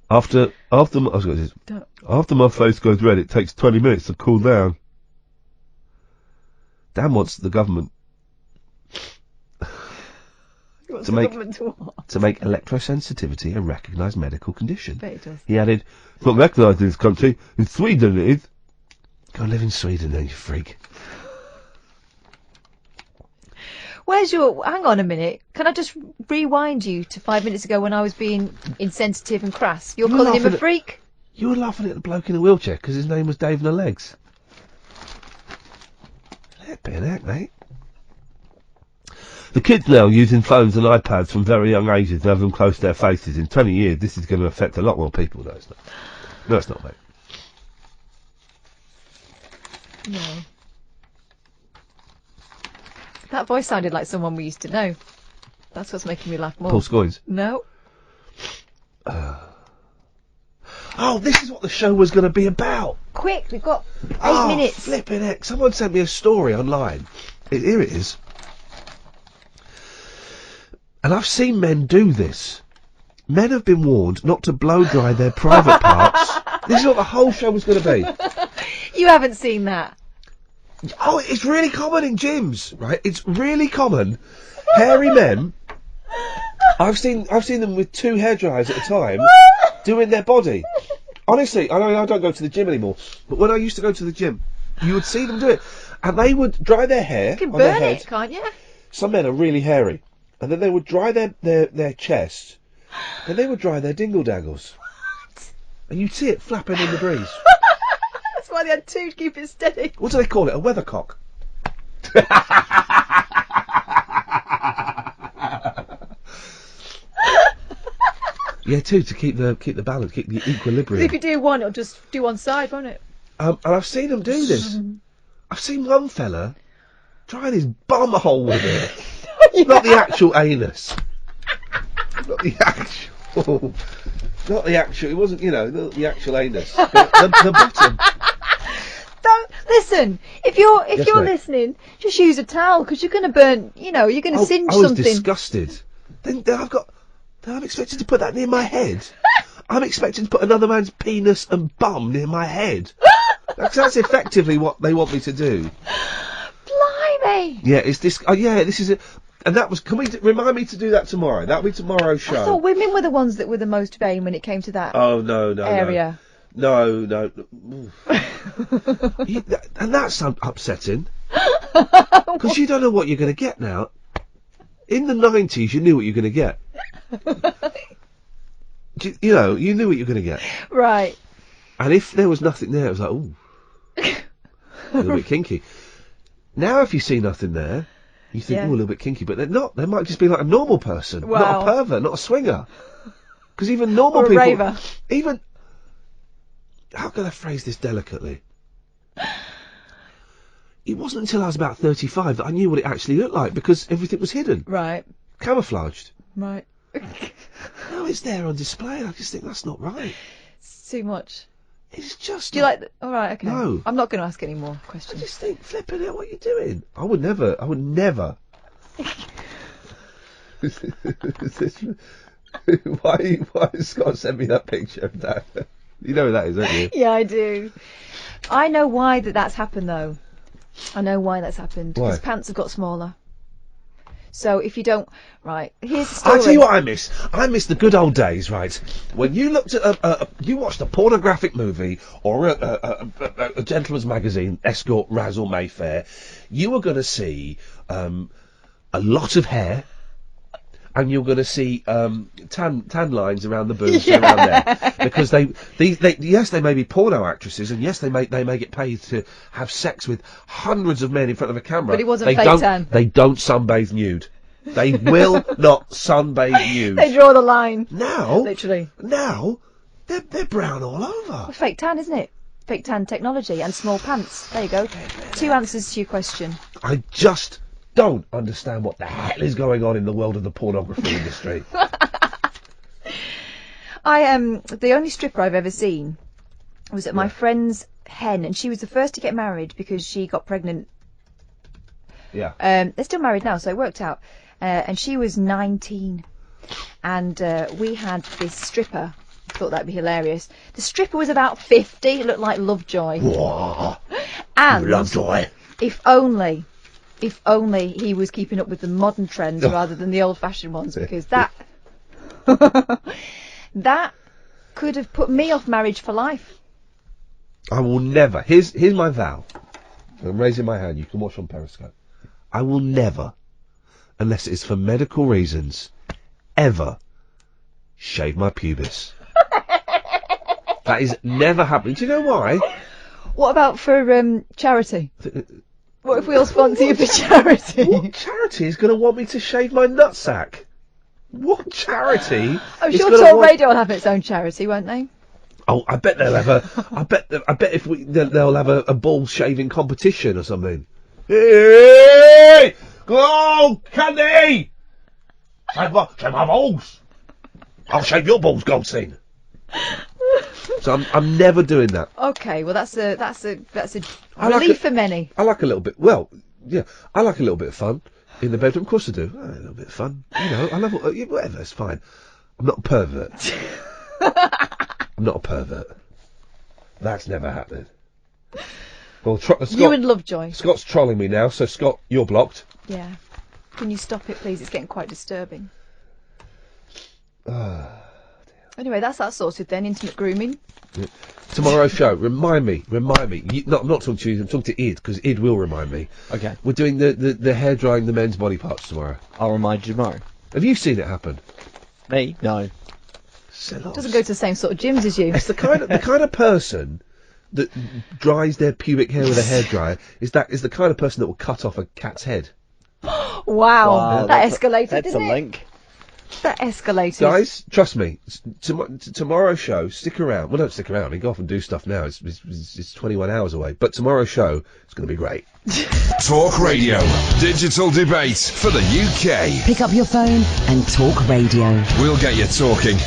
After my face goes red, it takes 20 minutes to cool down. Dan wants the government to make electrosensitivity a recognised medical condition. Bet it does. He added, "It's not recognised in this country. In Sweden it is." Go live in Sweden then, you freak. Hang on a minute. Can I just rewind you to 5 minutes ago when I was being insensitive and crass? You're calling him a freak? You were laughing at the bloke in a wheelchair because his name was Dave No Legs. Bit of that, mate. The kids now using phones and iPads from very young ages and have them close to their faces. In 20 years, this is going to affect a lot more people. No, it's not. No, it's not, mate. No. That voice sounded like someone we used to know. That's what's making me laugh more. Paul Scoins? No. Oh, this is what the show was going to be about. Quick, we've got 8 minutes. Flipping heck. Someone sent me a story online. Here it is. And I've seen men do this. Men have been warned not to blow dry their private parts. This is what the whole show was going to be. You haven't seen that. Oh, it's really common in gyms, right? It's really common. Hairy men. I've seen them with 2 hairdryers at a time doing their body. Honestly, I don't go to the gym anymore, but when I used to go to the gym, you would see them do it, and they would dry their hair. You can on their burn head. it, can't you? Some men are really hairy, and then they would dry their chest, then they would dry their dingle dangles. What? And you'd see it flapping in the breeze. That's why they had 2 to keep it steady. What do they call it? A weathercock? Yeah, 2 to keep the balance, keep the equilibrium. If you do one, it'll just do one side, won't it? And I've seen them do this. I've seen one fella trying his bum hole with it. Not the actual anus. Not the actual, it wasn't, not the actual anus. But the bottom. Don't listen. If you're Yes, mate. listening, just use a towel because you're going to burn. You're going to singe I was something. disgusted. Then I'm expected to put that near my head. I'm expected to put another man's penis and bum near my head. That's effectively what they want me to do. Blimey! Yeah, it's this. This is it. And that was. Can we remind me to do that tomorrow? That'll be tomorrow's show. I thought women were the ones that were the most vain when it came to that. Oh no area. No. And that's upsetting. Because you don't know what you're going to get now. In the 90s, you knew what you were going to get. You knew what you were going to get. Right. And if there was nothing there, it was like, ooh, a little bit kinky. Now, if you see nothing there, you think, ooh, a little bit kinky. But they're not. They might just be like a normal person, not a pervert, not a swinger. Because even normal or a people, raver. even how can I phrase this delicately? It wasn't until I was about 35 that I knew what it actually looked like because everything was hidden. Right. Camouflaged. Right. Now it's there on display and I just think that's not right. It's too much. It's just. Do you like? All right, okay. No. I'm not going to ask any more questions. I just think, flipping it, what are you doing? I would never. Why has Scott sent me that picture of that? You know who that is, don't you? Yeah, I do. I know why that's happened, though. I know why that's happened. Why? His pants have got smaller. So if you don't... Right, here's the story. I'll tell you what I miss. I miss the good old days, right? When you looked at you watched a pornographic movie or a gentleman's magazine, Escort, Razzle, Mayfair, you were going to see a lot of hair, and you're going to see tan lines around the boobs and around there, because they may be porno actresses, and yes, they may get paid to have sex with hundreds of men in front of a camera. But it wasn't fake tan. They don't sunbathe nude. They will not sunbathe nude. They draw the line. Now, literally. Now, they're brown all over. Well, fake tan, isn't it? Fake tan technology and small pants. There you go. 2 answers to your question. I just don't understand what the hell is going on in the world of the pornography industry. The only stripper I've ever seen was at my friend's hen, and she was the first to get married because she got pregnant. Yeah. They're still married now, so it worked out. And she was 19, and we had this stripper. Thought that'd be hilarious. The stripper was about 50. It looked like Lovejoy. Whoa. And Lovejoy. If only he was keeping up with the modern trends rather than the old-fashioned ones, because that could have put me off marriage for life. I will never. Here's my vow. I'm raising my hand. You can watch on Periscope. I will never, unless it's for medical reasons, ever shave my pubis. That is never happening. Do you know why? What about for charity? What if we all sponsor you for charity? What charity is going to want me to shave my nutsack? What charity? I'm is sure gonna Talk want... Radio will have its own charity, won't they? Oh, I bet they'll have I bet if they'll have a ball shaving competition or something. Hey! Go, Candy! Shave my balls. I'll shave your balls, Goldstein. So I'm never doing that. Okay, well that's a relief for many. I like a little bit. Well, yeah, I like a little bit of fun in the bedroom. Of course I do. A little bit of fun. You know, I love whatever. It's fine. I'm not a pervert. I'm not a pervert. That's never happened. Well, Scott, you and Lovejoy. Scott's trolling me now, so Scott, you're blocked. Yeah. Can you stop it, please? It's getting quite disturbing. Anyway, that's that sorted then. Intimate grooming. Yeah. Tomorrow's show. Remind me. I'm not talking to you. I'm talking to Id, because Id will remind me. Okay. We're doing the hair drying the men's body parts tomorrow. I'll remind you tomorrow. Have you seen it happen? Me? No. Doesn't go to the same sort of gyms as you. It's the kind of person that dries their pubic hair with a hairdryer is the kind of person that will cut off a cat's head. Wow, that escalated, that's didn't a it? link. That escalated. Guys, trust me. Tomorrow's show, stick around. Well, don't stick around. I mean, go off and do stuff now. It's 21 hours away. But tomorrow's show is going to be great. Talk Radio. Digital debate for the UK. Pick up your phone and talk radio. We'll get you talking.